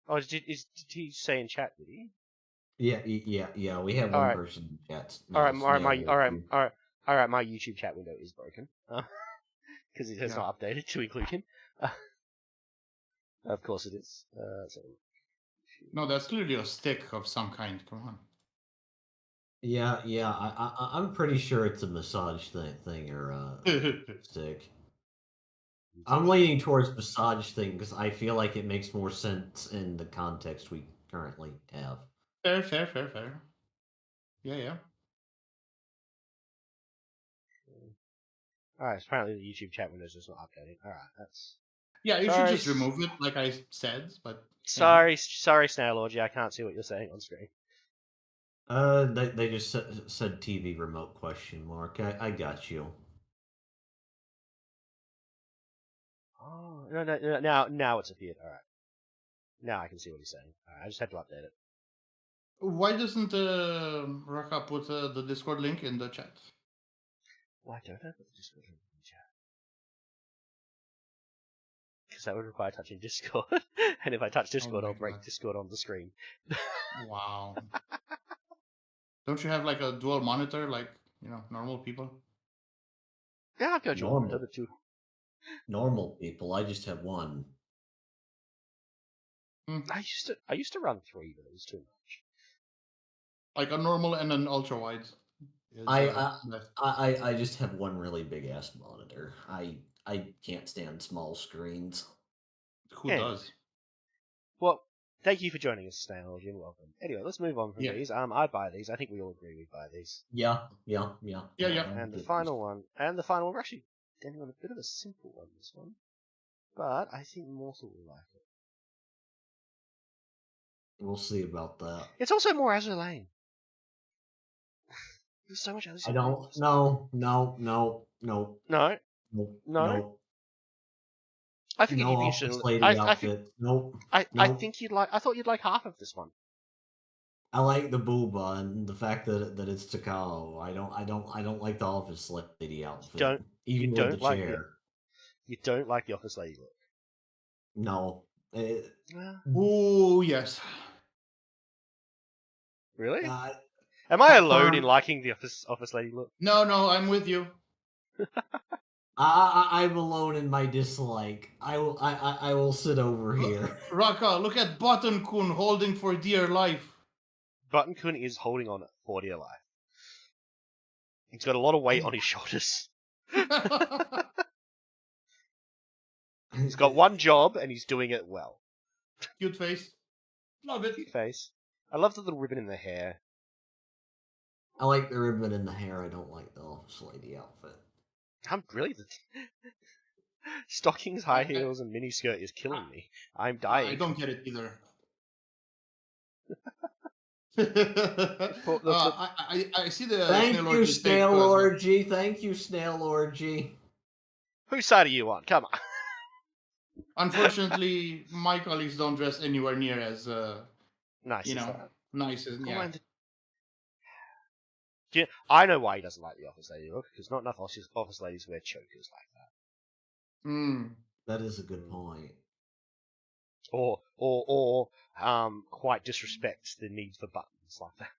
[SPEAKER 1] Oh, did he say in chat? Did he?
[SPEAKER 2] Yeah. We have one person in chat.
[SPEAKER 1] All right. My YouTube chat window is broken because it has not updated to include him. Of course it is.
[SPEAKER 3] No, that's clearly a stick of some kind. Come on.
[SPEAKER 2] Yeah. I'm pretty sure it's a massage thing or a stick. I'm leaning towards massage thing because I feel like it makes more sense in the context we currently have.
[SPEAKER 3] Fair. Yeah.
[SPEAKER 1] Alright, apparently the YouTube chat window is just not updating. Alright, that's...
[SPEAKER 3] Yeah, you should just remove it, like I said, but...
[SPEAKER 1] Sorry, Snail Orgy, I can't see what you're saying on screen.
[SPEAKER 2] They just said TV remote question mark. I got you.
[SPEAKER 1] Oh, no, now it's appeared. Alright. Now I can see what he's saying. Alright, I just had to update it.
[SPEAKER 3] Why doesn't Raka put the Discord link in the chat?
[SPEAKER 1] Why don't I put the Discord link in the chat? Because that would require touching Discord. And if I touch Discord, I'll break Discord on the screen.
[SPEAKER 3] Wow. Don't you have like a dual monitor like, normal people?
[SPEAKER 1] Yeah, I've got dual monitor, too.
[SPEAKER 2] Normal people, I just have one.
[SPEAKER 1] I used to run 3, but it was too much.
[SPEAKER 3] Like a normal and an ultra wide.
[SPEAKER 2] I just have one really big ass monitor. I can't stand small screens.
[SPEAKER 3] Who does?
[SPEAKER 1] Well, thank you for joining us, Snail. You're welcome. Anyway, let's move on from these. I'd buy these. I think we all agree we'd buy these.
[SPEAKER 2] Yeah.
[SPEAKER 1] And the final one, we're actually ending on a bit of a simple one, this one. But I think Mortal will like it.
[SPEAKER 2] We'll see about that.
[SPEAKER 1] It's also more Azure Lane. There's so much Azure Lane.
[SPEAKER 2] No.
[SPEAKER 1] I think you'd be interested.
[SPEAKER 2] Nope.
[SPEAKER 1] I think you'd like. I thought you'd like half of this one.
[SPEAKER 2] I like the booba and the fact that it's Takao. I don't like the office lady outfit.
[SPEAKER 1] You don't like the office lady look.
[SPEAKER 2] No.
[SPEAKER 3] Oh yes.
[SPEAKER 1] Really? Am I alone in liking the office lady look?
[SPEAKER 3] No, I'm with you.
[SPEAKER 2] I'm alone in my dislike. I will sit over here.
[SPEAKER 3] Raka, look at Button-kun holding for dear life.
[SPEAKER 1] Button-kun is holding on for dear life. He's got a lot of weight on his shoulders. He's got one job and he's doing it well.
[SPEAKER 3] Cute face. Love it.
[SPEAKER 1] Cute face. I love the little ribbon in the hair.
[SPEAKER 2] I like the ribbon in the hair. I don't like the office lady outfit.
[SPEAKER 1] I'm really stockings, high heels, and miniskirt is killing me. I'm dying.
[SPEAKER 3] I don't get it either. I see the
[SPEAKER 2] Thank
[SPEAKER 3] Snail
[SPEAKER 2] you,
[SPEAKER 3] Orgy
[SPEAKER 2] Snail
[SPEAKER 3] take
[SPEAKER 2] Orgy. Thank you, Snail Orgy.
[SPEAKER 1] Whose side are you on? Come on.
[SPEAKER 3] Unfortunately, my colleagues don't dress anywhere near as
[SPEAKER 1] Nice
[SPEAKER 3] you
[SPEAKER 1] as
[SPEAKER 3] know,
[SPEAKER 1] that.
[SPEAKER 3] nice as yeah.
[SPEAKER 1] I know why he doesn't like the office lady look, because not enough office ladies wear chokers like that.
[SPEAKER 2] That is a good point.
[SPEAKER 1] Or quite disrespect the need for buttons like that.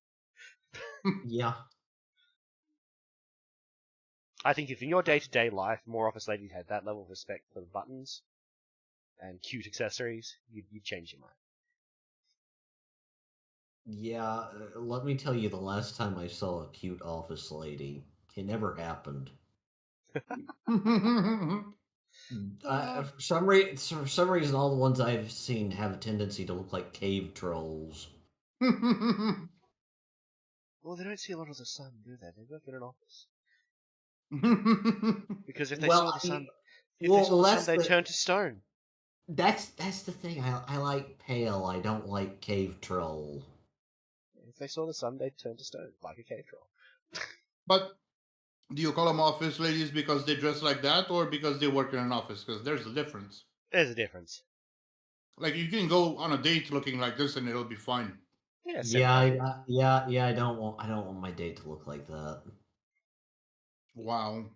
[SPEAKER 2] Yeah.
[SPEAKER 1] I think if in your day-to-day life more office ladies had that level of respect for the buttons and cute accessories, you'd change your mind.
[SPEAKER 2] Yeah, let me tell you, the last time I saw a cute office lady, it never happened. For some reason, all the ones I've seen have a tendency to look like cave trolls.
[SPEAKER 1] Well, they don't see a lot of the sun, do they? They work in an office. Because if they saw the sun, they'd turn to stone.
[SPEAKER 2] That's the thing. I like pale. I don't like cave troll.
[SPEAKER 1] If they saw the sun, they'd turn to stone, like a cave troll.
[SPEAKER 3] But do you call them office ladies because they dress like that, or because they work in an office? Because there's a difference.
[SPEAKER 1] There's a difference.
[SPEAKER 3] Like you can go on a date looking like this, and it'll be fine.
[SPEAKER 2] Yeah, I don't want my date to look like that.
[SPEAKER 3] Wow.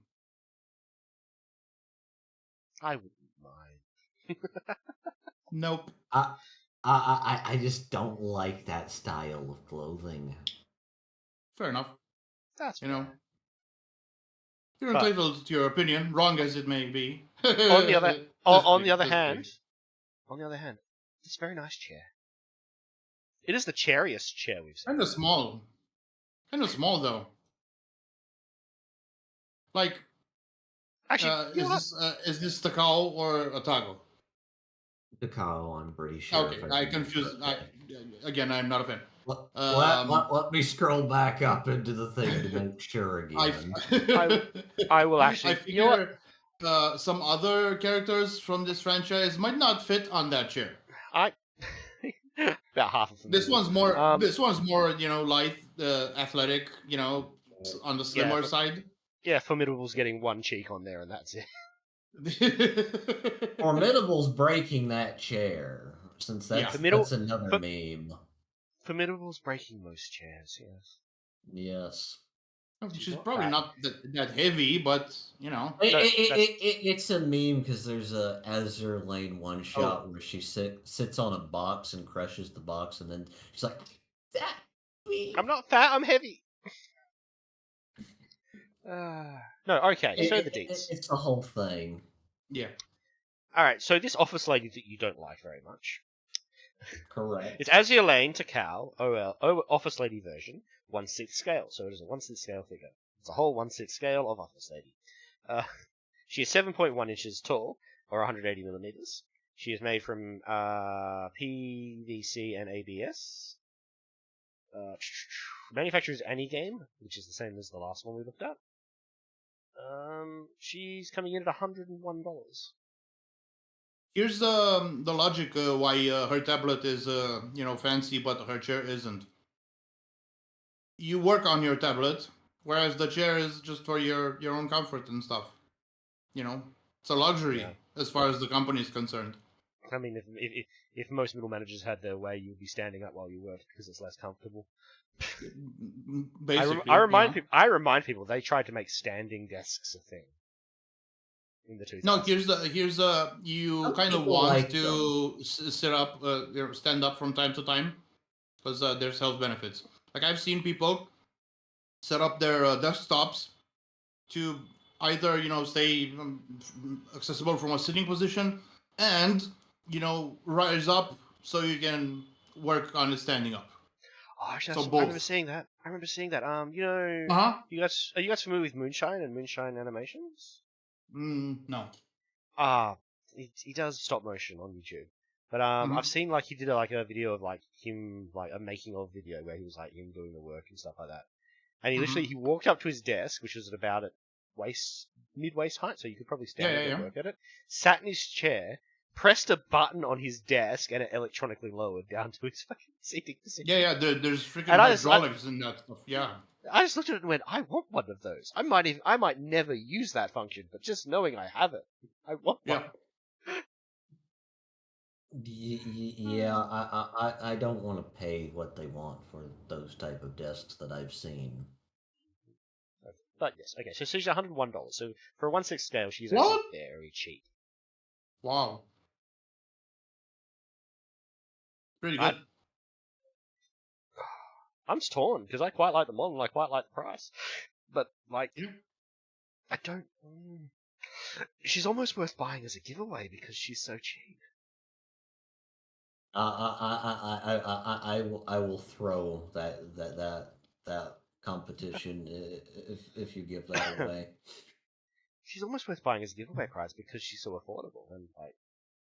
[SPEAKER 1] I wouldn't mind.
[SPEAKER 3] Nope.
[SPEAKER 2] I just don't like that style of clothing.
[SPEAKER 3] Fair enough.
[SPEAKER 1] That's
[SPEAKER 3] fair. You're entitled to your opinion, wrong as it may be.
[SPEAKER 1] on the other hand, it's a very nice chair. It is the chairiest chair we've seen.
[SPEAKER 3] Kind of small though. Like, actually, is this Takao or Otago?
[SPEAKER 2] Takao, I'm pretty sure.
[SPEAKER 3] Okay, I confused. Again, I'm not a fan.
[SPEAKER 2] Let me scroll back up into the thing to make sure again.
[SPEAKER 1] I will actually.
[SPEAKER 3] I figure some other characters from this franchise might not fit on that chair.
[SPEAKER 1] About half of them.
[SPEAKER 3] This one's more. Light, athletic. On the slimmer side.
[SPEAKER 1] Yeah, Formidable's getting one cheek on there, and that's it.
[SPEAKER 2] Formidable's breaking that chair, since that's another meme.
[SPEAKER 1] Formidable's breaking most chairs, yes.
[SPEAKER 2] Yes.
[SPEAKER 3] She's probably not that heavy, but
[SPEAKER 2] it's a meme because there's a Azure Lane one shot where she sits on a box and crushes the box, and then she's like, "That
[SPEAKER 1] I'm not fat, I'm heavy." No, okay, so the deets.
[SPEAKER 2] It's the whole thing.
[SPEAKER 3] Yeah.
[SPEAKER 1] Alright, so this office lady that you don't like very much.
[SPEAKER 2] Correct.
[SPEAKER 1] It's Azure Lane Takao, office lady version, 1/6 scale. So it is a 1/6 scale figure. It's a whole 1/6 scale of office lady. She is 7.1 inches tall, or 180 millimeters. She is made from PVC and ABS. Manufacturer is Anigame, which is the same as the last one we looked at. She's coming in at $101.
[SPEAKER 3] Here's the logic why her tablet is fancy, but her chair isn't. You work on your tablet, whereas the chair is just for your own comfort and stuff. It's a luxury as far as the company is concerned.
[SPEAKER 1] I mean, if most middle managers had their way, you'd be standing up while you worked because it's less comfortable.
[SPEAKER 3] Basically,
[SPEAKER 1] I remind people they tried to make standing desks a thing in the 2000s.
[SPEAKER 3] No, here's you kind of want to sit up, stand up from time to time because there's health benefits. Like I've seen people set up their desktops to either stay accessible from a sitting position and rise up so you can work on it standing up.
[SPEAKER 1] Oh, actually, I remember seeing that. You guys, are you guys familiar with Moonshine and Moonshine Animations?
[SPEAKER 3] No.
[SPEAKER 1] He does stop motion on YouTube. But I've seen he did a video of him a making of video where he was him doing the work and stuff like that. And he walked up to his desk, which was at about at mid-waist height, so you could probably stand it and work at it, sat in his chair, pressed a button on his desk, and it electronically lowered down to his fucking seating position.
[SPEAKER 3] Yeah, there's freaking hydraulics in that stuff, yeah.
[SPEAKER 1] I just looked at it and went, I want one of those. I might never use that function, but just knowing I have it, I want one.
[SPEAKER 2] Yeah, I don't want to pay what they want for those type of desks that I've seen.
[SPEAKER 1] But yes, okay, so she's $101. So for a 1/6 scale, she's actually very cheap.
[SPEAKER 3] Wow. Pretty good.
[SPEAKER 1] I'm torn because I quite like the model and I quite like the price, but like, I don't. She's almost worth buying as a giveaway because she's so cheap.
[SPEAKER 2] I will throw that competition if you give that away.
[SPEAKER 1] She's almost worth buying as a giveaway prize because she's so affordable, and like,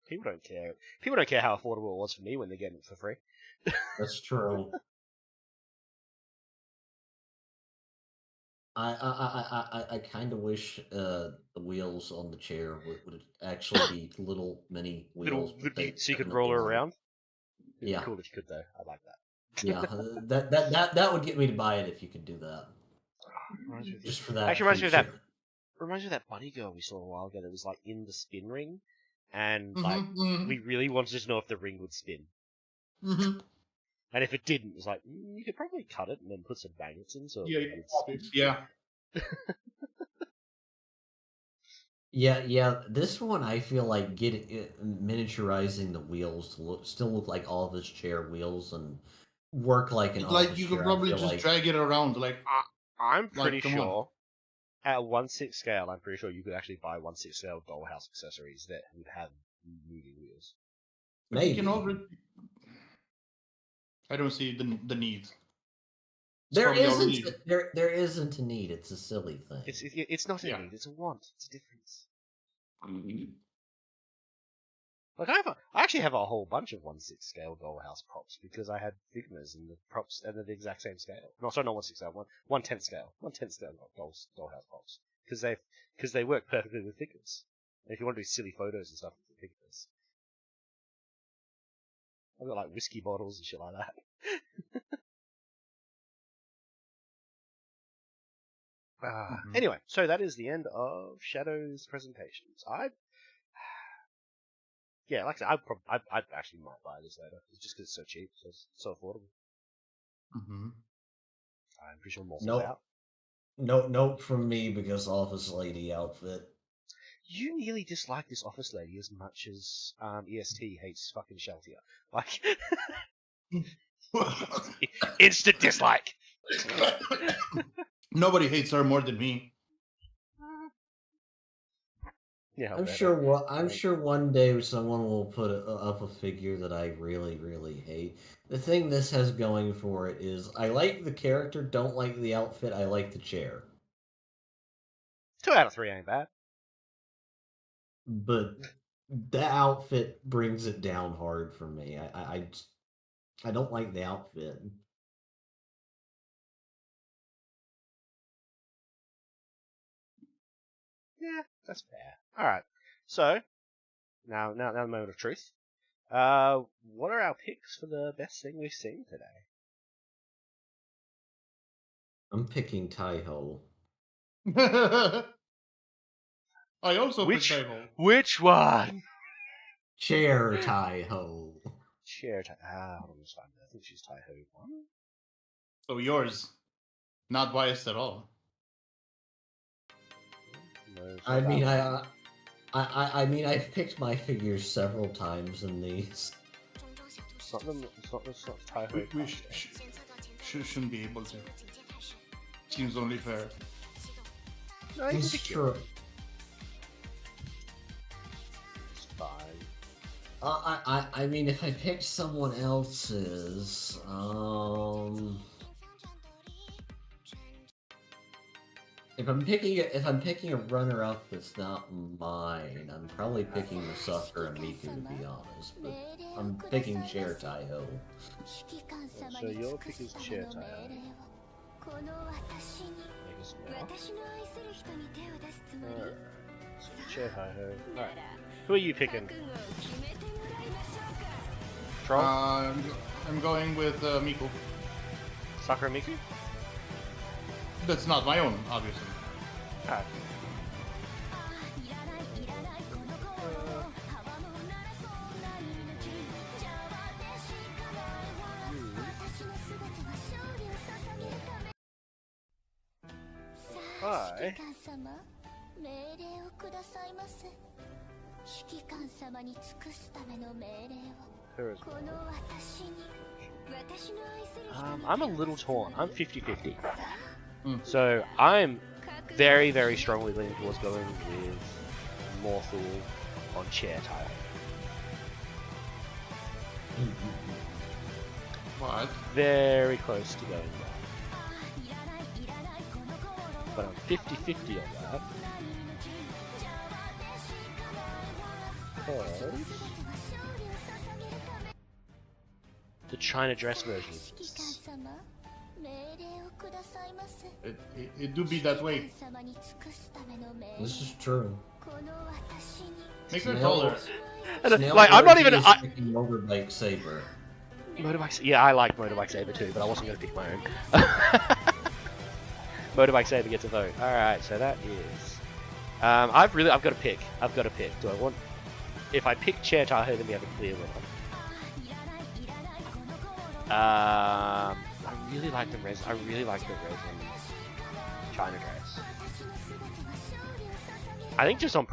[SPEAKER 1] people don't care. People don't care how affordable it was for me when they're getting it for free.
[SPEAKER 2] That's true. I kind of wish the wheels on the chair would actually be little mini wheels,
[SPEAKER 1] so you could roll her around. It'd
[SPEAKER 2] be
[SPEAKER 1] cool if you could, though. I like that.
[SPEAKER 2] Yeah, that would get me to buy it if you could do that. Just for that.
[SPEAKER 1] Actually, reminds me of that. Reminds me of that bunny girl we saw a while ago that was like in the spin ring, and like we really wanted to know if the ring would spin. And if it didn't, it was like, you could probably cut it and then put some magnets in so it would spin.
[SPEAKER 2] Yeah. This one I feel like miniaturizing the wheels to still look like all of his chair wheels and work like an
[SPEAKER 3] like you could probably just drag it around. Like
[SPEAKER 1] I'm pretty sure at 1/6 scale, I'm pretty sure you could actually buy 1/6 scale dollhouse accessories that would have moving wheels.
[SPEAKER 2] Maybe.
[SPEAKER 3] I don't see the need.
[SPEAKER 2] There isn't a need. It's a silly thing.
[SPEAKER 1] It's not a need. It's a want. It's a difference. Like I actually have a whole bunch of 1/6 scale dollhouse props because I had Figmas and the props and they're the exact same scale. No, sorry, not 1/6 scale. 1/10 scale. 1/10 scale dollhouse props because they work perfectly with figures. And if you want to do silly photos and stuff with figures, I've got like whiskey bottles and shit like that. Anyway, so that is the end of Shadow's presentations. Yeah, like I said, I actually might buy this later. It's just because it's so cheap, so it's so affordable. I'm pretty sure more out.
[SPEAKER 2] Nope from me because office lady outfit.
[SPEAKER 1] You nearly dislike this office lady as much as EST hates fucking Sheltia. Like, instant dislike.
[SPEAKER 3] Nobody hates her more than me.
[SPEAKER 2] Yeah, I'm sure one day someone will put up a figure that I really, really hate. The thing this has going for it is I like the character, don't like the outfit, I like the chair.
[SPEAKER 1] 2 out of 3 ain't bad.
[SPEAKER 2] But the outfit brings it down hard for me. I don't like the outfit.
[SPEAKER 1] Yeah, that's fair. Alright, so, now the moment of truth. What are our picks for the best thing we've seen today?
[SPEAKER 2] I'm picking Taiho.
[SPEAKER 3] I also picked Taiho.
[SPEAKER 1] Which one?
[SPEAKER 2] Chair Taiho.
[SPEAKER 1] Chair Taiho. Hold on, just find it. I think she's Taiho 1.
[SPEAKER 3] So yours. Not biased at all.
[SPEAKER 2] No, I mean, I've picked my figures several times in these.
[SPEAKER 1] It's not Taiho.
[SPEAKER 3] We shouldn't be able to. Seems only fair.
[SPEAKER 1] No, it's true. It's fine.
[SPEAKER 2] I mean, if I picked someone else's, if I'm picking a runner-up that's not mine, I'm probably picking the Sucker and Miku, to be honest. But I'm picking Chair Taiho.
[SPEAKER 1] So your pick is Chair Taiho. Alright. Who are you picking? Troll?
[SPEAKER 3] I'm going with Miku.
[SPEAKER 1] Sakura Miku?
[SPEAKER 3] That's not my own, obviously.
[SPEAKER 1] Alright. Hi. I'm a little torn. I'm 50-50. So I'm very, very strongly leaning towards going with Morthal on chair tile.
[SPEAKER 3] What?
[SPEAKER 1] Very close to going there. But I'm 50-50 on that. Because the China dress version exists.
[SPEAKER 3] It do be that way.
[SPEAKER 2] This is true.
[SPEAKER 3] Make her taller.
[SPEAKER 1] Like, I'm not even.
[SPEAKER 2] Motorbike Saber.
[SPEAKER 1] Motorbike. Yeah, I like Motorbike Saber too, but I wasn't going to pick my own. Motorbike Saber gets a vote. All right, so that is. I've got to pick. Do I want? If I pick Chair Tahoe, then we have a clear winner. I really like the resin China dress. I think just on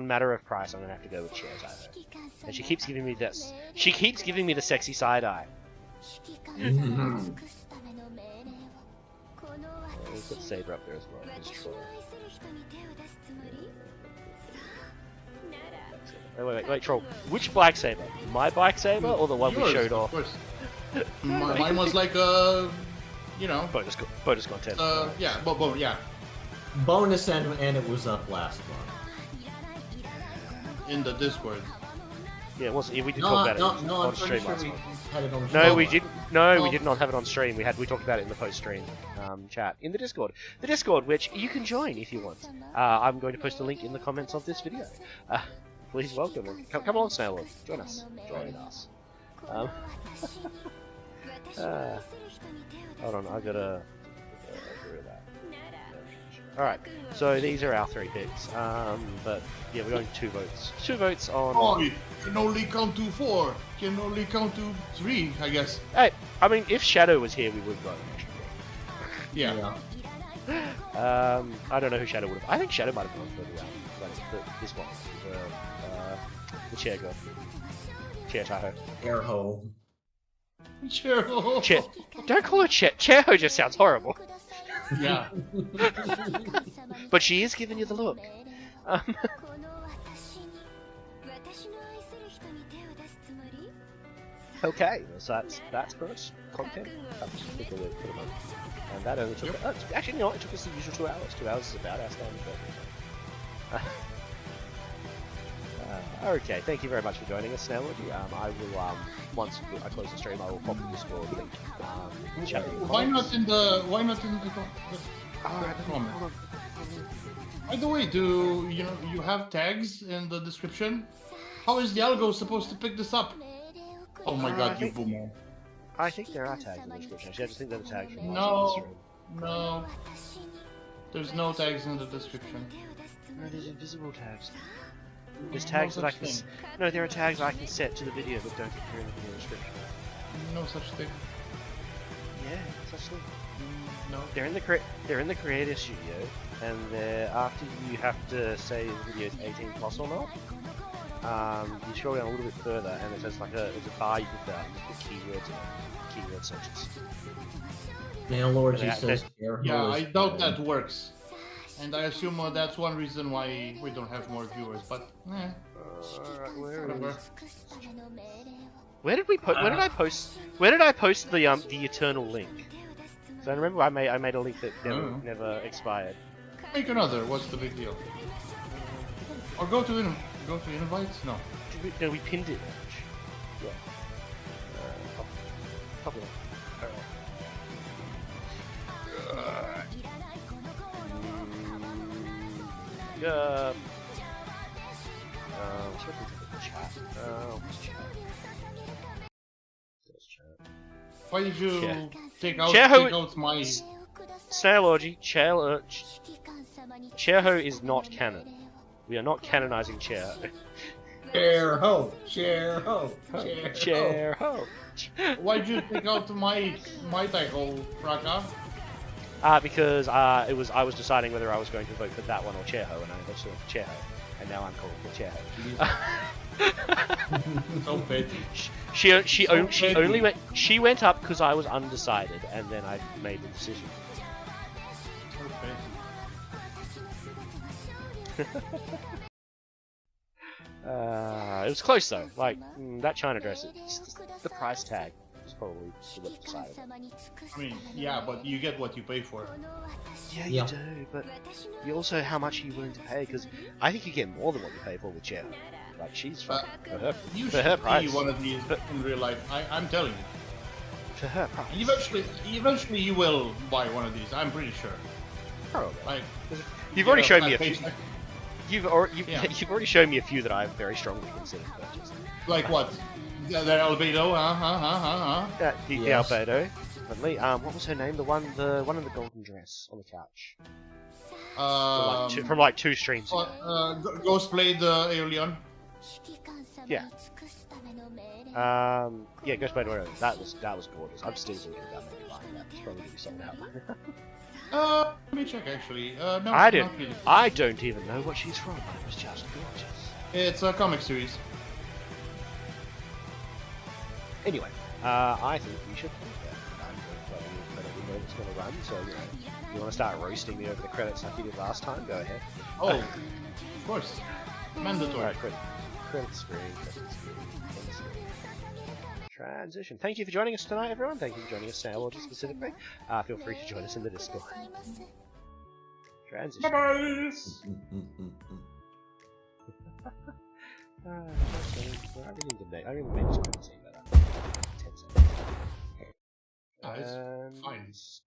[SPEAKER 1] matter of price, I'm gonna have to go with Chair Tahoe. And she keeps giving me this. She keeps giving me the sexy side eye.
[SPEAKER 2] Mm-hmm.
[SPEAKER 1] We'll put Saber up there as well. Wait, Troll. Which Black Saber? My Black Saber or the one we showed off?
[SPEAKER 3] Of course. Mine was like bonus contest. Yeah, yeah.
[SPEAKER 2] Bonus and it was up last month.
[SPEAKER 3] In the Discord.
[SPEAKER 1] Yeah, it wasn't. We did talk about it on stream last month. We didn't not have it on stream. We talked about it in the post-stream chat in the Discord. The Discord, which you can join if you want. I'm going to post a link in the comments of this video. Please welcome and come along, Snailwood. Join us. Hold on, I gotta agree with that. Alright, so these are our 3 picks. But yeah, we're going 2 votes. 2 votes on.
[SPEAKER 3] Oh, you can only count to 4. You can only count to 3, I guess.
[SPEAKER 1] Hey, I mean, if Shadow was here, we would vote.
[SPEAKER 3] Yeah.
[SPEAKER 1] I don't know who Shadow would have. I think Shadow might have gone further round. This one, the chair girl, Chair Tahoe.
[SPEAKER 2] Airho.
[SPEAKER 3] Chairho.
[SPEAKER 1] Don't call her Chair. Chairho just sounds horrible.
[SPEAKER 3] Yeah.
[SPEAKER 1] But she is giving you the look. Okay, so that's first content. And that only took actually no, it took us the usual 2 hours. 2 hours is about our standard. Okay, thank you very much for joining us, Snailwood. I will once I close the stream, I will pop the Discord link.
[SPEAKER 3] Why not in the comment? By the way, do you have tags in the description? How is the algo supposed to pick this up? Oh my god, you boomer.
[SPEAKER 1] I think there are tags in the description. Actually, I just think they're the tags from
[SPEAKER 3] No. There's no tags in the description.
[SPEAKER 1] No, there's invisible tags. There's tags that I can. No, there are tags I can set to the video that don't appear in the video description.
[SPEAKER 3] No such thing.
[SPEAKER 1] Yeah, such thing.
[SPEAKER 3] No.
[SPEAKER 1] They're in the creator studio, and after you have to say the video is 18+ or not. You scroll down a little bit further, and it says there's a bar you can put out and put keywords in it. Keyword searches.
[SPEAKER 2] Nailorgy says.
[SPEAKER 3] Yeah, I doubt that works. And I assume that's one reason why we don't have more viewers, but
[SPEAKER 1] Where did we put? Where did I post? Where did I post the eternal link? So I remember I made a link that never expired.
[SPEAKER 3] Make another. What's the big deal? Or go to invites? No.
[SPEAKER 1] No, we pinned it. Yeah. Switching to the chat. Chat.
[SPEAKER 3] Why did you
[SPEAKER 1] Chair.
[SPEAKER 3] take out my...
[SPEAKER 1] Snail Orgy, Chairho is not canon. We are not canonizing Chairho.
[SPEAKER 2] Chairho.
[SPEAKER 1] Chairho.
[SPEAKER 3] Why did you take out my title, Raka?
[SPEAKER 1] Because I was deciding whether I was going to vote for that one or Chairho, and I voted for Chairho, and now I'm calling for Chairho.
[SPEAKER 3] So petty.
[SPEAKER 1] She went up because I was undecided, and then I made the decision.
[SPEAKER 3] So petty.
[SPEAKER 1] It was close though. Like that China dress, the price tag is probably what decided.
[SPEAKER 3] I mean, yeah, but you get what you pay for.
[SPEAKER 1] Yeah, you do, but you also how much are you willing to pay? Because I think you get more than what you pay for with Chen. Like she's for her price.
[SPEAKER 3] See one of these in real life. I'm telling you.
[SPEAKER 1] For her price.
[SPEAKER 3] Eventually, you will buy one of these. I'm pretty sure.
[SPEAKER 1] Probably.
[SPEAKER 3] Like,
[SPEAKER 1] you've already shown me a few. You've already shown me a few that I've very strongly considered purchasing.
[SPEAKER 3] Like what? The albedo?
[SPEAKER 1] The albedo. Definitely. What was her name? The one in the golden dress on the couch. From like two streams ago.
[SPEAKER 3] Ghost played Aeolian.
[SPEAKER 1] Yeah. Yeah, Ghost played whatever. That was gorgeous. I'm still thinking about maybe buying that. It's probably gonna be sold out.
[SPEAKER 3] Let me check actually. No,
[SPEAKER 1] I don't.
[SPEAKER 3] not really.
[SPEAKER 1] I don't even know what she's from. It was just gorgeous.
[SPEAKER 3] It's a comic series.
[SPEAKER 1] Anyway, I think we should leave that. We know it's going to run, so you want to start roasting me over the credits like you did last time? Go ahead.
[SPEAKER 3] Oh, of course. Mandatory.
[SPEAKER 1] Alright, credit screen. Transition. Thank you for joining us tonight, everyone. Thank you for joining us, Snail Orgy specifically. Feel free to join us in the Discord. Transition.
[SPEAKER 3] Bye-bye!
[SPEAKER 1] I really made this credit scene better. 10 seconds.
[SPEAKER 3] It's fine.